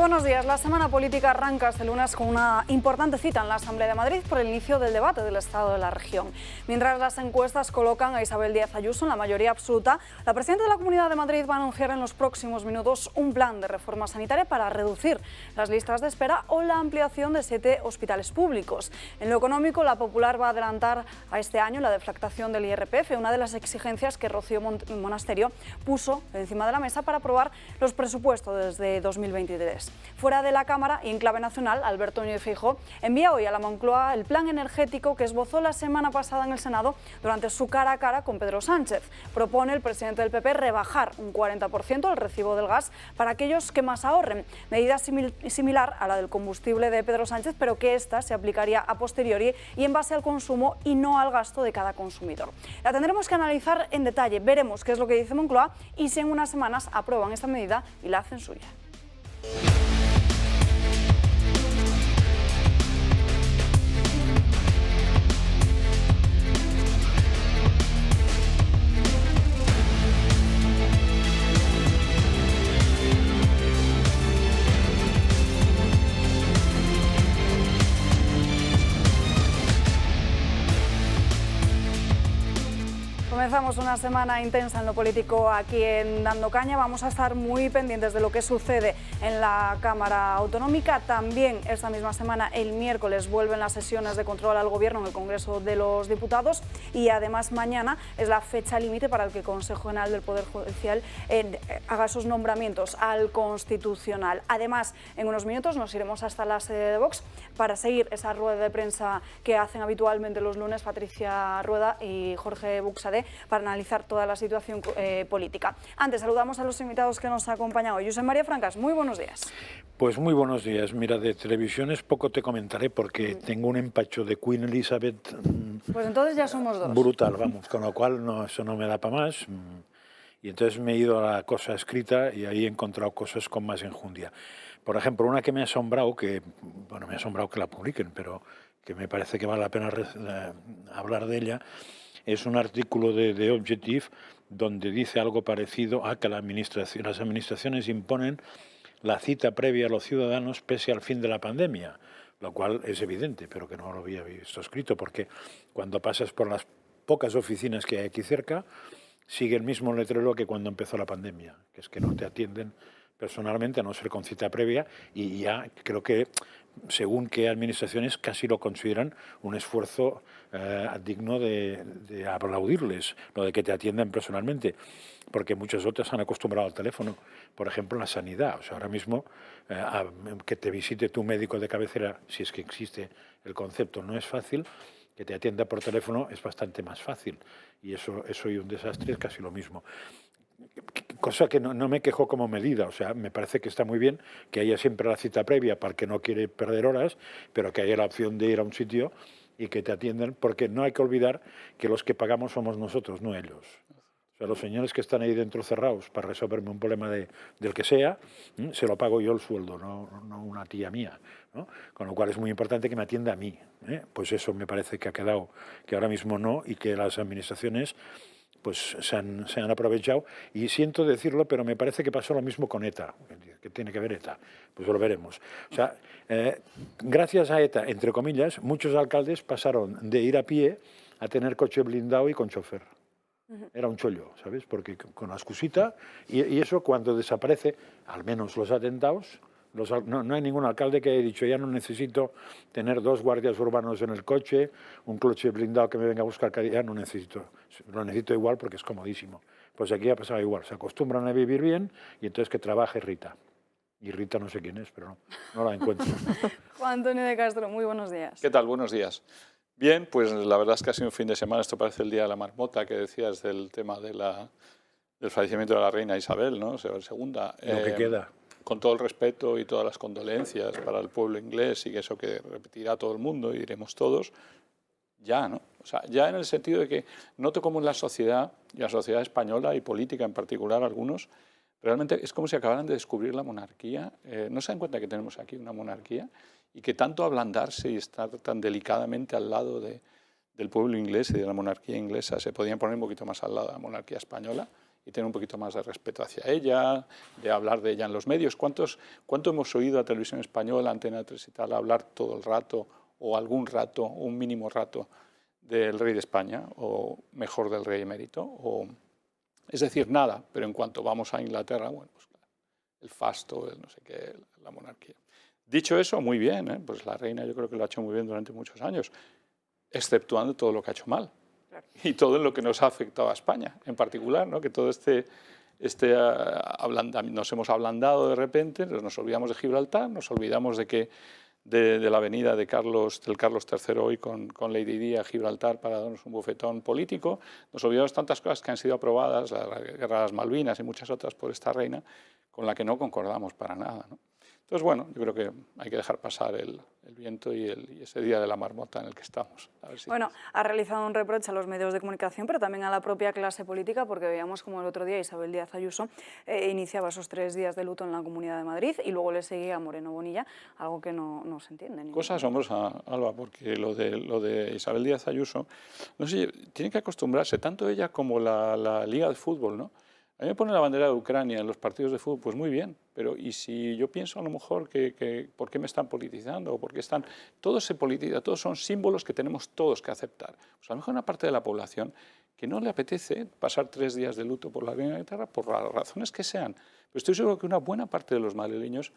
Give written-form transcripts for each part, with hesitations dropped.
buenos días. La semana política arranca este lunes con una importante cita en la Asamblea de Madrid por el inicio del debate del Estado de la región. Mientras las encuestas colocan a Isabel Díaz Ayuso en la mayoría absoluta, la presidenta de la Comunidad de Madrid va a anunciar en los próximos minutos un plan de reforma sanitaria para reducir las listas de espera o la ampliación de 7 hospitales públicos. En lo económico, la Popular va a adelantar a este año la deflactación del IRPF, una de las exigencias que Rocío Monasterio puso encima de la mesa para aprobar los presupuestos desde 2023. Fuera de la Cámara y en clave nacional, Alberto Núñez Feijóo envía hoy a la Moncloa el plan energético que esbozó la semana pasada en el Senado durante su cara a cara con Pedro Sánchez. Propone el presidente del PP rebajar un 40% el recibo del gas para aquellos que más ahorren, medida similar a la del combustible de Pedro Sánchez, pero que esta se aplicaría a posteriori y en base al consumo y no al gasto de cada consumidor. La tendremos que analizar en detalle, veremos qué es lo que dice Moncloa y si en unas semanas aprueban esta medida y la hacen suya. Comenzamos una semana intensa en lo político aquí en Dando Caña. Vamos a estar muy pendientes de lo que sucede en la Cámara Autonómica. También esta misma semana, el miércoles, vuelven las sesiones de control al Gobierno en el Congreso de los Diputados y además mañana es la fecha límite para el que el Consejo General del Poder Judicial haga esos nombramientos al Constitucional. Además, en unos minutos nos iremos hasta la sede de Vox para seguir esa rueda de prensa que hacen habitualmente los lunes Patricia Rueda y Jorge Buxadé para analizar toda la situación política. Antes, saludamos a los invitados que nos acompañan hoy. Josep María Francas, muy buenos días. Pues muy buenos días. Mira, de televisiones poco te comentaré porque tengo un empacho de Queen Elizabeth. Pues entonces ya somos dos. Brutal, vamos, con lo cual eso no me da para más. Y entonces me he ido a la cosa escrita y ahí he encontrado cosas con más enjundia. Por ejemplo, una que me ha asombrado, me ha asombrado que la publiquen, pero que me parece que vale la pena hablar de ella, es un artículo de Objective donde dice algo parecido a que las administraciones imponen la cita previa a los ciudadanos pese al fin de la pandemia, lo cual es evidente, pero que no lo había visto escrito, porque cuando pasas por las pocas oficinas que hay aquí cerca, sigue el mismo letrero que cuando empezó la pandemia, que es que no te atienden personalmente, a no ser con cita previa, y ya creo que según qué administraciones casi lo consideran un esfuerzo digno de aplaudirles, lo de que te atiendan personalmente, porque muchas otras han acostumbrado al teléfono, por ejemplo, la sanidad. O sea, ahora mismo que te visite tu médico de cabecera, si es que existe el concepto, no es fácil. Que te atienda por teléfono es bastante más fácil, y eso y un desastre es casi lo mismo. Cosa que no me quejo como medida, o sea, me parece que está muy bien que haya siempre la cita previa para el que no quiere perder horas, pero que haya la opción de ir a un sitio y que te atiendan, porque no hay que olvidar que los que pagamos somos nosotros, no ellos. O sea, los señores que están ahí dentro cerrados para resolverme un problema del que sea, se lo pago yo el sueldo, no una tía mía, ¿no? Con lo cual es muy importante que me atienda a mí. Pues eso me parece que ha quedado, que ahora mismo no, y que las administraciones pues se han aprovechado, y siento decirlo, pero me parece que pasó lo mismo con ETA. ¿Qué tiene que ver ETA? Pues lo veremos. O sea, gracias a ETA, entre comillas, muchos alcaldes pasaron de ir a pie a tener coche blindado y con chofer. Era un chollo, ¿sabes? Porque con la excusita, y eso cuando desaparece, al menos los atentados, no hay ningún alcalde que haya dicho ya no necesito tener 2 guardias urbanos en el coche, un coche blindado que me venga a buscar cada día, no necesito. Lo necesito igual porque es comodísimo. Pues aquí ha pasado igual, se acostumbran a vivir bien y entonces que trabaje Rita. Y Rita no sé quién es, pero no la encuentro. Juan Antonio de Castro, muy buenos días. ¿Qué tal? Buenos días. Bien, pues la verdad es que ha sido un fin de semana, esto parece el día de la marmota que decías del tema del fallecimiento de la reina Isabel, ¿no? Segunda. Lo que queda. Con todo el respeto y todas las condolencias para el pueblo inglés y que eso que repetirá todo el mundo y diremos todos, ya, ¿no? O sea, ya en el sentido de que noto como en la sociedad, y la sociedad española y política en particular, algunos, realmente es como si acabaran de descubrir la monarquía. No se dan cuenta que tenemos aquí una monarquía y que tanto ablandarse y estar tan delicadamente al lado del pueblo inglés y de la monarquía inglesa se podían poner un poquito más al lado de la monarquía española y tener un poquito más de respeto hacia ella, de hablar de ella en los medios. ¿Cuánto hemos oído a Televisión Española, Antena 3 y tal, hablar todo el rato, o algún rato, un mínimo rato, del rey de España, o mejor del rey emérito? Es decir, nada, pero en cuanto vamos a Inglaterra, bueno, pues claro, el fasto, el no sé qué, la monarquía. Dicho eso, muy bien, ¿eh? Pues la reina yo creo que lo ha hecho muy bien durante muchos años, exceptuando todo lo que ha hecho mal. Claro. Y todo en lo que nos ha afectado a España, en particular, ¿no? Que todo nos hemos ablandado de repente, nos olvidamos de Gibraltar, nos olvidamos de la venida del Carlos III hoy con Lady Di a Gibraltar para darnos un bofetón político, nos olvidamos de tantas cosas que han sido aprobadas, la Guerra de las Malvinas y muchas otras por esta reina, con la que no concordamos para nada, ¿no? Entonces, bueno, yo creo que hay que dejar pasar el viento y ese día de la marmota en el que estamos. A ver si... Bueno, ha realizado un reproche a los medios de comunicación, pero también a la propia clase política, porque veíamos como el otro día Isabel Díaz Ayuso iniciaba esos 3 días de luto en la Comunidad de Madrid y luego le seguía Moreno Bonilla, algo que no se entiende. Cosa asombrosa, Alba, porque lo de Isabel Díaz Ayuso, no sé, tiene que acostumbrarse, tanto ella como la Liga de Fútbol, ¿no? A mí me pone la bandera de Ucrania en los partidos de fútbol, pues muy bien, pero y si yo pienso a lo mejor que ¿por qué me están politizando? O ¿por qué están? Todo se politiza, todos son símbolos que tenemos todos que aceptar. Pues a lo mejor una parte de la población que no le apetece pasar 3 días de luto por la reina de Inglaterra, por las razones que sean. Pero estoy seguro que una buena parte de los madrileños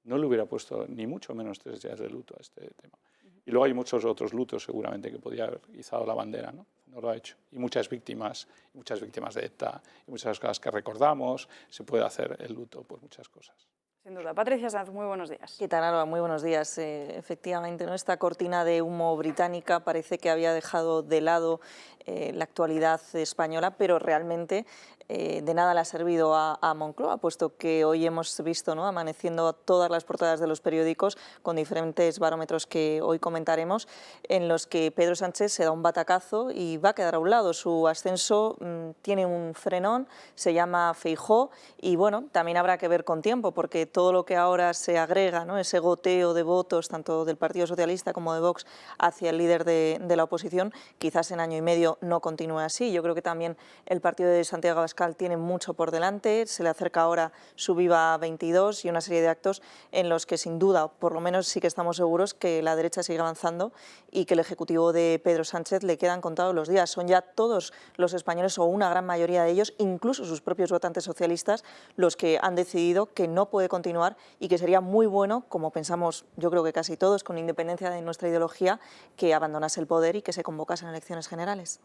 no le hubiera puesto ni mucho menos 3 días de luto a este tema. Y luego hay muchos otros lutos seguramente que podría haber izado la bandera, ¿no? No lo ha hecho. Y muchas víctimas de ETA, y muchas cosas que recordamos, se puede hacer el luto por muchas cosas. Sin duda. Patricia Sanz, muy buenos días. ¿Qué tal, Alba? Muy buenos días. Efectivamente, ¿no? Esta cortina de humo británica parece que había dejado de lado la actualidad española, pero realmente de nada le ha servido a Moncloa, puesto que hoy hemos visto, ¿no?, amaneciendo todas las portadas de los periódicos con diferentes barómetros que hoy comentaremos, en los que Pedro Sánchez se da un batacazo y va a quedar a un lado. Su ascenso tiene un frenón, se llama Feijóo, y bueno, también habrá que ver con tiempo, porque todo lo que ahora se agrega, ¿no?, ese goteo de votos, tanto del Partido Socialista como de Vox, hacia el líder de la oposición, quizás en año y medio no continúe así. Yo creo que también el partido de Santiago Abascal tiene mucho por delante, se le acerca ahora su Viva 22 y una serie de actos en los que sin duda, por lo menos sí que estamos seguros que la derecha sigue avanzando y que el Ejecutivo de Pedro Sánchez le quedan contados los días. Son ya todos los españoles, o una gran mayoría de ellos, incluso sus propios votantes socialistas, los que han decidido que no puede continuar y que sería muy bueno, como pensamos yo creo que casi todos, con independencia de nuestra ideología, que abandonase el poder y que se convocasen elecciones generales.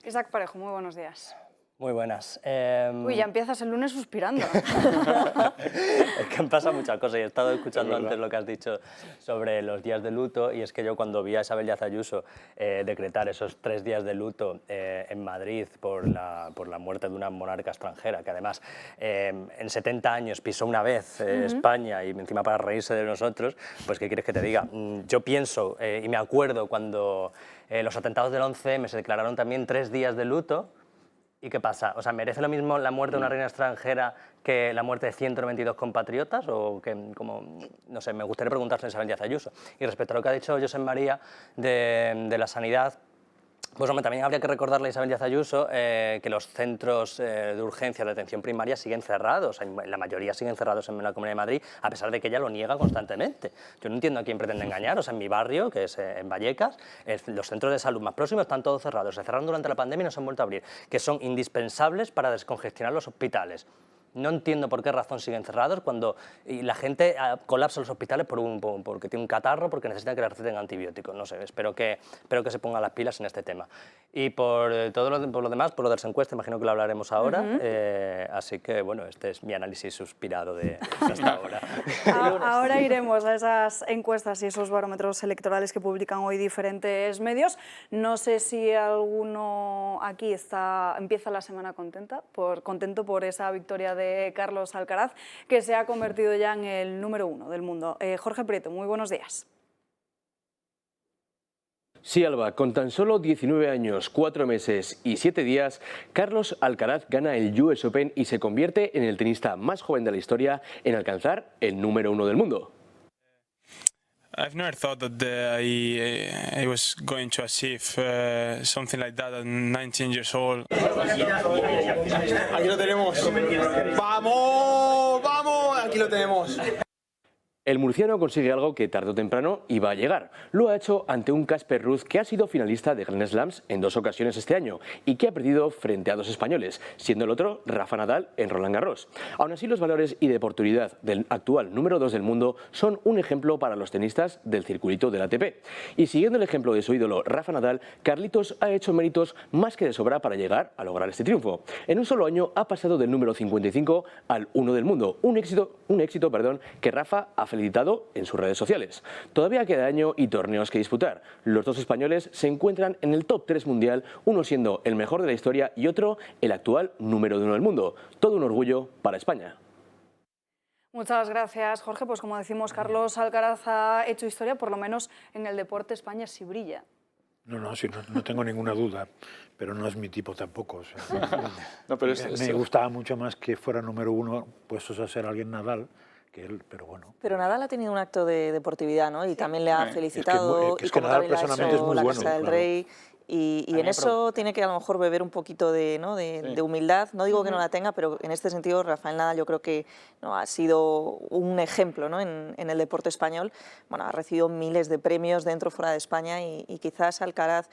Isaac Parejo, muy buenos días. Muy buenas. Uy, ya empiezas el lunes suspirando. Es que han pasado muchas cosas y he estado escuchando antes lo que has dicho sobre los días de luto, y es que yo cuando vi a Isabel Díaz Ayuso decretar esos 3 días de luto en Madrid por la muerte de una monarca extranjera, que además en 70 años pisó una vez España y encima para reírse de nosotros, pues ¿qué quieres que te diga? Yo pienso y me acuerdo cuando los atentados del 11M se declararon también 3 días de luto. ¿Y qué pasa? O sea, ¿merece lo mismo la muerte de una reina extranjera que la muerte de 192 compatriotas? O que, como, no sé, me gustaría preguntarse a Isabel Díaz Ayuso. Y respecto a lo que ha dicho Josep María de la sanidad, pues hombre, también habría que recordarle a Isabel Díaz Ayuso que los centros de urgencia de atención primaria siguen cerrados, la mayoría siguen cerrados en la Comunidad de Madrid, a pesar de que ella lo niega constantemente. Yo no entiendo a quién pretende engañar. O sea, en mi barrio, que es en Vallecas, los centros de salud más próximos están todos cerrados, se cerraron durante la pandemia y no se han vuelto a abrir, que son indispensables para descongestionar los hospitales. No entiendo por qué razón siguen cerrados cuando la gente colapsa los hospitales porque tiene un catarro, porque necesitan que le receten antibióticos. No sé, espero que se pongan las pilas en este tema. Y por lo demás, por lo de las encuestas, imagino que lo hablaremos ahora. Así que, bueno, este es mi análisis suspirado de hasta ahora. Ahora iremos a esas encuestas y esos barómetros electorales que publican hoy diferentes medios. No sé si alguno aquí empieza la semana contento por esa victoria de Carlos Alcaraz, que se ha convertido ya en el número 1 del mundo. Jorge Prieto, muy buenos días. Sí, Alba, con tan solo 19 años, 4 meses y 7 días, Carlos Alcaraz gana el US Open y se convierte en el tenista más joven de la historia en alcanzar el número 1 del mundo. I've never thought that I was going to achieve something like that at 19 years old. Aquí lo tenemos. ¡Vamos! ¡Vamos! Aquí lo tenemos. El murciano consigue algo que tarde o temprano iba a llegar. Lo ha hecho ante un Casper Ruud que ha sido finalista de Grand Slams en 2 ocasiones este año y que ha perdido frente a 2 españoles, siendo el otro Rafa Nadal en Roland Garros. Aún así, los valores y de oportunidad del actual número 2 del mundo son un ejemplo para los tenistas del circuito del ATP. Y siguiendo el ejemplo de su ídolo Rafa Nadal, Carlitos ha hecho méritos más que de sobra para llegar a lograr este triunfo. En un solo año ha pasado del número 55 al 1 del mundo, un éxito que Rafa ha felicitado en sus redes sociales. Todavía queda año y torneos que disputar. Los 2 españoles se encuentran en el top 3 mundial, uno siendo el mejor de la historia y otro el actual número 1 del mundo. Todo un orgullo para España. Muchas gracias, Jorge. Pues como decimos, Carlos Alcaraz ha hecho historia, por lo menos en el deporte. España sí brilla. No, sí, no tengo ninguna duda, pero no es mi tipo tampoco. O sea, no, pero me gustaba mucho más que fuera número 1, puestos a ser alguien Nadal, que él, pero bueno. Pero Nadal ha tenido un acto de deportividad, ¿no? Y también le ha felicitado. Es que Nadal personalmente es muy la bueno. Casa del Rey. Y en eso tiene que a lo mejor beber un poquito de humildad. No digo que no la tenga, pero en este sentido Rafael Nadal yo creo que ha sido un ejemplo, ¿no? en el deporte español. Bueno, ha recibido miles de premios dentro y fuera de España y quizás Alcaraz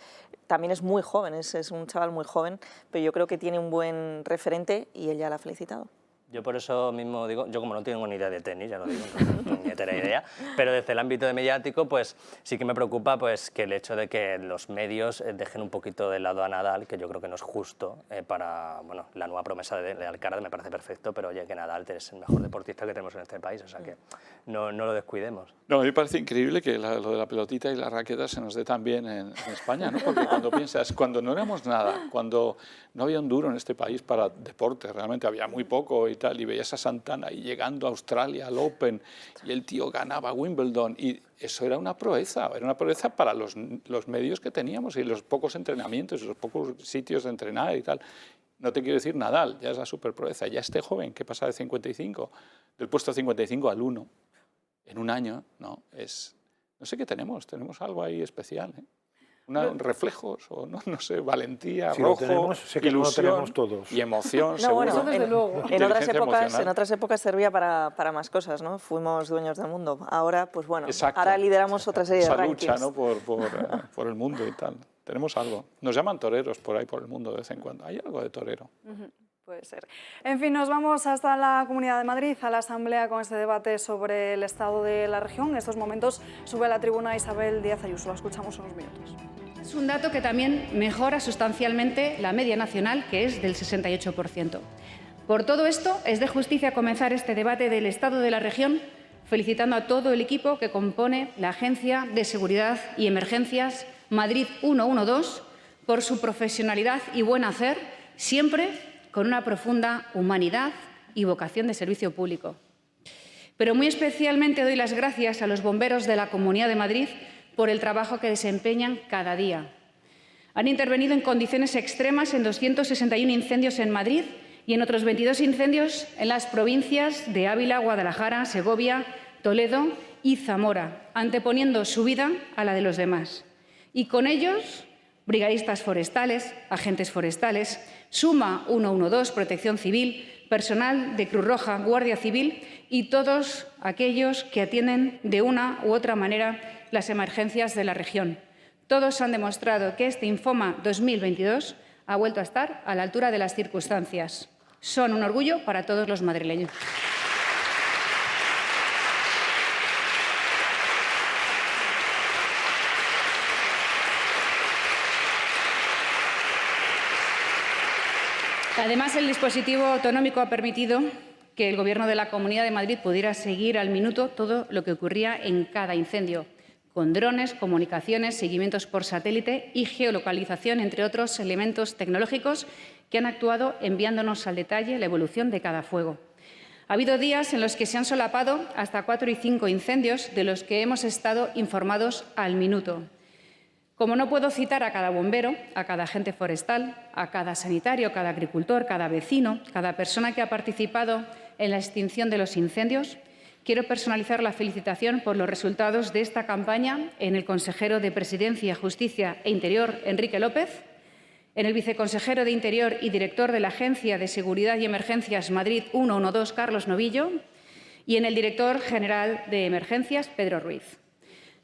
también es muy joven, es un chaval muy joven, pero yo creo que tiene un buen referente y él ya la ha felicitado. Yo por eso mismo digo, yo como no tengo ni idea de tenis, ya lo digo, no tengo ni idea, pero desde el ámbito mediático pues sí que me preocupa pues que el hecho de que los medios dejen un poquito de lado a Nadal, que yo creo que no es justo para la nueva promesa de Alcaraz, me parece perfecto, pero oye, que Nadal es el mejor deportista que tenemos en este país, o sea que no lo descuidemos. No, a mí me parece increíble que lo de la pelotita y la raqueta se nos dé tan bien en España, ¿no? Porque cuando piensas, cuando no éramos nada, cuando no había un duro en este país para deporte, realmente había muy poco y tal, y veías a Santana y llegando a Australia al Open y el tío ganaba Wimbledon y eso era una proeza para los medios que teníamos y los pocos entrenamientos y los pocos sitios de entrenar y tal. No te quiero decir Nadal, ya es la superproeza, ya este joven que pasa de 55, del puesto 55 al 1 en un año, no sé qué tenemos algo ahí especial, ¿eh? Reflejos o no sé, valentía, si rojo, lo tenemos, sé que ilusión no lo tenemos todos. y emoción, No, seguro. bueno, desde luego. En otras épocas servía para más cosas, ¿no? Fuimos dueños del mundo. Ahora, pues bueno, Exacto. ahora lideramos otra serie de rankings. Esa lucha, ¿no? por el mundo y tal. Tenemos algo. Nos llaman toreros por ahí por el mundo de vez en cuando. Hay algo de torero. Puede ser. En fin, nos vamos hasta la Comunidad de Madrid, a la Asamblea, con este debate sobre el estado de la región. En estos momentos sube a la tribuna Isabel Díaz Ayuso. La escuchamos unos minutos. Es un dato que también mejora sustancialmente la media nacional, que es del 68%. Por todo esto, es de justicia comenzar este debate del estado de la región felicitando a todo el equipo que compone la Agencia de Seguridad y Emergencias Madrid 112 por su profesionalidad y buen hacer, siempre con una profunda humanidad y vocación de servicio público. Pero muy especialmente doy las gracias a los bomberos de la Comunidad de Madrid por el trabajo que desempeñan cada día. Han intervenido en condiciones extremas en 261 incendios en Madrid y en otros 22 incendios en las provincias de Ávila, Guadalajara, Segovia, Toledo y Zamora, anteponiendo su vida a la de los demás. Y con ellos, brigadistas forestales, agentes forestales, Suma 112, Protección Civil, personal de Cruz Roja, Guardia Civil y todos aquellos que atienden de una u otra manera las emergencias de la región. Todos han demostrado que este Infoma 2022 ha vuelto a estar a la altura de las circunstancias. Son un orgullo para todos los madrileños. Además, el dispositivo autonómico ha permitido que el Gobierno de la Comunidad de Madrid pudiera seguir al minuto todo lo que ocurría en cada incendio, con drones, comunicaciones, seguimientos por satélite y geolocalización, entre otros elementos tecnológicos que han actuado enviándonos al detalle la evolución de cada fuego. Ha habido días en los que se han solapado hasta 4 y 5 incendios de los que hemos estado informados al minuto. Como no puedo citar a cada bombero, a cada agente forestal, a cada sanitario, cada agricultor, cada vecino, cada persona que ha participado en la extinción de los incendios, quiero personalizar la felicitación por los resultados de esta campaña en el consejero de Presidencia, Justicia e Interior, Enrique López, en el viceconsejero de Interior y director de la Agencia de Seguridad y Emergencias Madrid 112, Carlos Novillo, y en el director general de Emergencias, Pedro Ruiz.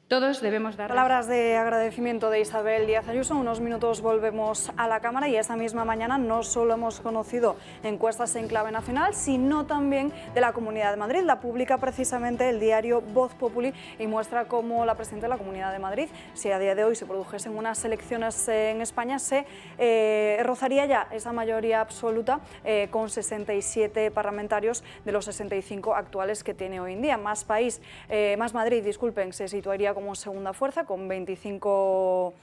Todos debemos dar... Palabras de agradecimiento de Isabel Díaz Ayuso. En unos minutos volvemos a la Cámara y esta misma mañana no solo hemos conocido encuestas en clave nacional, sino también de la Comunidad de Madrid. La publica precisamente el diario Voz Populi y muestra cómo la presidenta de la Comunidad de Madrid, si a día de hoy se produjesen unas elecciones en España, se rozaría ya esa mayoría absoluta con 67 parlamentarios de los 65 actuales que tiene hoy en día. Más Madrid, disculpen, se situaría como segunda fuerza con 25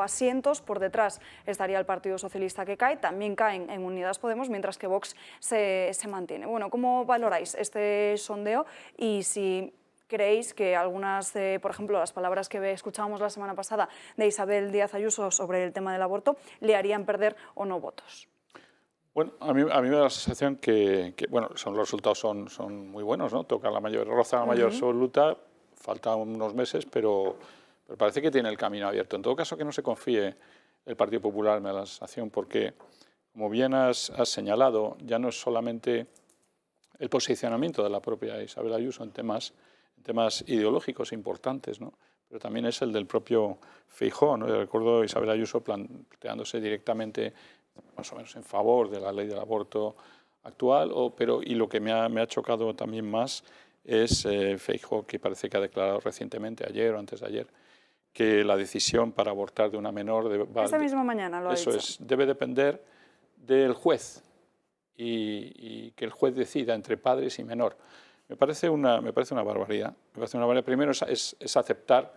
asientos. Por detrás estaría el Partido Socialista, que cae, también caen en Unidas Podemos, mientras que Vox se mantiene. Bueno, ¿cómo valoráis este sondeo y si creéis que algunas, por ejemplo, las palabras que escuchábamos la semana pasada de Isabel Díaz Ayuso sobre el tema del aborto le harían perder o no votos? Bueno, a mí me da la sensación que bueno, los resultados son muy buenos, ¿no? Toca roza la mayor absoluta. Faltan unos meses, pero parece que tiene el camino abierto. En todo caso, que no se confíe el Partido Popular, me da la sensación, porque, como bien has señalado, ya no es solamente el posicionamiento de la propia Isabel Ayuso en temas ideológicos importantes, ¿no? Pero también es el del propio Feijóo, ¿no? Yo recuerdo a Isabel Ayuso planteándose directamente, más o menos en favor de la ley del aborto actual, y lo que me ha chocado también más es Feijóo, que parece que ha declarado recientemente, ayer o antes de ayer, que la decisión para abortar de una menor... Esta misma mañana lo ha dicho. Debe depender del juez y que el juez decida entre padres y menor. Me parece una barbaridad. Primero es aceptar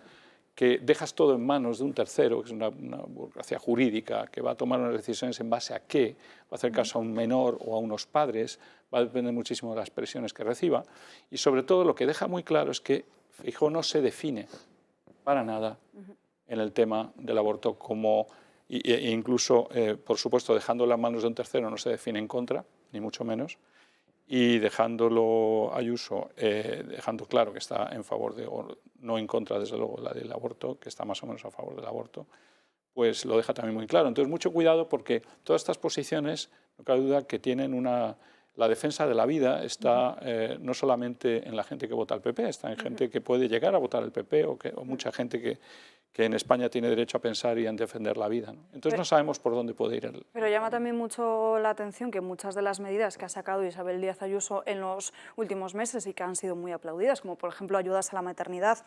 que dejas todo en manos de un tercero, que es una burocracia jurídica, que va a tomar unas decisiones en base a qué, va a hacer caso a un menor o a unos padres, va a depender muchísimo de las presiones que reciba, y sobre todo lo que deja muy claro es que Feijóo no se define para nada en el tema del aborto, e incluso, por supuesto, dejándolo en manos de un tercero no se define en contra, ni mucho menos, y dejándolo Ayuso, dejando claro que está en favor o no en contra, desde luego, la del aborto, que está más o menos a favor del aborto, pues lo deja también muy claro. Entonces, mucho cuidado, porque todas estas posiciones, no cabe duda que tienen la defensa de la vida está no solamente en la gente que vota al PP, está en gente que puede llegar a votar al PP o mucha gente que en España tiene derecho a pensar y a defender la vida, ¿no? Entonces no sabemos por dónde puede ir. Pero llama también mucho la atención que muchas de las medidas que ha sacado Isabel Díaz Ayuso en los últimos meses y que han sido muy aplaudidas, como por ejemplo ayudas a la maternidad,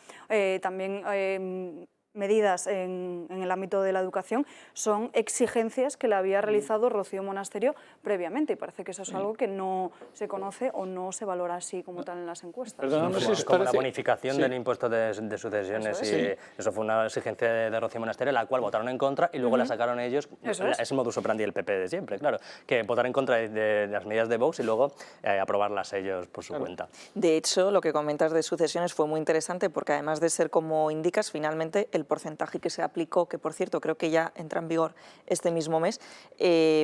también medidas en el ámbito de la educación, son exigencias que le había realizado Rocío Monasterio previamente, y parece que eso es algo que no se conoce o no se valora así como tal en las encuestas. Como la bonificación del impuesto de sucesiones, eso fue una exigencia de Rocío Monasterio, la cual votaron en contra y luego la sacaron ellos. Es el modus operandi del PP de siempre, claro, que votar en contra de las medidas de Vox y luego aprobarlas ellos por su cuenta. De hecho, lo que comentas de sucesiones fue muy interesante, porque además de ser como indicas, finalmente el porcentaje que se aplicó, que por cierto creo que ya entra en vigor este mismo mes,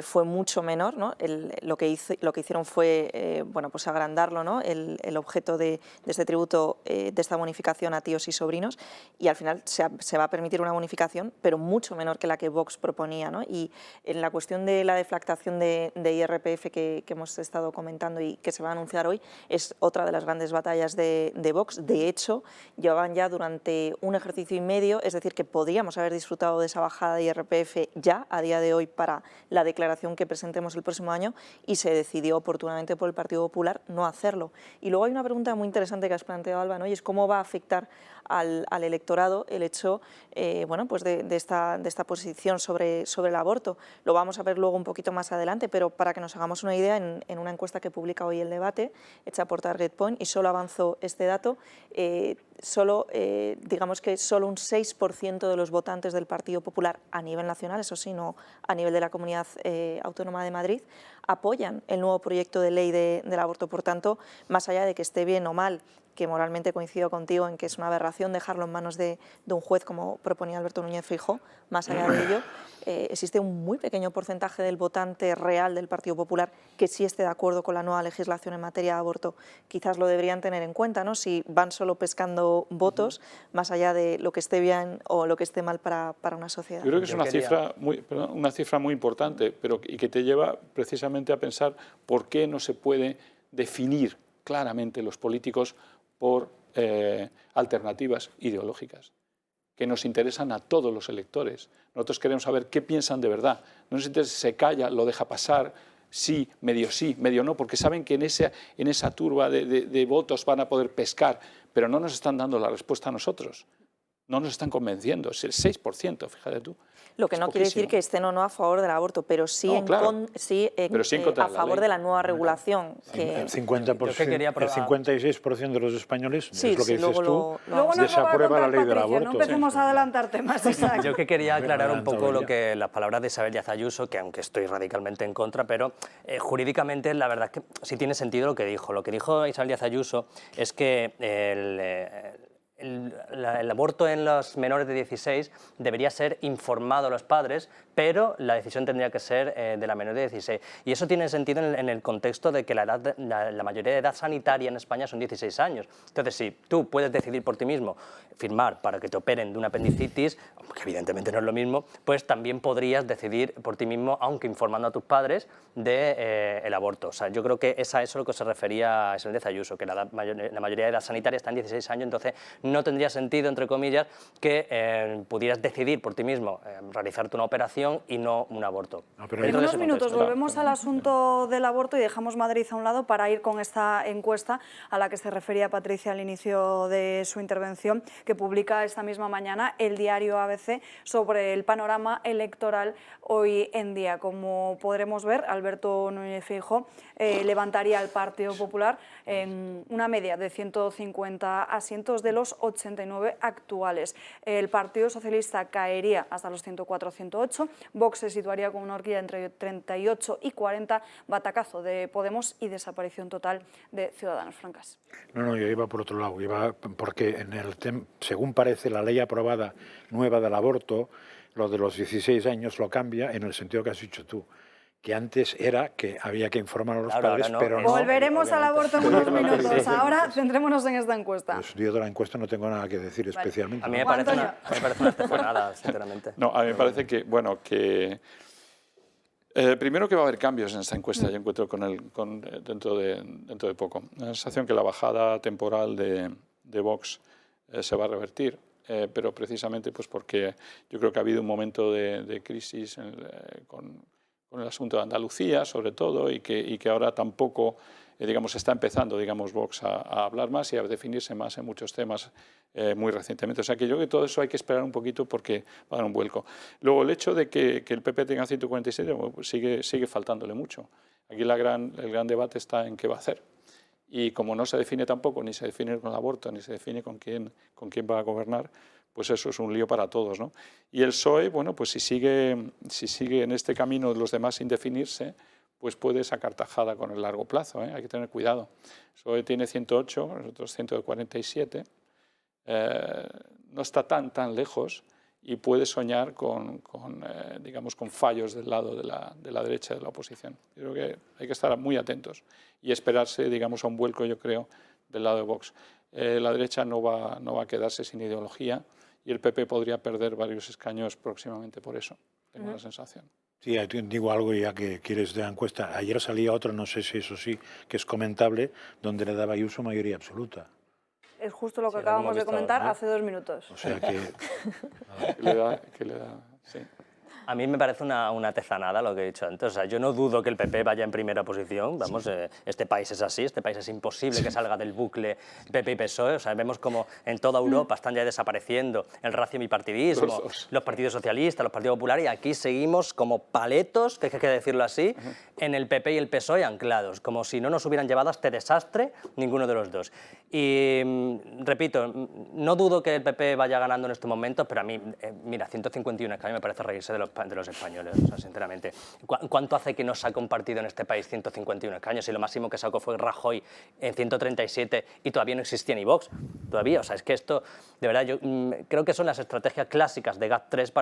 fue mucho menor, ¿no? Lo que hicieron fue bueno, pues agrandarlo, ¿no? el objeto de este tributo, de esta bonificación a tíos y sobrinos, y al final se va a permitir una bonificación, pero mucho menor que la que Vox proponía, ¿no? Y en la cuestión de la deflactación de IRPF que hemos estado comentando y que se va a anunciar hoy, es otra de las grandes batallas de Vox. De hecho, llevaban ya durante un ejercicio y medio, es decir, que podríamos haber disfrutado de esa bajada de IRPF ya a día de hoy para la declaración que presentemos el próximo año, y se decidió oportunamente por el Partido Popular no hacerlo. Y luego hay una pregunta muy interesante que has planteado, Alba, ¿no? Y es cómo va a afectar al electorado el hecho bueno, pues de esta posición sobre el aborto. Lo vamos a ver luego un poquito más adelante, pero para que nos hagamos una idea, en una encuesta que publica hoy El Debate, hecha por Target Point, y solo avanzo este dato, digamos que solo un 6% de los votantes del Partido Popular a nivel nacional, eso sí, no a nivel de la Comunidad Autónoma de Madrid, apoyan el nuevo proyecto de ley del aborto. Por tanto, más allá de que esté bien o mal, que moralmente coincido contigo en que es una aberración dejarlo en manos de un juez, como proponía Alberto Núñez Feijóo, más allá de ello, existe un muy pequeño porcentaje del votante real del Partido Popular que sí esté de acuerdo con la nueva legislación en materia de aborto. Quizás lo deberían tener en cuenta, ¿no? Si van solo pescando votos, más allá de lo que esté bien o lo que esté mal para una sociedad. Yo creo que es una cifra muy importante, y que te lleva precisamente a pensar por qué no se puede definir claramente los políticos por alternativas ideológicas que nos interesan a todos los electores. Nosotros queremos saber qué piensan de verdad. No nos interesa si se calla, lo deja pasar, sí, medio no, porque saben que en esa turba de votos van a poder pescar, pero no nos están dando la respuesta a nosotros. No nos están convenciendo, es el 6%, fíjate tú. Lo que no quiere decir que estén o no a favor del aborto, pero sí, a favor de la nueva regulación. El 56% de los españoles, es lo que dices tú, luego desaprueba la ley del aborto. No empecemos a adelantar temas. Yo que quería aclarar un poco las palabras de Isabel Díaz Ayuso, que aunque estoy radicalmente en contra, pero jurídicamente la verdad es que sí tiene sentido lo que dijo. Lo que dijo Isabel Díaz Ayuso es que el aborto en los menores de 16 debería ser informado a los padres, pero la decisión tendría que ser de la menor de 16. Y eso tiene sentido en el contexto de que la mayoría de edad sanitaria en España son 16 años. Entonces, si tú puedes decidir por ti mismo firmar para que te operen de una apendicitis, que evidentemente no es lo mismo, pues también podrías decidir por ti mismo, aunque informando a tus padres, del aborto. O sea, yo creo que es a eso lo que se refería Isabel Díaz Ayuso, que la mayoría de edad sanitaria está en 16 años, entonces no tendría sentido, entre comillas, que pudieras decidir por ti mismo realizarte una operación y no un aborto. En unos minutos volvemos al asunto del aborto y dejamos Madrid a un lado para ir con esta encuesta a la que se refería Patricia al inicio de su intervención, que publica esta misma mañana el diario ABC sobre el panorama electoral hoy en día. Como podremos ver, Alberto Núñez Feijóo levantaría al Partido Popular en una media de 150 asientos de los 89 actuales. El Partido Socialista caería hasta los 104 o 108, Vox se situaría con una horquilla entre 38 y 40, batacazo de Podemos y desaparición total de Ciudadanos. Francas. No, yo iba por otro lado, porque según parece la ley aprobada nueva del aborto, lo de los 16 años lo cambia en el sentido que has dicho tú, que antes era que había que informar a los padres, no, pero no. Volveremos al aborto en unos minutos. Ahora centrémonos en esta encuesta. Pues yo de la encuesta no tengo nada que decir especialmente. A mí me parece una estefanada, sinceramente. No, a mí me parece que, primero que va a haber cambios en esta encuesta, yo encuentro dentro de poco. La sensación que la bajada temporal de Vox se va a revertir, pero precisamente pues porque yo creo que ha habido un momento de crisis con el asunto de Andalucía, sobre todo, y que ahora tampoco, está empezando, Vox a hablar más y a definirse más en muchos temas muy recientemente. O sea, que yo creo que todo eso hay que esperar un poquito porque va a dar un vuelco. Luego, el hecho de que el PP tenga 147, pues sigue faltándole mucho. Aquí el gran debate está en qué va a hacer. Y como no se define tampoco, ni se define con el aborto, ni se define con quién va a gobernar, pues eso es un lío para todos, ¿no? Y el PSOE, pues si sigue en este camino de los demás sin definirse, pues puede sacar tajada con el largo plazo, ¿eh? Hay que tener cuidado. El PSOE tiene 108, nosotros 147, no está tan lejos y puede soñar con fallos del lado de la derecha de la oposición. Yo creo que hay que estar muy atentos y esperarse, a un vuelco, yo creo, del lado de Vox. La derecha no va a quedarse sin ideología y el PP podría perder varios escaños próximamente por eso, tengo la sensación. Sí, digo algo ya que quieres de la encuesta. Ayer salía otro, no sé si eso sí, que es comentable, donde le daba Ayuso mayoría absoluta. Es justo lo que acabamos de comentar hace 2 minutos. O sea que... ¿Qué le da? Sí. A mí me parece una tezanada lo que he dicho antes. O sea, yo no dudo que el PP vaya en primera posición. Vamos, este país es así, este país es imposible que salga del bucle PP y PSOE. O sea, vemos como en toda Europa están ya desapareciendo el racio bipartidismo, los partidos socialistas, los partidos populares, y aquí seguimos como paletos, que hay que decirlo así, en el PP y el PSOE anclados, como si no nos hubieran llevado a este desastre ninguno de los dos. Y repito, no dudo que el PP vaya ganando en estos momentos, pero a mí, mira, 151 escaños me parece reírse de los españoles, o sea, sinceramente. ¿Cuánto hace que no saca un partido en este país 151 escaños? Y lo máximo que sacó fue Rajoy en 137 y todavía no existía ni Vox. Todavía, o sea, es que esto, de verdad, yo creo que son las estrategias clásicas de GAT3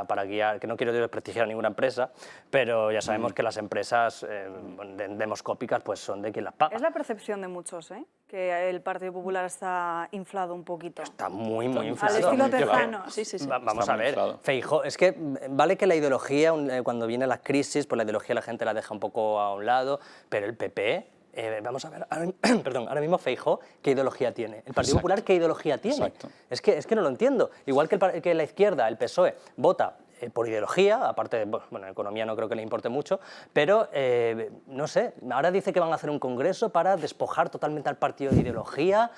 para guiar, que no quiero desprestigiar a ninguna empresa, pero ya sabemos que las empresas demoscópicas pues son de quien las paga. Es la percepción de muchos, que el Partido Popular está inflado un poquito. Está muy inflado. Al estilo Tejano. Sí. Vamos a ver, Feijóo, es que vale que la ideología, cuando viene la crisis, pues la ideología la gente la deja un poco a un lado, pero el PP... vamos a ver, ahora mismo Feijóo, ¿qué ideología tiene? ¿El Partido Popular qué ideología tiene? Exacto. Es que no lo entiendo. Igual que la izquierda, el PSOE, vota por ideología, aparte, bueno, economía no creo que le importe mucho, pero no sé, ahora dice que van a hacer un congreso para despojar totalmente al partido de ideología.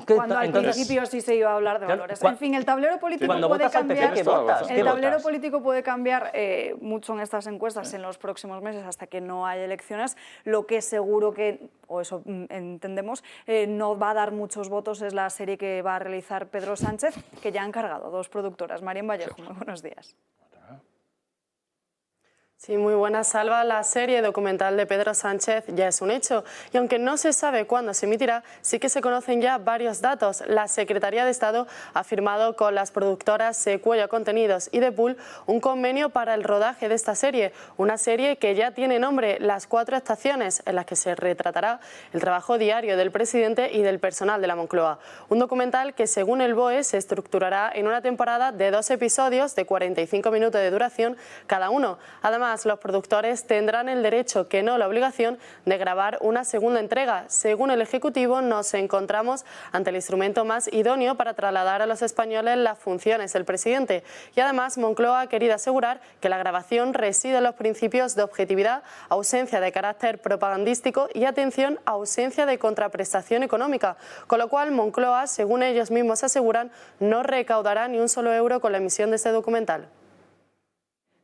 Cuando al principio sí se iba a hablar de valores. En fin, el tablero político puede cambiar. El tablero político puede cambiar mucho en estas encuestas en los próximos meses hasta que no haya elecciones. Lo que seguro que, o eso entendemos, no va a dar muchos votos es la serie que va a realizar Pedro Sánchez, que ya han encargado 2 productoras. Marien Vallejo, muy buenos días. Sí, muy buena, Salva. La serie documental de Pedro Sánchez ya es un hecho y aunque no se sabe cuándo se emitirá, sí que se conocen ya varios datos. La Secretaría de Estado ha firmado con las productoras Secuoya Contenidos y The Pool un convenio para el rodaje de esta serie, una serie que ya tiene nombre, Las 4 estaciones, en las que se retratará el trabajo diario del presidente y del personal de la Moncloa. Un documental que, según el BOE, se estructurará en una temporada de 2 episodios de 45 minutos de duración cada uno. Además, los productores tendrán el derecho, que no la obligación, de grabar una segunda entrega. Según el Ejecutivo, nos encontramos ante el instrumento más idóneo para trasladar a los españoles las funciones del presidente. Y además, Moncloa ha querido asegurar que la grabación reside en los principios de objetividad, ausencia de carácter propagandístico y, atención, ausencia de contraprestación económica. Con lo cual, Moncloa, según ellos mismos aseguran, no recaudará ni un solo euro con la emisión de este documental.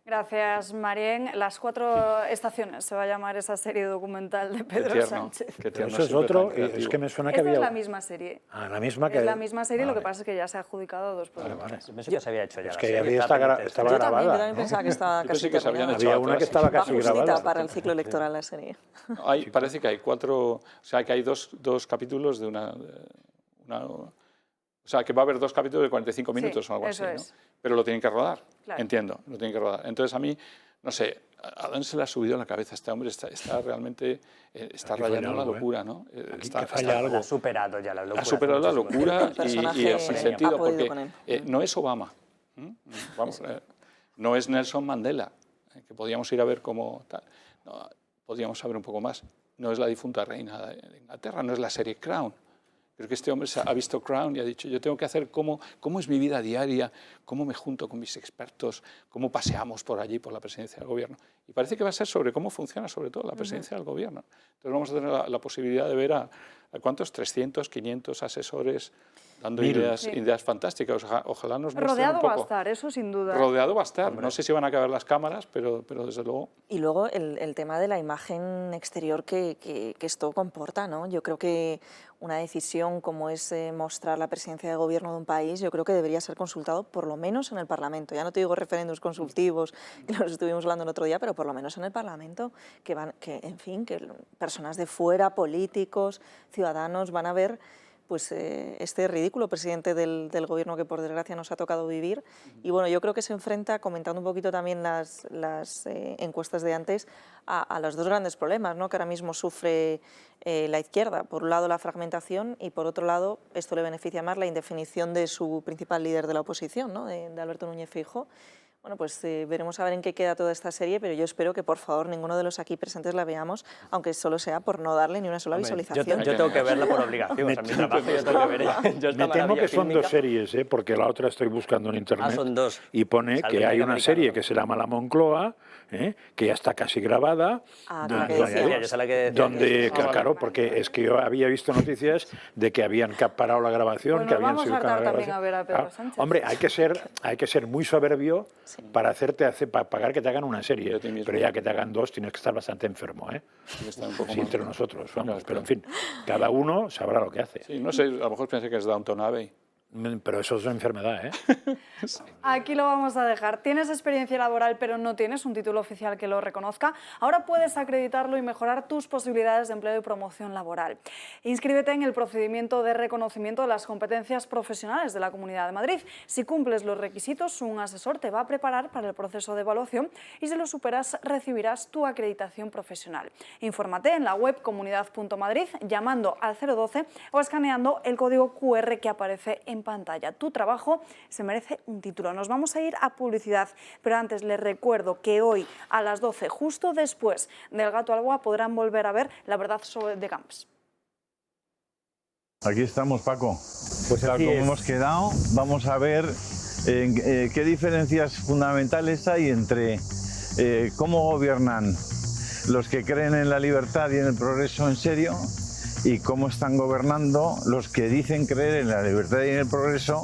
Gracias, Marien. Las 4 estaciones se va a llamar esa serie documental de Pedro Sánchez. Eso es otro, es que me suena que Esta había... es la misma serie. Ah, la misma que... Es la misma serie, lo que pasa es que ya se ha adjudicado a 2 productores. Pensé que se había hecho ya. Es que ya estaba grabada. Yo también pensaba que estaba casi terminada. Había una que estaba casi grabada. Para el ciclo electoral la serie. Parece que hay 4, o sea, que hay dos capítulos de una... O sea, que va a haber 2 capítulos de 45 minutos o algo así, ¿no? Pero lo tienen que rodar, entiendo, lo tienen que rodar. Entonces a mí, no sé, a dónde se le ha subido en la cabeza este hombre, está realmente, está rayando la locura, ¿no? Ha superado ya la locura. Ha superado la locura y sin sentido, porque no es Obama, vamos, no es Nelson Mandela, que podíamos ir a ver cómo tal, no, podíamos saber un poco más, no es la difunta reina de Inglaterra, no es la serie Crown. Creo que este hombre ha visto Crown y ha dicho, yo tengo que hacer cómo es mi vida diaria, cómo me junto con mis expertos, cómo paseamos por allí, por la presidencia del gobierno. Y parece que va a ser sobre cómo funciona, sobre todo, la presidencia del gobierno. Entonces vamos a tener la posibilidad de ver a ¿cuántos? 300, 500 asesores dando ideas fantásticas. Ojalá nos muestren rodeado un poco. Va a estar, eso sin duda. Rodeado va a estar. No sé si van a caber las cámaras, pero desde luego... Y luego el tema de la imagen exterior que esto comporta, ¿no? Yo creo que una decisión como es mostrar la presidencia de gobierno de un país, yo creo que debería ser consultado por lo menos en el Parlamento. Ya no te digo referéndums consultivos, que los estuvimos hablando el otro día, pero por lo menos en el Parlamento, que personas de fuera, políticos, ciudadanos, van a ver pues este ridículo presidente del gobierno que por desgracia nos ha tocado vivir. Y bueno, yo creo que se enfrenta, comentando un poquito también las encuestas de antes, a los 2 grandes problemas, ¿no?, que ahora mismo sufre la izquierda. Por un lado la fragmentación y por otro lado, esto le beneficia más, la indefinición de su principal líder de la oposición, ¿no?, de Alberto Núñez Feijóo. Bueno, pues veremos a ver en qué queda toda esta serie, pero yo espero que, por favor, ninguno de los aquí presentes la veamos, aunque solo sea por no darle ni una sola visualización. Yo tengo que verla por obligación, o sea, mi trabajo yo tengo que ver. Me temo que son 2 series, porque la otra estoy buscando en internet. Son 2. Y pone que hay una serie que se llama La Moncloa, que ya está casi grabada. Donde, claro, porque es que yo había visto noticias de que habían parado la grabación, Bueno, que habían vamos a sido también a ver a Pedro Sánchez. Hombre, hay que ser muy soberbio para pagar que te hagan una serie. Pero ya que te hagan dos tienes que estar bastante enfermo, ¿eh? Sí, entre nosotros, vamos. Pero en fin, cada uno sabrá lo que hace. Sí, no sé, a lo mejor pensé que es Downton Abbey. Pero eso es una enfermedad, ¿eh? Aquí lo vamos a dejar. Tienes experiencia laboral, pero no tienes un título oficial que lo reconozca. Ahora puedes acreditarlo y mejorar tus posibilidades de empleo y promoción laboral. Inscríbete en el procedimiento de reconocimiento de las competencias profesionales de la Comunidad de Madrid. Si cumples los requisitos, un asesor te va a preparar para el proceso de evaluación y si lo superas, recibirás tu acreditación profesional. Infórmate en la web comunidad.madrid llamando al 012 o escaneando el código QR que aparece en pantalla. Tu trabajo se merece un título. Nos vamos a ir a publicidad, pero antes les recuerdo que hoy a las 12, justo después del Gato al Agua, podrán volver a ver La verdad sobre The Camps. Aquí estamos, Paco. Pues tal como hemos quedado, vamos a ver qué diferencias fundamentales hay entre cómo gobiernan los que creen en la libertad y en el progreso en serio y cómo están gobernando los que dicen creer en la libertad y en el progreso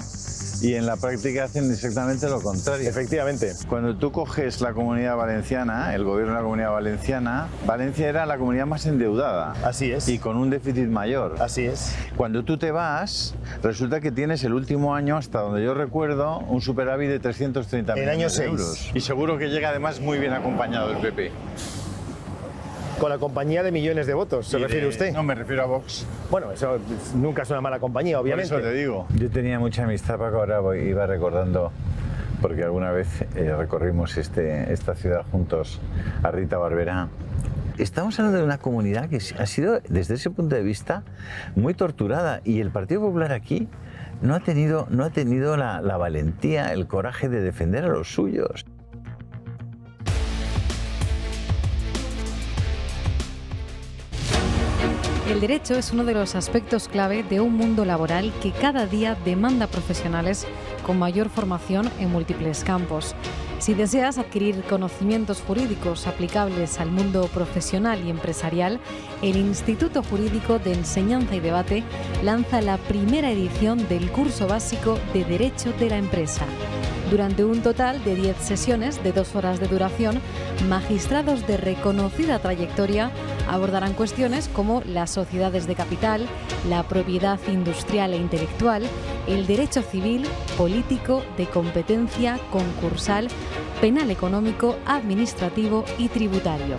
y en la práctica hacen exactamente lo contrario. Efectivamente. Cuando tú coges la Comunidad Valenciana, el gobierno de la Comunidad Valenciana, Valencia era la comunidad más endeudada. Así es. Y con un déficit mayor. Así es. Cuando tú te vas, resulta que tienes el último año, hasta donde yo recuerdo, un superávit de 330 millones de euros. Y seguro que llega además muy bien acompañado el PP. Con la compañía de millones de votos, ¿se refiere usted? No, me refiero a Vox. Bueno, eso nunca es una mala compañía, obviamente. Por eso te digo. Yo tenía mucha amistad, Paco, ahora iba recordando, porque alguna vez recorrimos esta ciudad juntos, a Rita Barberá. Estamos hablando de una comunidad que ha sido, desde ese punto de vista, muy torturada, y el Partido Popular aquí no ha tenido la valentía, el coraje de defender a los suyos. El derecho es uno de los aspectos clave de un mundo laboral que cada día demanda profesionales con mayor formación en múltiples campos. Si deseas adquirir conocimientos jurídicos aplicables al mundo profesional y empresarial, el Instituto Jurídico de Enseñanza y Debate lanza la primera edición del curso básico de Derecho de la Empresa. Durante un total de 10 sesiones de 2 horas de duración, magistrados de reconocida trayectoria abordarán cuestiones como las sociedades de capital, la propiedad industrial e intelectual, el derecho civil, político, de competencia, concursal, penal económico, administrativo y tributario.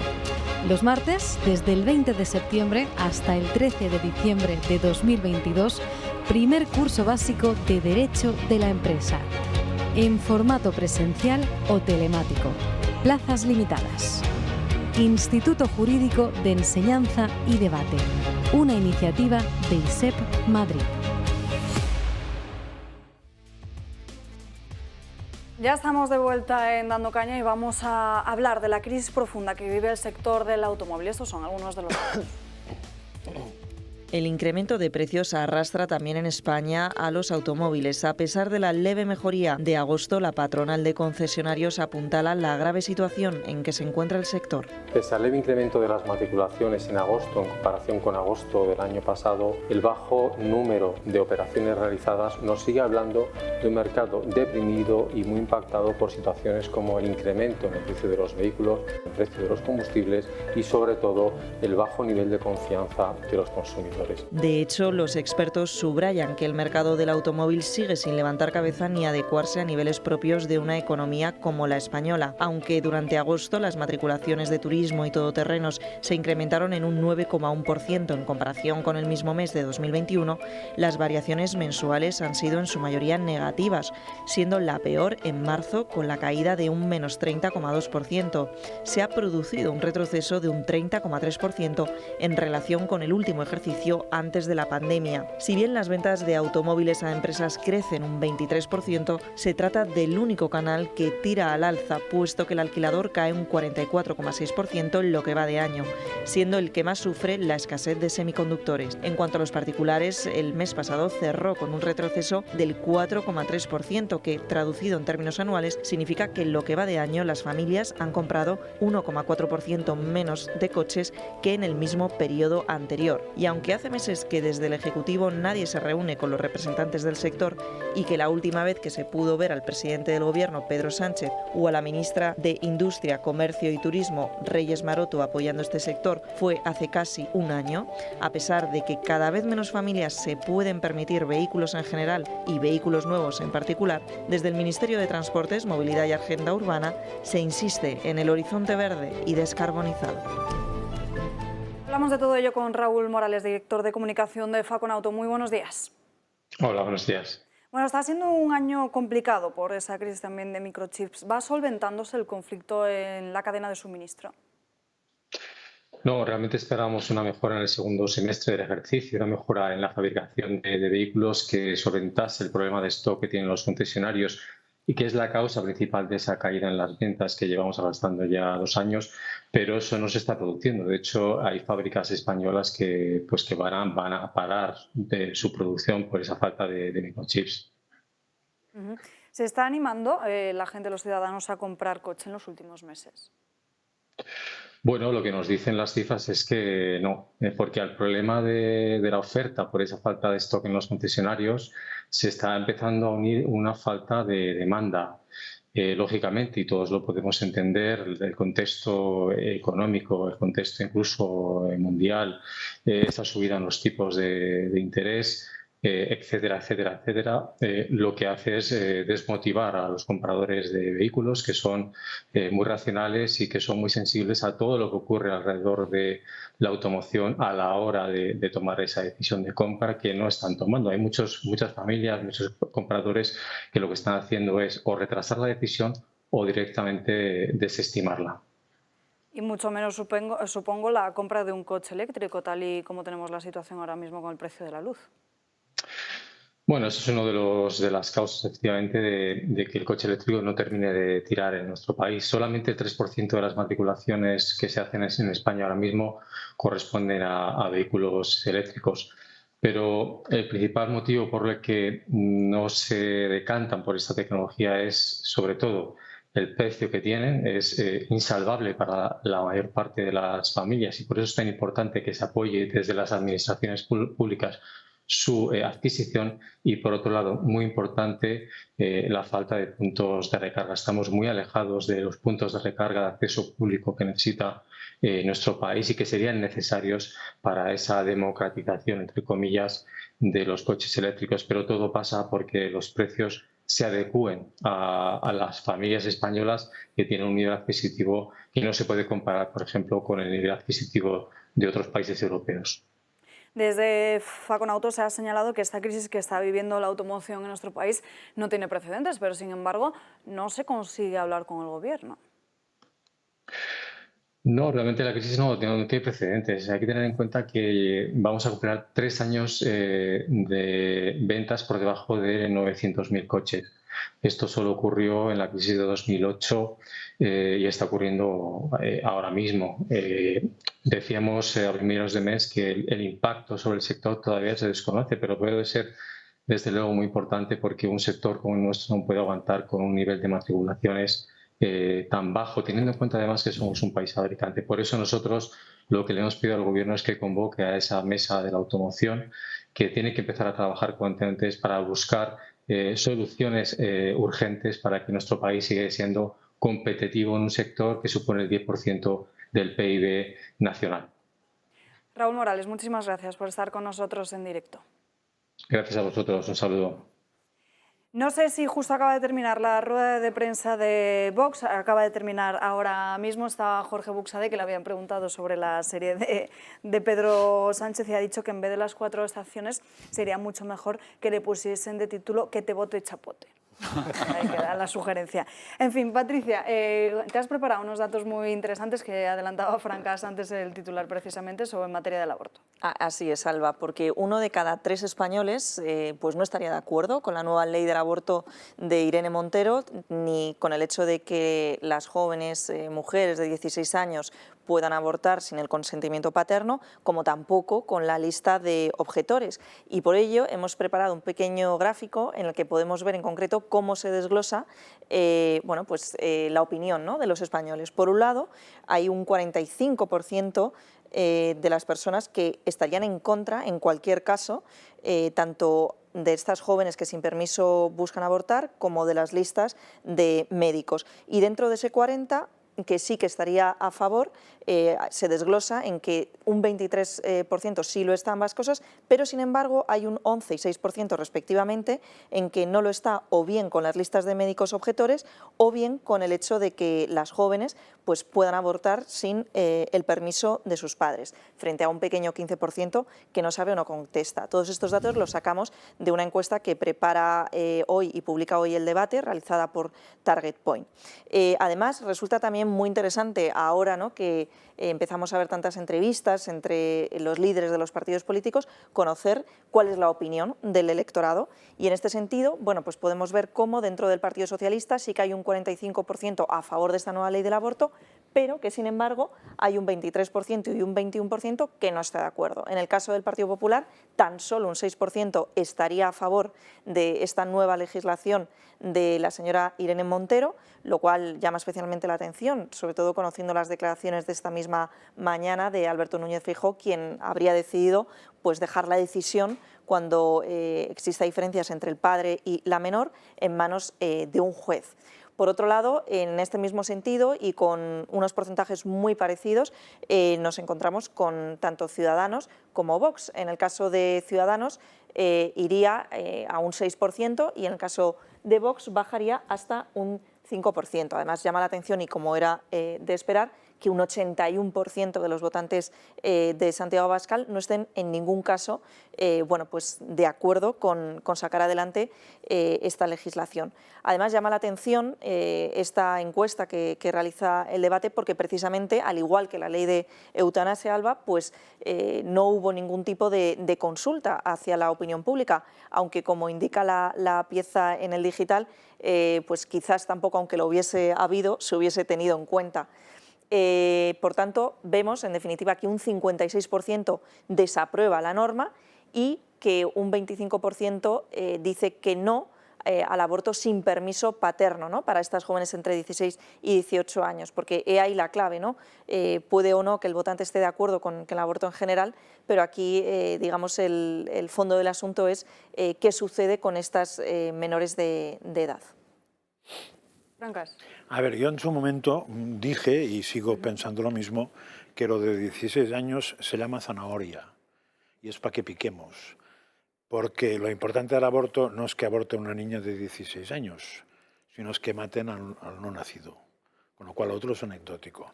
Los martes, desde el 20 de septiembre hasta el 13 de diciembre de 2022, primer curso básico de Derecho de la Empresa, en formato presencial o telemático. Plazas limitadas. Instituto Jurídico de Enseñanza y Debate, una iniciativa de ISEP Madrid. Ya estamos de vuelta en Dando Caña y vamos a hablar de la crisis profunda que vive el sector del automóvil. Estos son algunos de los datos. El incremento de precios arrastra también en España a los automóviles. A pesar de la leve mejoría de agosto, la patronal de concesionarios apuntala la grave situación en que se encuentra el sector. Pese al leve incremento de las matriculaciones en agosto en comparación con agosto del año pasado, el bajo número de operaciones realizadas nos sigue hablando de un mercado deprimido y muy impactado por situaciones como el incremento en el precio de los vehículos, el precio de los combustibles y sobre todo el bajo nivel de confianza de los consumidores. De hecho, los expertos subrayan que el mercado del automóvil sigue sin levantar cabeza ni adecuarse a niveles propios de una economía como la española. Aunque durante agosto las matriculaciones de turismo y todoterrenos se incrementaron en un 9,1% en comparación con el mismo mes de 2021, las variaciones mensuales han sido en su mayoría negativas, siendo la peor en marzo con la caída de un menos 30,2%. Se ha producido un retroceso de un 30,3% en relación con el último ejercicio antes de la pandemia. Si bien las ventas de automóviles a empresas crecen un 23%, se trata del único canal que tira al alza, puesto que el alquilador cae un 44,6% en lo que va de año, siendo el que más sufre la escasez de semiconductores. En cuanto a los particulares, el mes pasado cerró con un retroceso del 4,3%, que, traducido en términos anuales, significa que en lo que va de año las familias han comprado 1,4% menos de coches que en el mismo periodo anterior. Y aunque hace hace meses que desde el Ejecutivo nadie se reúne con los representantes del sector y que la última vez que se pudo ver al presidente del Gobierno, Pedro Sánchez, o a la ministra de Industria, Comercio y Turismo, Reyes Maroto, apoyando este sector, fue hace casi un año, a pesar de que cada vez menos familias se pueden permitir vehículos en general y vehículos nuevos en particular, desde el Ministerio de Transportes, Movilidad y Agenda Urbana se insiste en el horizonte verde y descarbonizado. Hablamos de todo ello con Raúl Morales, director de comunicación de Faconauto. Muy buenos días. Hola, buenos días. Bueno, está siendo un año complicado por esa crisis también de microchips. ¿Va solventándose el conflicto en la cadena de suministro? No, realmente esperamos una mejora en el segundo semestre del ejercicio, una mejora en la fabricación de vehículos que solventase el problema de stock que tienen los concesionarios y que es la causa principal de esa caída en las ventas que llevamos arrastrando ya 2 años, pero eso no se está produciendo. De hecho, hay fábricas españolas que van a parar de su producción por esa falta de microchips. ¿Se está animando la gente, los ciudadanos, a comprar coche en los últimos meses? Bueno, lo que nos dicen las cifras es que no, porque al problema de la oferta por esa falta de stock en los concesionarios se está empezando a unir una falta de demanda. Lógicamente, y todos lo podemos entender, el contexto económico, el contexto incluso mundial, esta subida en los tipos de interés, etcétera, etcétera, etcétera, lo que hace es desmotivar a los compradores de vehículos que son muy racionales y que son muy sensibles a todo lo que ocurre alrededor de la automoción a la hora de tomar esa decisión de compra que no están tomando. Hay muchas familias, muchos compradores que lo que están haciendo es o retrasar la decisión o directamente desestimarla. Y mucho menos, supongo, la compra de un coche eléctrico, tal y como tenemos la situación ahora mismo con el precio de la luz. Bueno, eso es una de las causas, efectivamente, de que el coche eléctrico no termine de tirar en nuestro país. Solamente el 3% de las matriculaciones que se hacen en España ahora mismo corresponden a vehículos eléctricos. Pero el principal motivo por el que no se decantan por esta tecnología es, sobre todo, el precio que tienen. Es insalvable para la mayor parte de las familias y por eso es tan importante que se apoye desde las administraciones públicas su adquisición y, por otro lado, muy importante, la falta de puntos de recarga. Estamos muy alejados de los puntos de recarga de acceso público que necesita nuestro país y que serían necesarios para esa democratización, entre comillas, de los coches eléctricos, pero todo pasa porque los precios se adecúen a las familias españolas que tienen un nivel adquisitivo que no se puede comparar, por ejemplo, con el nivel adquisitivo de otros países europeos. Desde Faconauto se ha señalado que esta crisis que está viviendo la automoción en nuestro país no tiene precedentes, pero sin embargo no se consigue hablar con el Gobierno. No, realmente la crisis no tiene precedentes. Hay que tener en cuenta que vamos a superar 3 años de ventas por debajo de 900.000 coches. Esto solo ocurrió en la crisis de 2008 y está ocurriendo ahora mismo. Decíamos a primeros de mes que el impacto sobre el sector todavía se desconoce, pero puede ser desde luego muy importante porque un sector como el nuestro no puede aguantar con un nivel de matriculaciones tan bajo, teniendo en cuenta además que somos un país fabricante. Por eso nosotros lo que le hemos pedido al Gobierno es que convoque a esa mesa de la automoción, que tiene que empezar a trabajar cuanto antes para buscar soluciones urgentes para que nuestro país siga siendo competitivo en un sector que supone el 10% del PIB nacional. Raúl Morales, muchísimas gracias por estar con nosotros en directo. Gracias a vosotros, un saludo. No sé si justo acaba de terminar la rueda de prensa de Vox, acaba de terminar ahora mismo. Estaba Jorge Buxade, que le habían preguntado sobre la serie de Pedro Sánchez y ha dicho que en vez de las 4 estaciones sería mucho mejor que le pusiesen de título "Que te vote chapote". Ahí queda la sugerencia. En fin, Patricia, te has preparado unos datos muy interesantes que adelantaba Francas antes del titular precisamente sobre en materia del aborto. Así es, Alba, porque 1 de cada 3 españoles pues no estaría de acuerdo con la nueva ley del aborto de Irene Montero, ni con el hecho de que las jóvenes mujeres de 16 años puedan abortar sin el consentimiento paterno, como tampoco con la lista de objetores. Y por ello hemos preparado un pequeño gráfico en el que podemos ver en concreto cómo se desglosa la opinión, ¿no?, de los españoles. Por un lado, hay un 45% de las personas que estarían en contra, en cualquier caso, tanto de estas jóvenes que sin permiso buscan abortar como de las listas de médicos. Y dentro de ese 40, que sí que estaría a favor, se desglosa en que un 23% sí lo está ambas cosas, pero sin embargo hay un 11 y 6% respectivamente en que no lo está o bien con las listas de médicos objetores o bien con el hecho de que las jóvenes pues puedan abortar sin el permiso de sus padres, frente a un pequeño 15% que no sabe o no contesta. Todos estos datos los sacamos de una encuesta que prepara hoy y publica hoy El Debate, realizada por Target Point. Además, resulta también muy interesante ahora, ¿no?, que empezamos a ver tantas entrevistas entre los líderes de los partidos políticos, conocer cuál es la opinión del electorado, y en este sentido, bueno, pues podemos ver cómo dentro del Partido Socialista sí que hay un 45% a favor de esta nueva ley del aborto, pero que sin embargo hay un 23% y un 21% que no está de acuerdo. En el caso del Partido Popular, tan solo un 6% estaría a favor de esta nueva legislación de la señora Irene Montero, lo cual llama especialmente la atención, sobre todo conociendo las declaraciones de esta misma mañana de Alberto Núñez Feijóo, quien habría decidido pues dejar la decisión, cuando exista diferencias entre el padre y la menor, en manos de un juez. Por otro lado, en este mismo sentido y con unos porcentajes muy parecidos, nos encontramos con tanto Ciudadanos como Vox. En el caso de Ciudadanos iría a un 6% y en el caso de Vox bajaría hasta un 5%. Además, llama la atención, y como era de esperar, que un 81% de los votantes de Santiago Abascal no estén en ningún caso bueno, pues de acuerdo con sacar adelante esta legislación. Además, llama la atención esta encuesta que realiza El Debate, porque precisamente, al igual que la ley de eutanasia, Alba, pues no hubo ningún tipo de consulta hacia la opinión pública, aunque, como indica la pieza en el digital, pues quizás tampoco, aunque lo hubiese habido, se hubiese tenido en cuenta. Por tanto, vemos en definitiva que un 56% desaprueba la norma y que un 25% dice que no al aborto sin permiso paterno, ¿no?, para estas jóvenes entre 16 y 18 años, porque he ahí la clave, ¿no? Puede o no que el votante esté de acuerdo con el aborto en general, pero aquí, digamos, el fondo del asunto es qué sucede con estas menores de edad. Brancas. A ver, yo en su momento dije, y sigo pensando lo mismo, que lo de 16 años se llama zanahoria, y es para que piquemos. Porque lo importante del aborto no es que aborte una niña de 16 años, sino es que maten al no nacido, con lo cual lo otro es anecdótico.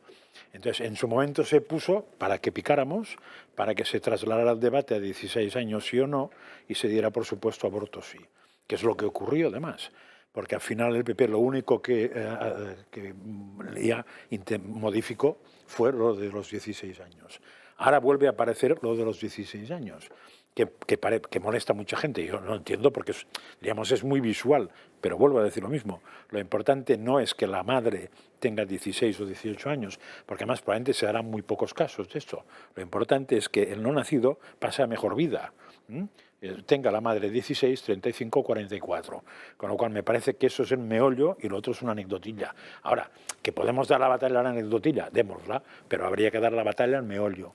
Entonces, en su momento se puso para que picáramos, para que se trasladara el debate a 16 años sí o no, y se diera, por supuesto, aborto sí, que es lo que ocurrió además. Porque al final el PP lo único que ya modificó fue lo de los 16 años. Ahora vuelve a aparecer lo de los 16 años, que molesta a mucha gente. Yo no entiendo porque, digamos, es muy visual, pero vuelvo a decir lo mismo. Lo importante no es que la madre tenga 16 o 18 años, porque además probablemente se darán muy pocos casos de esto. Lo importante es que el no nacido pase a mejor vida. Tenga la madre 16, 35, 44. Con lo cual me parece que eso es el meollo y lo otro es una anecdotilla. Ahora, que podemos dar la batalla a la anecdotilla, démosla, pero habría que dar la batalla al meollo.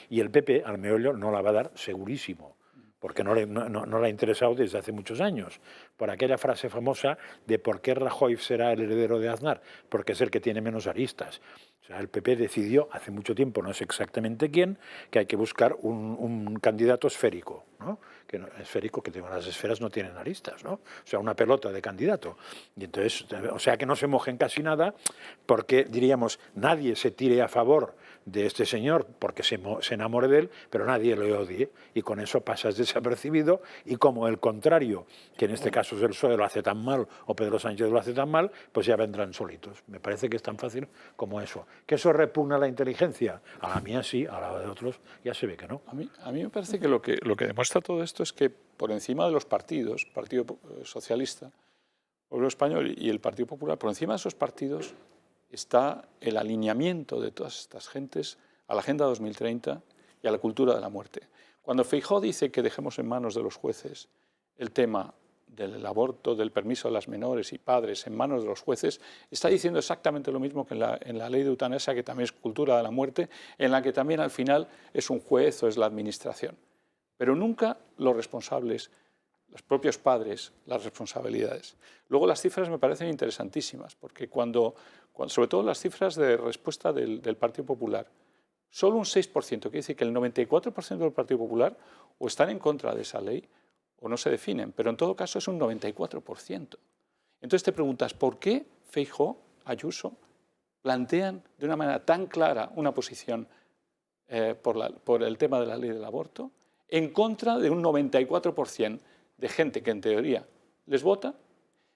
Y el PP al meollo no la va a dar segurísimo, porque no le ha interesado desde hace muchos años, por aquella frase famosa de ¿por qué Rajoy será el heredero de Aznar? Porque es el que tiene menos aristas. O sea, el PP decidió hace mucho tiempo, no sé exactamente quién, que hay que buscar un candidato esférico, ¿no? Que esférico, que las esferas no tienen aristas, ¿no? O sea, una pelota de candidato. Y entonces, o sea, que no se mojen casi nada, porque diríamos, nadie se tire a favor de este señor porque se enamore de él, pero nadie le odie, y con eso pasas desapercibido, y como el contrario, que en este caso el PSOE lo hace tan mal o Pedro Sánchez lo hace tan mal, pues ya vendrán solitos. Me parece que es tan fácil como eso. ¿Que eso repugna la inteligencia? A la mía sí, a la de otros ya se ve que no. A mí me parece que lo que demuestra todo esto es que por encima de los partidos, Partido Socialista, Pueblo Español y el Partido Popular, por encima de esos partidos está el alineamiento de todas estas gentes a la Agenda 2030 y a la cultura de la muerte. Cuando Feijóo dice que dejemos en manos de los jueces el tema del aborto, del permiso de las menores y padres en manos de los jueces, está diciendo exactamente lo mismo que en la ley de eutanasia, que también es cultura de la muerte, en la que también al final es un juez o es la administración. Pero nunca los responsables, los propios padres, las responsabilidades. Luego las cifras me parecen interesantísimas, porque sobre todo las cifras de respuesta del Partido Popular, solo un 6%, quiere decir que el 94% del Partido Popular o están en contra de esa ley o no se definen, pero en todo caso es un 94%. Entonces te preguntas, ¿por qué Feijóo, Ayuso, plantean de una manera tan clara una posición por el tema de la ley del aborto en contra de un 94% de gente que en teoría les vota,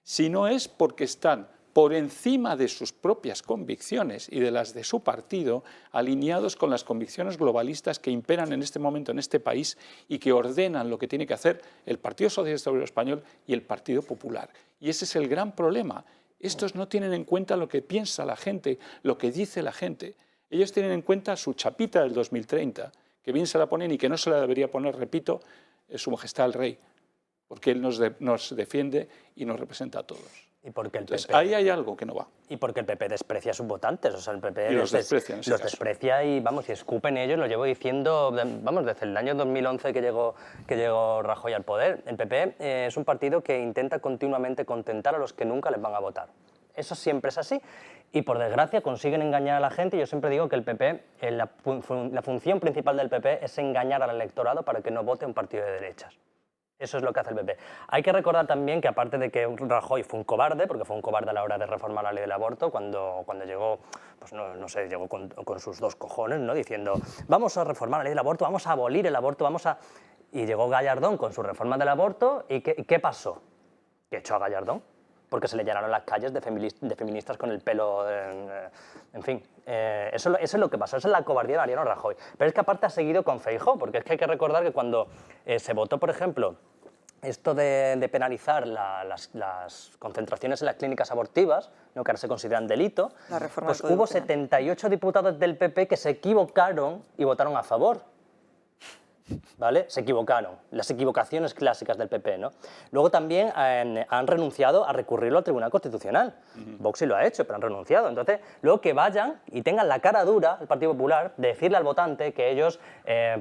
si no es porque están por encima de sus propias convicciones y de las de su partido, alineados con las convicciones globalistas que imperan en este momento en este país y que ordenan lo que tiene que hacer el Partido Socialista Obrero Español y el Partido Popular. Y ese es el gran problema. Estos no tienen en cuenta lo que piensa la gente, lo que dice la gente. Ellos tienen en cuenta su chapita del 2030, que bien se la ponen y que no se la debería poner, repito, Su Majestad el Rey, porque él nos defiende y nos representa a todos. Y porque el Entonces, PP, ahí hay algo que no va. Y porque el PP desprecia a sus votantes, o sea, el PP Y los desprecia en ese los caso. desprecia y, vamos, y escupen ellos, lo llevo diciendo, vamos, desde el año 2011 que llegó Rajoy al poder. El PP es un partido que intenta continuamente contentar a los que nunca les van a votar. Eso siempre es así. Y por desgracia consiguen engañar a la gente. Yo siempre digo que el PP, la función principal del PP es engañar al electorado para que no vote un partido de derechas. Eso es lo que hace el PP. Hay que recordar también que aparte de que Rajoy fue un cobarde, porque fue un cobarde a la hora de reformar la ley del aborto, cuando llegó, pues no sé, llegó con sus dos cojones, ¿no? Diciendo, vamos a reformar la ley del aborto, vamos a abolir el aborto, Y llegó Gallardón con su reforma del aborto, ¿y qué pasó? Que echó a Gallardón, porque se le llenaron las calles de feministas con el pelo, en fin. Eso es lo que pasó, esa es la cobardía de Mariano Rajoy. Pero es que aparte ha seguido con Feijóo, porque es que hay que recordar que cuando se votó, por ejemplo, esto de penalizar las concentraciones en las clínicas abortivas, ¿no? Que ahora se consideran delito, pues hubo 78 diputados del PP que se equivocaron y votaron a favor. ¿Vale? Se equivocaron, las equivocaciones clásicas del PP, ¿no? Luego también han renunciado a recurrirlo al Tribunal Constitucional. Vox sí lo ha hecho, pero han renunciado. Entonces, luego que vayan y tengan la cara dura, el Partido Popular, de decirle al votante que ellos,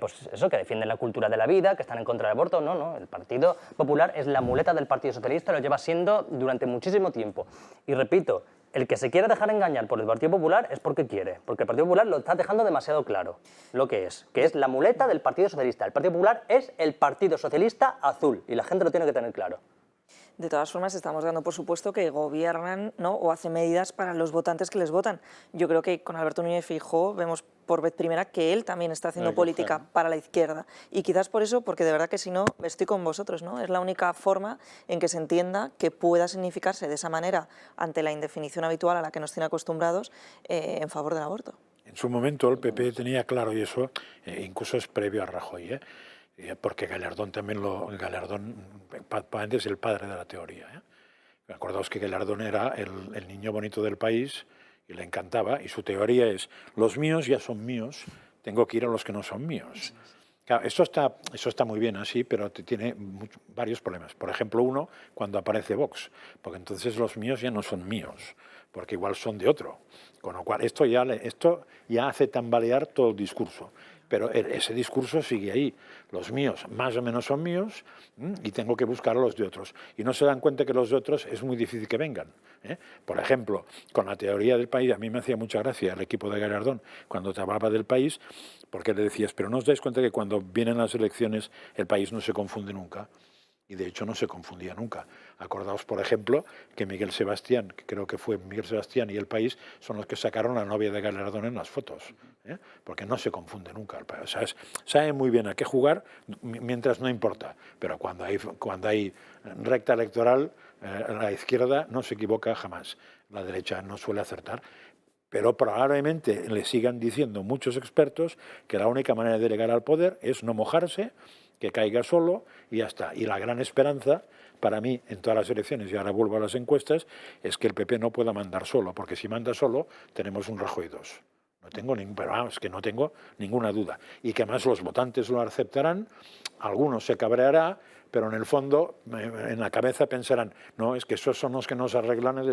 pues eso, que defienden la cultura de la vida, que están en contra del aborto. No, el Partido Popular es la muleta del Partido Socialista, lo lleva siendo durante muchísimo tiempo. Y repito, el que se quiere dejar engañar por el Partido Popular es porque quiere, porque el Partido Popular lo está dejando demasiado claro, lo que es la muleta del Partido Socialista. El Partido Popular es el Partido Socialista azul y la gente lo tiene que tener claro. De todas formas, estamos dando por supuesto que gobiernan, ¿no? O hacen medidas para los votantes que les votan. Yo creo que con Alberto Núñez Feijóo vemos por vez primera que él también está haciendo política para la izquierda. Y quizás por eso, porque de verdad que si no, estoy con vosotros, ¿no? Es la única forma en que se entienda que pueda significarse de esa manera ante la indefinición habitual a la que nos tiene acostumbrados en favor del aborto. En su momento el PP tenía claro, y eso incluso es previo a Rajoy, porque Gallardón también Gallardón es el padre de la teoría. Acordaos que Gallardón era el niño bonito del país y le encantaba, y su teoría es, los míos ya son míos, tengo que ir a los que no son míos. Claro, eso está muy bien así, pero tiene varios problemas. Por ejemplo, uno, cuando aparece Vox, porque entonces los míos ya no son míos, porque igual son de otro. Con lo cual, esto ya hace tambalear todo el discurso. Pero ese discurso sigue ahí. Los míos más o menos son míos y tengo que buscar a los de otros. Y no se dan cuenta que los de otros es muy difícil que vengan. Por ejemplo, con la teoría del país, a mí me hacía mucha gracia el equipo de Gallardón cuando te hablaba del país, porque le decías, pero no os dais cuenta que cuando vienen las elecciones el país no se confunde nunca. Y de hecho no se confundía nunca. Acordaos, por ejemplo, que Miguel Sebastián, que creo que fue Miguel Sebastián y El País, son los que sacaron a la novia de Gallardón en las fotos, porque no se confunde nunca. O sea, sabe muy bien a qué jugar mientras no importa, pero cuando hay recta electoral, la izquierda no se equivoca jamás, la derecha no suele acertar. Pero probablemente le sigan diciendo muchos expertos que la única manera de llegar al poder es no mojarse, que caiga solo y ya está. Y la gran esperanza para mí en todas las elecciones, y ahora vuelvo a las encuestas, es que el PP no pueda mandar solo, porque si manda solo tenemos un Rajoy 2. Pero vamos, que no tengo ninguna duda. Y que además los votantes lo aceptarán, algunos se cabreará, pero en el fondo, en la cabeza pensarán, no, es que esos son los que nos arreglan el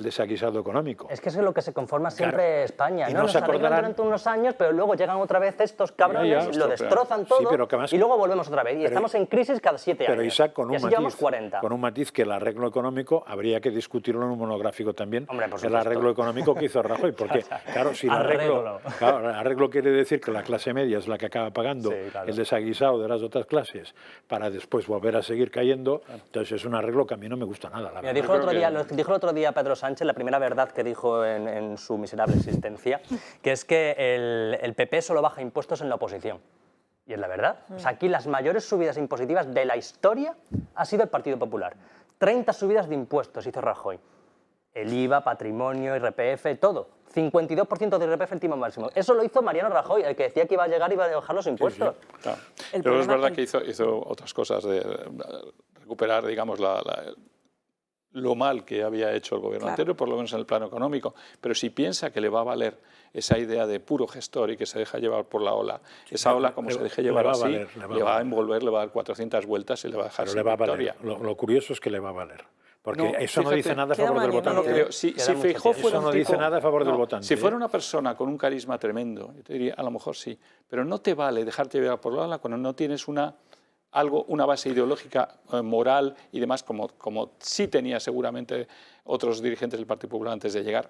desaguisado económico. Es que eso es lo que se conforma siempre Claro. España, Y ¿no? no Nos se arreglan acordarán- durante unos años, pero luego llegan otra vez estos cabrones, Ya, lo destrozan todo Sí, pero que además- y luego volvemos otra vez. Y pero- estamos en crisis cada 7 años. Pero Isaac, con y un así llevamos matiz, 40. con un matiz que el arreglo económico habría que discutirlo en un monográfico también. Hombre, por el supuesto. arreglo económico que hizo Rajoy, porque claro, si el Arréglalo. arreglo quiere decir que la clase media es la que acaba pagando Sí, claro. el desaguisado de las otras clases para después volver a seguir cayendo, entonces es un arreglo que a mí no me gusta nada. La Mira, verdad. dijo el otro día Pedro Sánchez, la primera verdad que dijo en su miserable existencia, que es que el PP solo baja impuestos en la oposición. Y es la verdad. O sea, aquí las mayores subidas impositivas de la historia ha sido el Partido Popular. 30 subidas de impuestos hizo Rajoy. El IVA, patrimonio, IRPF, todo. 52% de IRPF el tipo máximo. Eso lo hizo Mariano Rajoy, el que decía que iba a llegar y iba a bajar los impuestos. Claro. Pero es verdad que hizo otras cosas de recuperar, digamos, lo mal que había hecho el gobierno anterior, por lo menos en el plano económico. Pero si piensa que le va a valer esa idea de puro gestor y que se deja llevar por la ola, esa ola, como se deje llevar así, le va a envolver, le va a dar 400 vueltas y le va a dejar sin victoria. Lo curioso es que le va a valer. Porque No, eso no fíjate, dice nada a favor del votante. Si Feijóo fuera eso no un dice tipo- nada a favor del no, votante. Si fuera una persona con un carisma tremendo, yo te diría, a lo mejor sí, pero no te vale dejarte llevar por la ola cuando no tienes una base ideológica, moral y demás, como sí tenía seguramente otros dirigentes del Partido Popular antes de llegar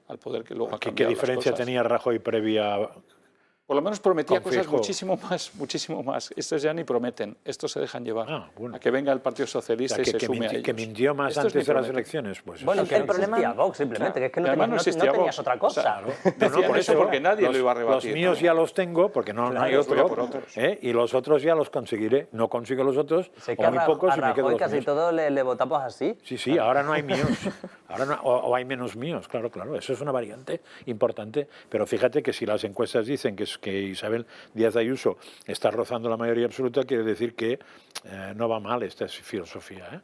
al poder, que luego ha ¿Qué cambiado diferencia las cosas. tenía Rajoy previa? Por lo menos prometía con cosas Feijóo? muchísimo más. Estos ya ni prometen, estos se dejan llevar. Bueno. A que venga el Partido Socialista O sea, y se sume a ellos. que mintió más Estos antes ni de las prometen. elecciones. Pues Bueno, que El no problema- existía Vox, simplemente, que es que no Además, tenías, existía no tenías Vox. otra cosa. Decían por eso porque nadie lo iba a rebatir. Los míos ya los tengo, porque no hay Claro, voy a otro, por otros. y los otros ya los conseguiré. No consigo los otros, Sé o que muy pocos, a y me quedo Rajoy los casi míos. todo le votamos así. Sí, ahora no hay míos. Ahora o hay menos míos, claro. Eso es una variante importante. Pero fíjate que si las encuestas dicen que Isabel Díaz Ayuso está rozando la mayoría absoluta, quiere decir que no va mal esta filosofía, ¿eh?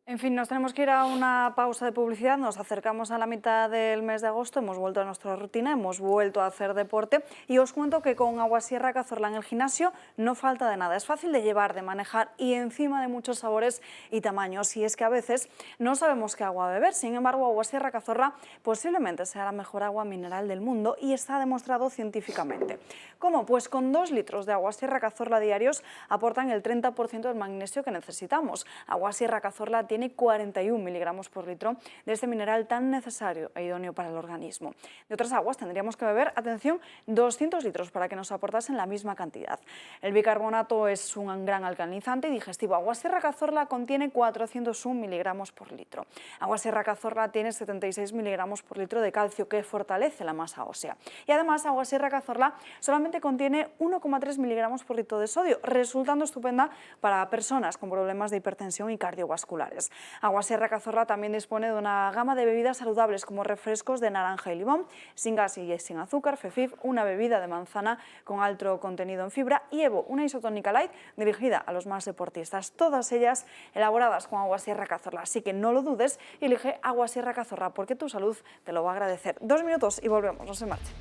En fin, nos tenemos que ir a una pausa de publicidad, nos acercamos a la mitad del mes de agosto, hemos vuelto a nuestra rutina, hemos vuelto a hacer deporte y os cuento que con Aguasierra Cazorla en el gimnasio no falta de nada, es fácil de llevar, de manejar y encima de muchos sabores y tamaños, y es que a veces no sabemos qué agua beber. Sin embargo, Aguasierra Cazorla posiblemente sea la mejor agua mineral del mundo y está demostrado científicamente. ¿Cómo? Pues con 2 litros de Aguasierra Cazorla diarios aportan el 30% del magnesio que necesitamos. Aguasierra Cazorla tiene 41 miligramos por litro de este mineral tan necesario e idóneo para el organismo. De otras aguas tendríamos que beber, atención, 200 litros para que nos aportasen la misma cantidad. El bicarbonato es un gran alcalinizante y digestivo. Aguasierra Cazorla contiene 401 miligramos por litro. Aguasierra Cazorla tiene 76 miligramos por litro de calcio, que fortalece la masa ósea. Y además, Aguasierra Cazorla solamente contiene 1,3 miligramos por litro de sodio, resultando estupenda para personas con problemas de hipertensión y cardiovasculares. Aguasierra Cazorla también dispone de una gama de bebidas saludables como refrescos de naranja y limón, sin gas y sin azúcar, Fefif, una bebida de manzana con alto contenido en fibra, y Evo, una isotónica light dirigida a los más deportistas. Todas ellas elaboradas con Aguasierra Cazorla. Así que no lo dudes y elige Aguasierra Cazorla, porque tu salud te lo va a agradecer. 2 minutos y volvemos, no se marchen.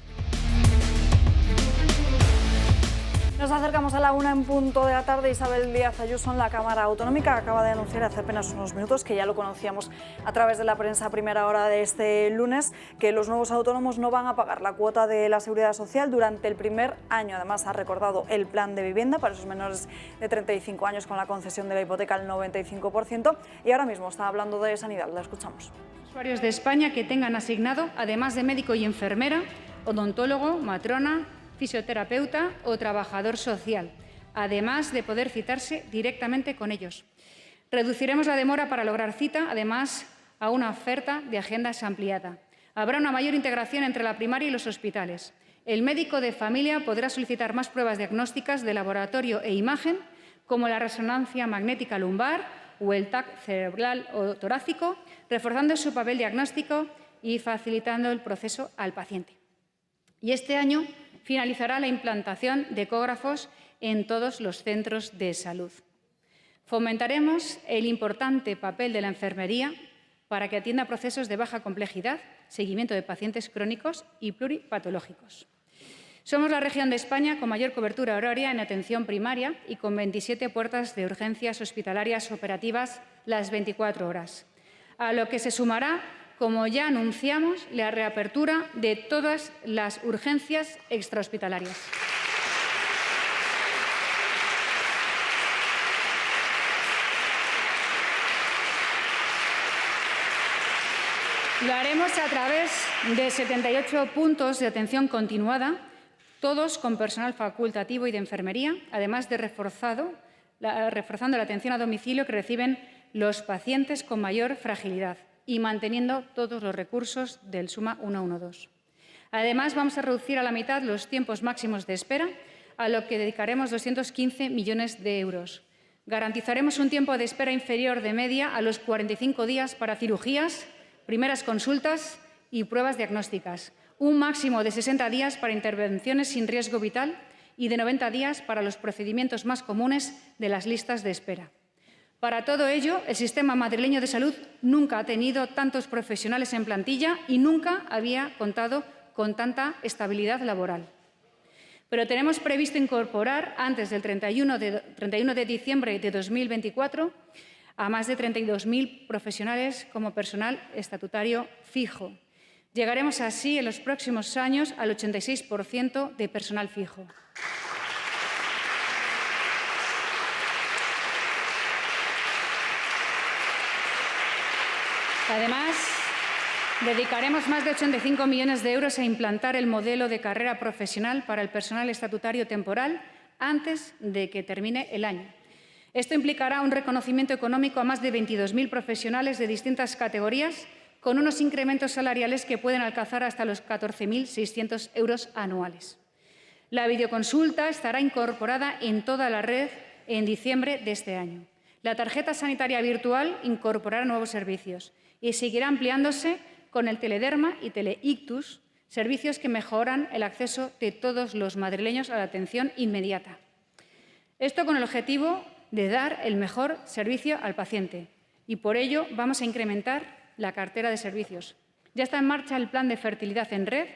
Nos acercamos a la 1 en punto de la tarde. Isabel Díaz Ayuso en la Cámara Autonómica acaba de anunciar hace apenas unos minutos, que ya lo conocíamos a través de la prensa a primera hora de este lunes, que los nuevos autónomos no van a pagar la cuota de la Seguridad Social durante el primer año. Además, ha recordado el plan de vivienda para esos menores de 35 años con la concesión de la hipoteca al 95%, y ahora mismo está hablando de sanidad. La escuchamos. Usuarios de España que tengan asignado, además de médico y enfermera, odontólogo, matrona, fisioterapeuta o trabajador social, además de poder citarse directamente con ellos. Reduciremos la demora para lograr cita, además a una oferta de agendas ampliada. Habrá una mayor integración entre la primaria y los hospitales. El médico de familia podrá solicitar más pruebas diagnósticas de laboratorio e imagen, como la resonancia magnética lumbar o el TAC cerebral o torácico, reforzando su papel diagnóstico y facilitando el proceso al paciente. Y este año finalizará la implantación de ecógrafos en todos los centros de salud. Fomentaremos el importante papel de la enfermería para que atienda procesos de baja complejidad, seguimiento de pacientes crónicos y pluripatológicos. Somos la región de España con mayor cobertura horaria en atención primaria y con 27 puertas de urgencias hospitalarias operativas las 24 horas, a lo que se sumará, como ya anunciamos, la reapertura de todas las urgencias extrahospitalarias. Lo haremos a través de 78 puntos de atención continuada, todos con personal facultativo y de enfermería, además de reforzando la atención a domicilio que reciben los pacientes con mayor fragilidad y manteniendo todos los recursos del Suma 112. Además, vamos a reducir a la mitad los tiempos máximos de espera, a lo que dedicaremos 215 millones de euros. Garantizaremos un tiempo de espera inferior de media a los 45 días para cirugías, primeras consultas y pruebas diagnósticas, un máximo de 60 días para intervenciones sin riesgo vital y de 90 días para los procedimientos más comunes de las listas de espera. Para todo ello, el sistema madrileño de salud nunca ha tenido tantos profesionales en plantilla y nunca había contado con tanta estabilidad laboral. Pero tenemos previsto incorporar antes del 31 de diciembre de 2024 a más de 32.000 profesionales como personal estatutario fijo. Llegaremos así en los próximos años al 86% de personal fijo. Además, dedicaremos más de 85 millones de euros a implantar el modelo de carrera profesional para el personal estatutario temporal antes de que termine el año. Esto implicará un reconocimiento económico a más de 22.000 profesionales de distintas categorías, con unos incrementos salariales que pueden alcanzar hasta los 14.600 euros anuales. La videoconsulta estará incorporada en toda la red en diciembre de este año. La tarjeta sanitaria virtual incorporará nuevos servicios y seguirá ampliándose con el Telederma y Teleictus, servicios que mejoran el acceso de todos los madrileños a la atención inmediata. Esto con el objetivo de dar el mejor servicio al paciente y por ello vamos a incrementar la cartera de servicios. Ya está en marcha el plan de fertilidad en red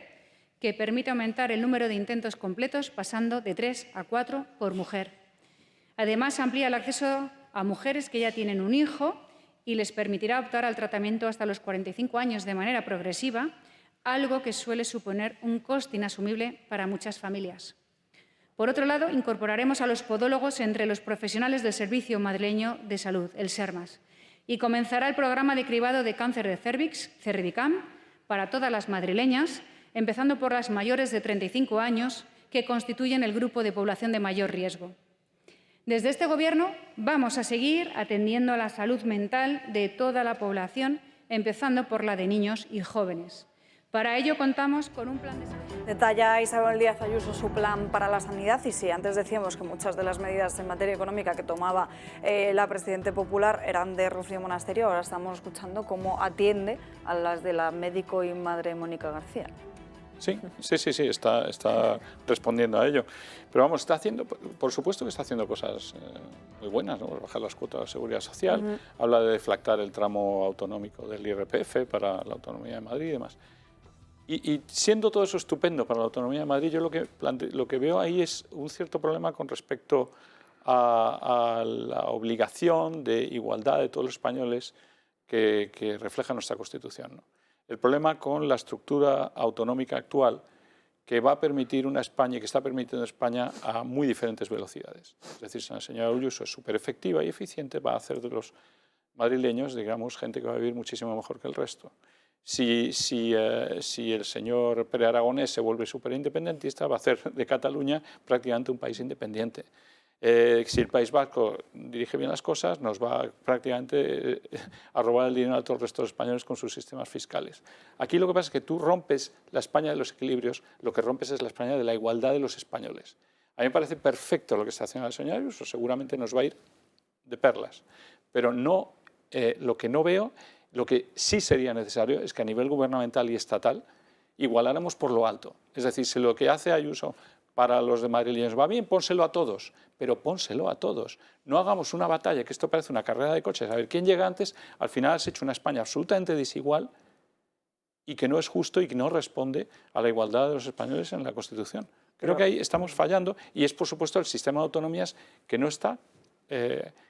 que permite aumentar el número de intentos completos pasando de 3 a 4 por mujer. Además, amplía el acceso a mujeres que ya tienen un hijo y les permitirá optar al tratamiento hasta los 45 años de manera progresiva, algo que suele suponer un coste inasumible para muchas familias. Por otro lado, incorporaremos a los podólogos entre los profesionales del Servicio Madrileño de Salud, el SERMAS, y comenzará el programa de cribado de cáncer de cérvix, Cervidicam, para todas las madrileñas, empezando por las mayores de 35 años, que constituyen el grupo de población de mayor riesgo. Desde este Gobierno vamos a seguir atendiendo a la salud mental de toda la población, empezando por la de niños y jóvenes. Para ello contamos con un plan de salud. Detalla Isabel Díaz Ayuso su plan para la sanidad y sí, antes decíamos que muchas de las medidas en materia económica que tomaba la Presidente Popular eran de Rocío Monasterio, ahora estamos escuchando cómo atiende a las de la médico y madre Mónica García. Sí, está respondiendo a ello. Pero vamos, está haciendo, por supuesto que está haciendo cosas muy buenas, ¿no? Bajar las cuotas de seguridad social, habla de deflactar el tramo autonómico del IRPF para la autonomía de Madrid y demás. Y siendo todo eso estupendo para la autonomía de Madrid, yo lo que veo ahí es un cierto problema con respecto a la obligación de igualdad de todos los españoles que refleja nuestra Constitución, ¿no? El problema con la estructura autonómica actual que va a permitir una España y que está permitiendo España a muy diferentes velocidades. Es decir, si la señora Ayuso es súper efectiva y eficiente, va a hacer de los madrileños, digamos, gente que va a vivir muchísimo mejor que el resto. Si el señor Pere Aragonés se vuelve súper independentista, va a hacer de Cataluña prácticamente un país independiente. Si el País Vasco dirige bien las cosas, nos va prácticamente a robar el dinero a todos el resto de los españoles con sus sistemas fiscales. Aquí lo que pasa es que tú rompes la España de los equilibrios, lo que rompes es la España de la igualdad de los españoles. A mí me parece perfecto lo que está haciendo la señora Ayuso, seguramente nos va a ir de perlas, pero no, lo que no veo, lo que sí sería necesario es que a nivel gubernamental y estatal igualáramos por lo alto. Es decir, si lo que hace Ayuso para los de madrileños va bien, pónselo a todos, pero pónselo a todos. No hagamos una batalla, que esto parece una carrera de coches, a ver quién llega antes. Al final has hecho una España absolutamente desigual y que no es justo y que no responde a la igualdad de los españoles en la Constitución. Creo que ahí estamos fallando y es, por supuesto, el sistema de autonomías que no está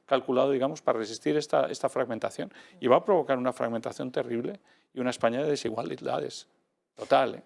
calculado, digamos, para resistir esta fragmentación y va a provocar una fragmentación terrible y una España de desigualdades total, ¿eh?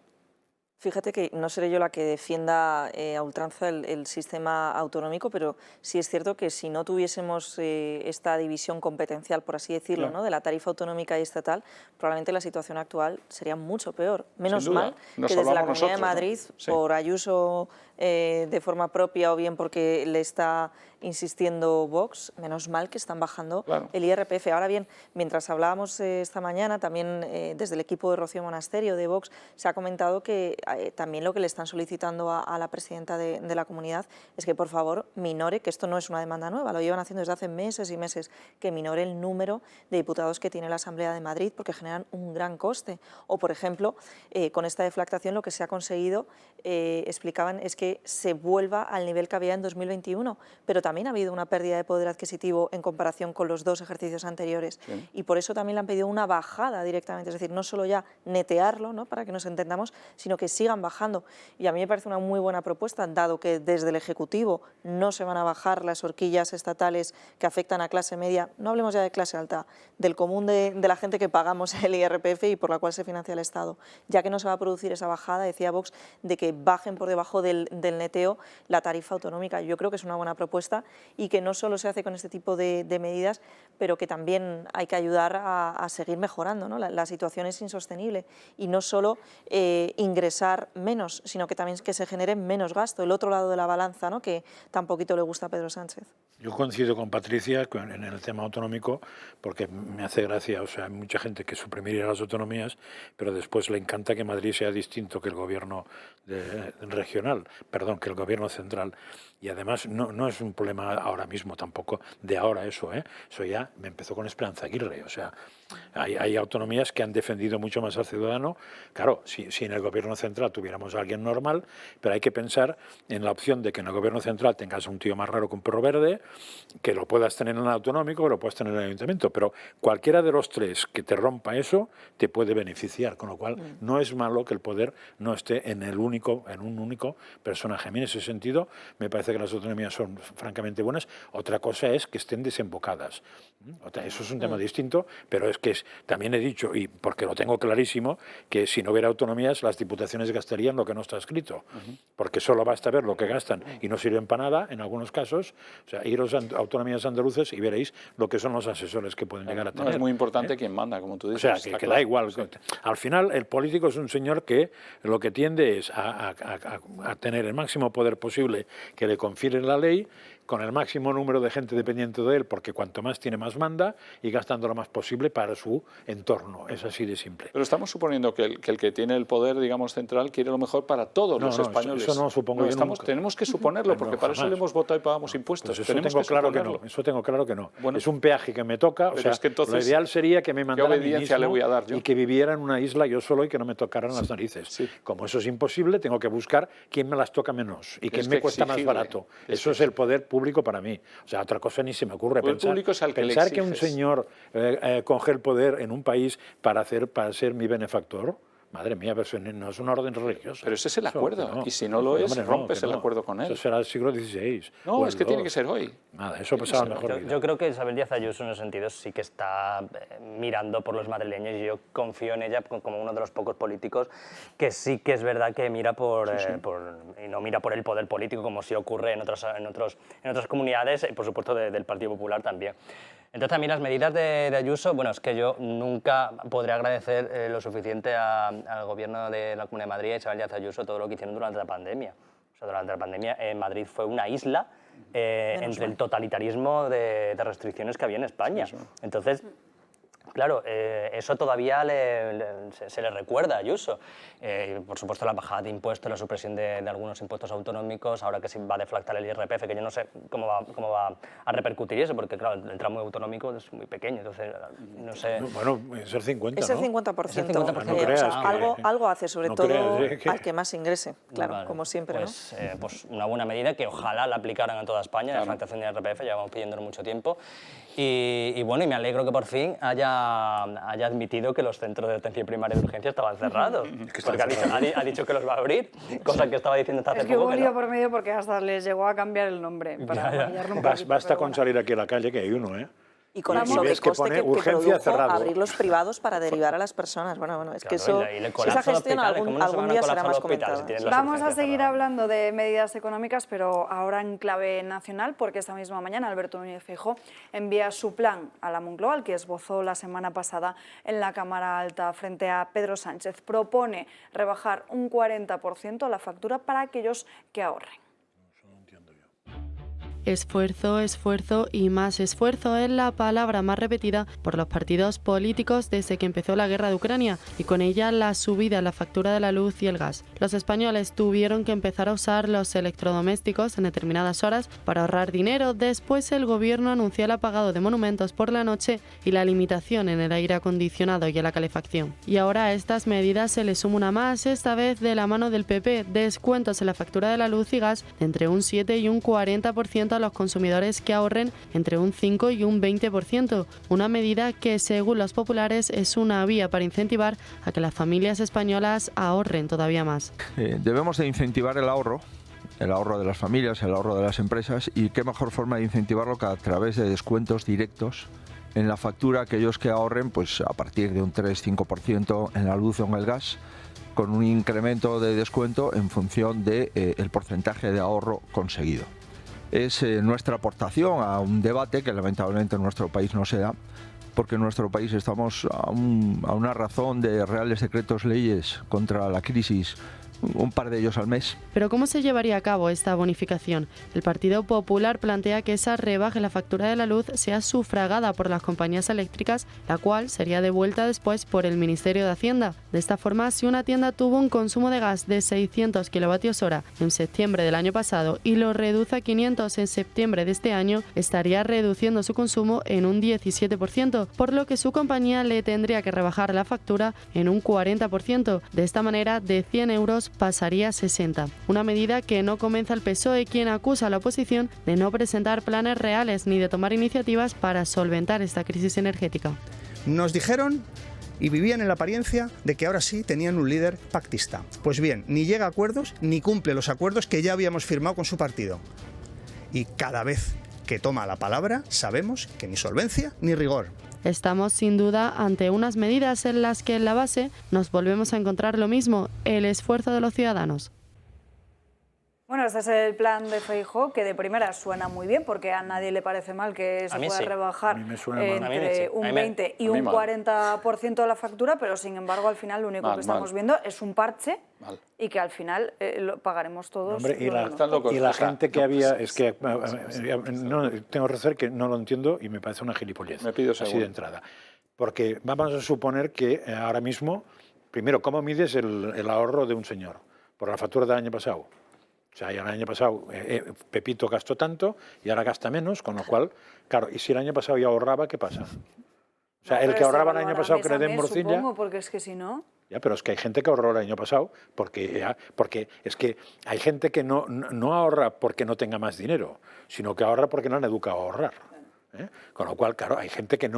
Fíjate que no seré yo la que defienda a ultranza el sistema autonómico, pero sí es cierto que si no tuviésemos esta división competencial, por así decirlo, Claro. ¿no? de la tarifa autonómica y estatal, probablemente la situación actual sería mucho peor. Menos Sin duda. mal Nos que desde la salvamos Comunidad de nosotros, ¿no? Madrid, Sí. por Ayuso de forma propia o bien porque le está insistiendo Vox, menos mal que están bajando el IRPF. Ahora bien, mientras hablábamos esta mañana, también desde el equipo de Rocío Monasterio de Vox se ha comentado que también lo que le están solicitando a la presidenta de la comunidad es que por favor minore, que esto no es una demanda nueva, lo llevan haciendo desde hace meses y meses, que minore el número de diputados que tiene la Asamblea de Madrid porque generan un gran coste. O por ejemplo, con esta deflactación lo que se ha conseguido, explicaban, es que se vuelva al nivel que había en 2021, pero también ha habido una pérdida de poder adquisitivo en comparación con los 2 ejercicios anteriores. Sí. Y por eso también le han pedido una bajada directamente, es decir, no solo ya netearlo, ¿no? para que nos entendamos, sino que sigan bajando. Y a mí me parece una muy buena propuesta, dado que desde el Ejecutivo no se van a bajar las horquillas estatales que afectan a clase media, no hablemos ya de clase alta, del común de la gente que pagamos el IRPF y por la cual se financia el Estado. Ya que no se va a producir esa bajada, decía Vox, de que bajen por debajo del neteo la tarifa autonómica. Yo creo que es una buena propuesta y que no solo se hace con este tipo de medidas, pero que también hay que ayudar a seguir mejorando, ¿no? La situación es insostenible y no solo ingresar menos, sino que también que se genere menos gasto, el otro lado de la balanza, ¿no? que tan poquito le gusta a Pedro Sánchez. Yo coincido con Patricia en el tema autonómico porque me hace gracia, o sea, hay mucha gente que suprimiría las autonomías, pero después le encanta que Madrid sea distinto que el gobierno regional, perdón, que el gobierno central. Y además no es un problema ahora mismo tampoco, de ahora eso, ¿eh? Eso ya me empezó con Esperanza Aguirre, o sea, hay autonomías que han defendido mucho más al ciudadano. Claro, si en el gobierno central tuviéramos a alguien normal, pero hay que pensar en la opción de que en el gobierno central tengas un tío más raro que un perro verde, que lo puedas tener en el autonómico, que lo puedas tener en el ayuntamiento, pero cualquiera de los tres que te rompa eso te puede beneficiar, con lo cual no es malo que el poder no esté en un único personaje. A mí en ese sentido me parece que las autonomías son francamente buenas. Otra cosa es que estén desembocadas. Eso es un tema distinto, pero es que también he dicho, y porque lo tengo clarísimo, que si no hubiera autonomías las diputaciones gastarían lo que no está escrito, porque solo basta ver lo que gastan y no sirven para nada en algunos casos. O sea, iros a autonomías andaluces y veréis lo que son los asesores que pueden llegar a tener. No, es muy importante quién manda, como tú dices. O sea, que da igual. Sí. Al final, el político es un señor que lo que tiende es a tener el máximo poder posible que le confiere la ley, con el máximo número de gente dependiente de él, porque cuanto más tiene, más manda, y gastando lo más posible para su entorno. Es así de simple. Pero estamos suponiendo que el que tiene el poder, digamos, central, quiere lo mejor para todos los españoles. Eso no supongo yo nunca. Tenemos que suponerlo, porque para eso le hemos votado y pagamos impuestos. Pues eso tengo claro que no. Eso tengo claro que no. Bueno, es un peaje que me toca. O sea, es que entonces, lo ideal sería que me mandara a mí mismo le voy a dar yo? Y que viviera en una isla yo solo y que no me tocaran las narices. Sí. Como eso es imposible, tengo que buscar quién me las toca menos y quién me cuesta más barato. Eso es el poder público para mí. O sea, otra cosa ni se me ocurre. Pensar que un señor coge el poder en un país para ser mi benefactor. Madre mía, pero no es un orden religioso. Pero ese es el acuerdo, y si no lo es, rompes el acuerdo con él. Eso será el siglo XVI. No, es que tiene que ser hoy. Nada, eso pasaba mejor. Yo creo que Isabel Díaz Ayuso en ese sentido sí que está mirando por los madrileños y yo confío en ella como uno de los pocos políticos que sí que es verdad que mira y no mira por el poder político como sí ocurre en otras comunidades y por supuesto del Partido Popular también. Entonces también las medidas de Ayuso, bueno, es que yo nunca podré agradecer lo suficiente al gobierno de la Comunidad de Madrid y a Isabel Díaz Ayuso todo lo que hicieron durante la pandemia. O sea, durante la pandemia Madrid fue una isla entre el totalitarismo de restricciones que había en España. Entonces, claro, eso todavía se le recuerda a Ayuso. Por supuesto, la bajada de impuestos, la supresión de algunos impuestos autonómicos, ahora que se va a deflactar el IRPF, que yo no sé cómo va a repercutir eso, porque claro, el tramo autonómico es muy pequeño, entonces no sé... Bueno, es el 50%, Es el 50%. Es el 50%. No creas algo hace, sobre todo al que más ingrese, claro, vale, como siempre. Pues, pues una buena medida que ojalá la aplicaran en toda España, la deflactación del IRPF, llevamos pidiéndolo mucho tiempo. Y bueno, y me alegro que por fin haya admitido que los centros de atención primaria de urgencia estaban cerrados. Porque ha dicho que los va a abrir, cosa que estaba diciendo hasta hace poco. Es que hubo un lío por medio porque hasta les llegó a cambiar el nombre. Basta con salir aquí a la calle que hay uno, ¿eh? Y con el sobrecoste que produjo abrir los privados para derivar a las personas. Bueno, es que eso, esa gestión algún día será más comentada. Vamos a seguir hablando de medidas económicas, pero ahora en clave nacional, porque esta misma mañana Alberto Núñez Feijóo envía su plan a la Moncloa, al que esbozó la semana pasada en la Cámara Alta frente a Pedro Sánchez. Propone rebajar un 40% la factura para aquellos que ahorren. Esfuerzo, esfuerzo y más esfuerzo es la palabra más repetida por los partidos políticos desde que empezó la guerra de Ucrania y con ella la subida en la factura de la luz y el gas. Los españoles tuvieron que empezar a usar los electrodomésticos en determinadas horas para ahorrar dinero. Después el gobierno anunció el apagado de monumentos por la noche y la limitación en el aire acondicionado y en la calefacción. Y ahora a estas medidas se le suma una más, esta vez de la mano del PP, descuentos en la factura de la luz y gas de entre un 7 y un 40% a los consumidores que ahorren entre un 5 y un 20%, una medida que según los populares es una vía para incentivar a que las familias españolas ahorren todavía más. Debemos de incentivar el ahorro de las familias, el ahorro de las empresas, y qué mejor forma de incentivarlo que a través de descuentos directos en la factura, aquellos que ahorren pues a partir de un 3-5% en la luz o en el gas, con un incremento de descuento en función del porcentaje de ahorro conseguido. Es nuestra aportación a un debate que lamentablemente en nuestro país no se da, porque en nuestro país estamos a una razón de reales decretos leyes contra la crisis, un par de ellos al mes. Pero ¿cómo se llevaría a cabo esta bonificación? El Partido Popular plantea que esa rebaja en la factura de la luz sea sufragada por las compañías eléctricas, la cual sería devuelta después por el Ministerio de Hacienda. De esta forma, si una tienda tuvo un consumo de gas de 600 kWh en septiembre del año pasado y lo reduce a 500 en septiembre de este año, estaría reduciendo su consumo en un 17%, por lo que su compañía le tendría que rebajar la factura en un 40%. De esta manera, de 100 euros pasaría a 60. Una medida que no convence al PSOE, quien acusa a la oposición de no presentar planes reales ni de tomar iniciativas para solventar esta crisis energética. Nos dijeron y vivían en la apariencia de que ahora sí tenían un líder pactista. Pues bien, ni llega a acuerdos ni cumple los acuerdos que ya habíamos firmado con su partido. Y cada vez que toma la palabra sabemos que ni solvencia ni rigor. Estamos sin duda ante unas medidas en las que en la base nos volvemos a encontrar lo mismo, el esfuerzo de los ciudadanos. Bueno, este es el plan de Feijóo, que de primera suena muy bien, porque a nadie le parece mal que se pueda rebajar entre un 20 y un 40% la factura, pero sin embargo al final lo único que estamos viendo es un parche y que al final lo pagaremos todos. Hombre, y la gente que había, es que no, tengo que reconocer que no lo entiendo y me parece una gilipollez, así de entrada. Porque vamos a suponer que ahora mismo, primero, ¿cómo mides el ahorro de un señor? Por la factura del año pasado. O sea, ya el año pasado Pepito gastó tanto y ahora gasta menos, con lo cual, claro, y si el año pasado ya ahorraba, ¿qué pasa? O sea, el que ahorraba el año pasado que le den morcilla... Supongo, porque es que si no... Ya, pero es que hay gente que ahorró el año pasado, porque es que hay gente que no ahorra porque no tenga más dinero, sino que ahorra porque no han educado a ahorrar. Con lo cual, claro, hay gente que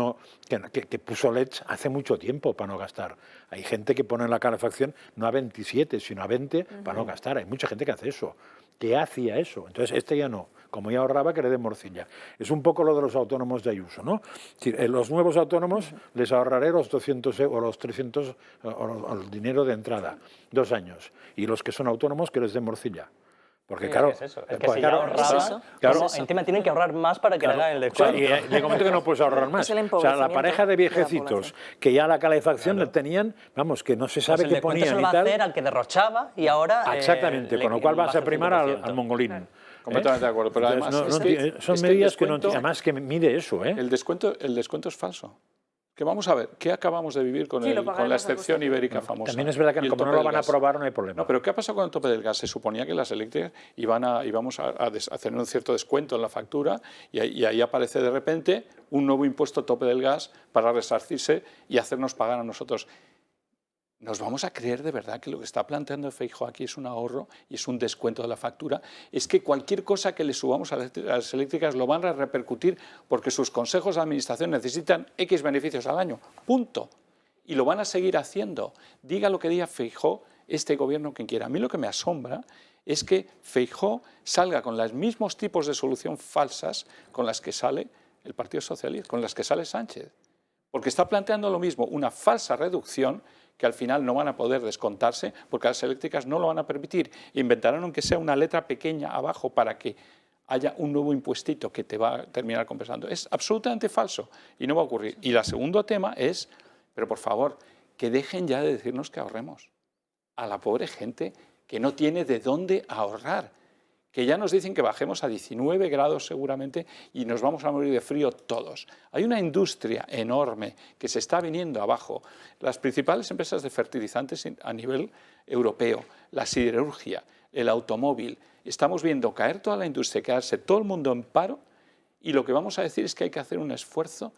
puso LEDs hace mucho tiempo para no gastar. Hay gente que pone la calefacción no a 27, sino a 20 para no gastar. Hay mucha gente que hace eso, que hacía eso. Entonces, este ya no. Como ya ahorraba, que le den morcilla. Es un poco lo de los autónomos de Ayuso, ¿no? Si, los nuevos autónomos les ahorraré los 200 o los 300 o el dinero de entrada, 2 años. Y los que son autónomos, que les den morcilla. Porque claro, es eso. Es que si ya ahorraban, encima tienen que ahorrar más para que le hagan el descuento. O sea, y le comento que no puedes ahorrar más. O sea, la pareja de viejecitos que ya la calefacción le tenían, vamos, que no se sabe qué ponían y tal. El descuento se lo va a hacer al que derrochaba y ahora... Exactamente, con lo cual vas a primar al mongolín. Completamente de acuerdo, pero además... son medidas que no... Además que mide eso, ¿eh? El descuento es falso. Que vamos a ver, ¿qué acabamos de vivir con la excepción ibérica famosa? También es verdad que como no lo van a aprobar no hay problema. No, pero ¿qué ha pasado con el tope del gas? Se suponía que las eléctricas íbamos a hacer un cierto descuento en la factura y ahí aparece de repente un nuevo impuesto tope del gas para resarcirse y hacernos pagar a nosotros. ¿Nos vamos a creer de verdad que lo que está planteando Feijóo aquí es un ahorro y es un descuento de la factura? Es que cualquier cosa que le subamos a las eléctricas lo van a repercutir porque sus consejos de administración necesitan X beneficios al año, punto. Y lo van a seguir haciendo. Diga lo que diga Feijóo, este gobierno quien quiera. A mí lo que me asombra es que Feijóo salga con los mismos tipos de solución falsas con las que sale el Partido Socialista, con las que sale Sánchez. Porque está planteando lo mismo, una falsa reducción que al final no van a poder descontarse porque las eléctricas no lo van a permitir. Inventarán aunque sea una letra pequeña abajo para que haya un nuevo impuestito que te va a terminar compensando. Es absolutamente falso y no va a ocurrir. Y el segundo tema es, pero por favor, que dejen ya de decirnos que ahorremos a la pobre gente que no tiene de dónde ahorrar, que ya nos dicen que bajemos a 19 grados seguramente y nos vamos a morir de frío todos. Hay una industria enorme que se está viniendo abajo. Las principales empresas de fertilizantes a nivel europeo, la siderurgia, el automóvil. Estamos viendo caer toda la industria, quedarse todo el mundo en paro y lo que vamos a decir es que hay que hacer un esfuerzo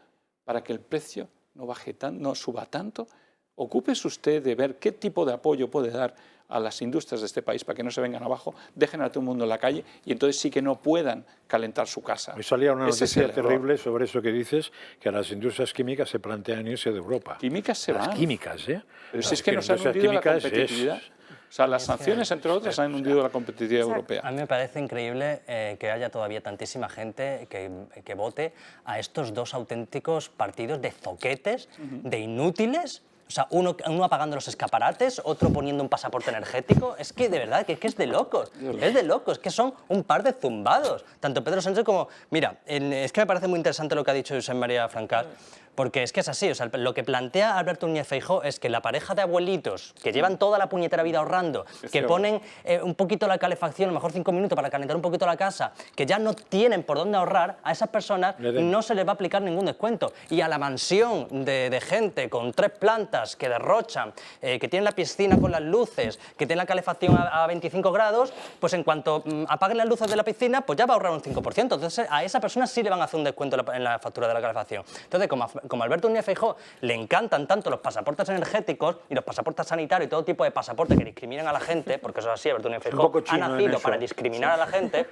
para que el precio no baje no suba tanto. Ocúpese usted de ver qué tipo de apoyo puede dar a las industrias de este país para que no se vengan abajo, dejen a todo el mundo en la calle y entonces sí que no puedan calentar su casa. Hoy salía una noticia terrible sobre eso que dices, que a las industrias químicas se plantean irse de Europa. Químicas se van. Las químicas, ¿eh? Pero si es que nos han hundido la competitividad. O sea, las sanciones, entre otras, han hundido la competitividad europea. A mí me parece increíble que haya todavía tantísima gente que vote a estos dos auténticos partidos de zoquetes, de inútiles. O sea, uno apagando los escaparates, otro poniendo un pasaporte energético. Es que, de verdad, que es de locos. Es de locos, que son un par de zumbados. Tanto Pedro Sánchez como... Mira, es que me parece muy interesante lo que ha dicho Josep María Francal, porque es que es así. O sea, lo que plantea Alberto Núñez Feijóo es que la pareja de abuelitos que llevan toda la puñetera vida ahorrando, que ponen un poquito la calefacción, a lo mejor 5 minutos para calentar un poquito la casa, que ya no tienen por dónde ahorrar, a esas personas no se les va a aplicar ningún descuento. Y a la mansión de gente con 3 plantas que derrochan, que tienen la piscina con las luces, que tienen la calefacción a 25 grados, pues en cuanto apaguen las luces de la piscina, pues ya va a ahorrar un 5%. Entonces a esa persona sí le van a hacer un descuento en la factura de la calefacción. Entonces, como Alberto Núñez Feijóo le encantan tanto los pasaportes energéticos y los pasaportes sanitarios y todo tipo de pasaportes que discriminan a la gente, porque eso es así, Alberto Núñez Feijóo ha nacido para discriminar a la gente,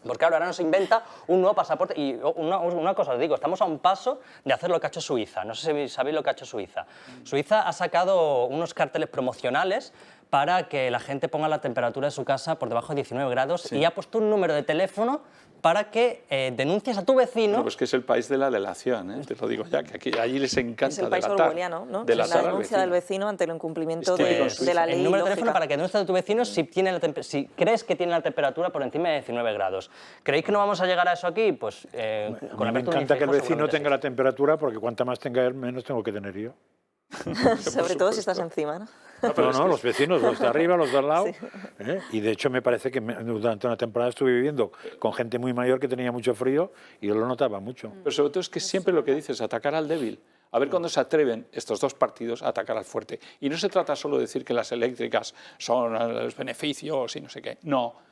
porque claro, ahora nos inventa un nuevo pasaporte. Y una cosa os digo, estamos a un paso de hacer lo que ha hecho Suiza. No sé si sabéis lo que ha hecho Suiza. Suiza ha sacado unos carteles promocionales para que la gente ponga la temperatura de su casa por debajo de 19 grados y ha puesto un número de teléfono para que denuncies a tu vecino. No, pues que es el país de la delación, ¿eh? Te lo digo ya, que aquí, allí les encanta es el país delatar. Orwelliano, ¿no? La denuncia del vecino ante el incumplimiento de la ley. El número de teléfono para que denuncies a tu vecino si crees que tiene la temperatura por encima de 19 grados. ¿Creéis que no vamos a llegar a eso aquí? Pues me encanta que el vecino tenga la temperatura, porque cuanto más tenga él, menos tengo que tener yo. Sobre todo si estás encima, ¿no? No, los vecinos, los de arriba, los de al lado. Sí. Y de hecho me parece que durante una temporada estuve viviendo con gente muy mayor que tenía mucho frío y yo lo notaba mucho. Pero sobre todo es que siempre lo que dices es atacar al débil. A ver cuándo se atreven estos dos partidos a atacar al fuerte. Y no se trata solo de decir que las eléctricas son los beneficios y no sé qué. No.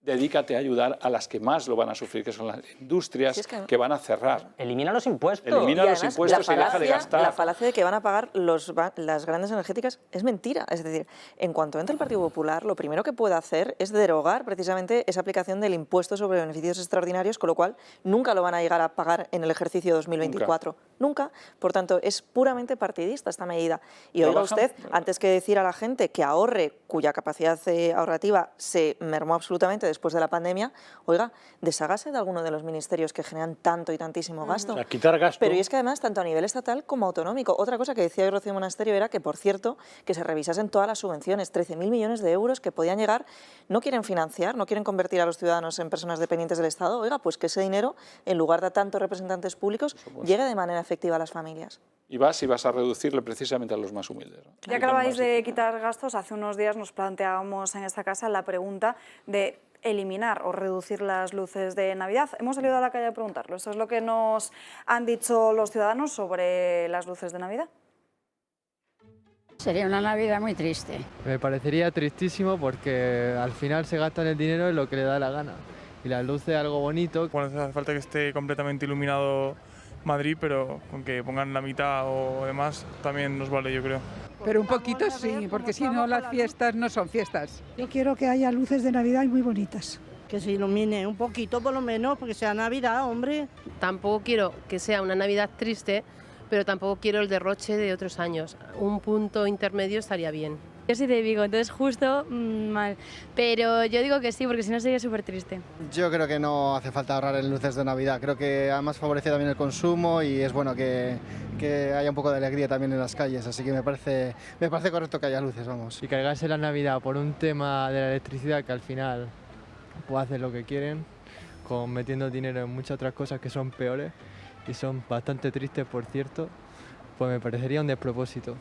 Dedícate a ayudar a las que más lo van a sufrir, que son las industrias que van a cerrar. Elimina los impuestos. Elimina los impuestos y deja de gastar. La falacia de que van a pagar las grandes energéticas es mentira. Es decir, en cuanto entre el Partido Popular, lo primero que puede hacer es derogar precisamente esa aplicación del impuesto sobre beneficios extraordinarios, con lo cual nunca lo van a llegar a pagar en el ejercicio 2024. Nunca. Por tanto, es puramente partidista esta medida. Y oiga usted, antes que decir a la gente que ahorre, cuya capacidad ahorrativa se mermó absolutamente después de la pandemia, oiga, deshágase de alguno de los ministerios que generan tanto y tantísimo gasto. O sea, quitar gasto. Pero y es que además, tanto a nivel estatal como autonómico. Otra cosa que decía hoy Rocío Monasterio era que, por cierto, que se revisasen todas las subvenciones, 13.000 millones de euros que podían llegar, no quieren financiar, no quieren convertir a los ciudadanos en personas dependientes del Estado. Oiga, pues que ese dinero, en lugar de a tantos representantes públicos, llegue de manera efectiva a las familias. Y vas a reducirle precisamente a los más humildes, ¿no? Ya que hablabais de quitar gastos, hace unos días nos planteábamos en esta casa la pregunta de eliminar o reducir las luces de Navidad. Hemos salido a la calle a preguntarlo. ¿Eso es lo que nos han dicho los ciudadanos sobre las luces de Navidad? Sería una Navidad muy triste. Me parecería tristísimo porque al final se gastan el dinero en lo que le da la gana. Y las luces algo bonito. Bueno, hace falta que esté completamente iluminado Madrid, pero con que pongan la mitad o demás también nos vale, yo creo. Pero un poquito sí, porque si no las fiestas no son fiestas. Yo quiero que haya luces de Navidad muy bonitas. Que se ilumine un poquito por lo menos, porque sea Navidad, hombre. Tampoco quiero que sea una Navidad triste, pero tampoco quiero el derroche de otros años. Un punto intermedio estaría bien. Yo soy de Vigo, entonces justo mal. Pero yo digo que sí, porque si no sería súper triste. Yo creo que no hace falta ahorrar en luces de Navidad. Creo que además favorece también el consumo y es bueno que haya un poco de alegría también en las calles. Así que me parece correcto que haya luces, vamos. Y cargarse la Navidad por un tema de la electricidad que al final pues hacen lo que quieren, metiendo dinero en muchas otras cosas que son peores y son bastante tristes, por cierto, pues me parecería un despropósito.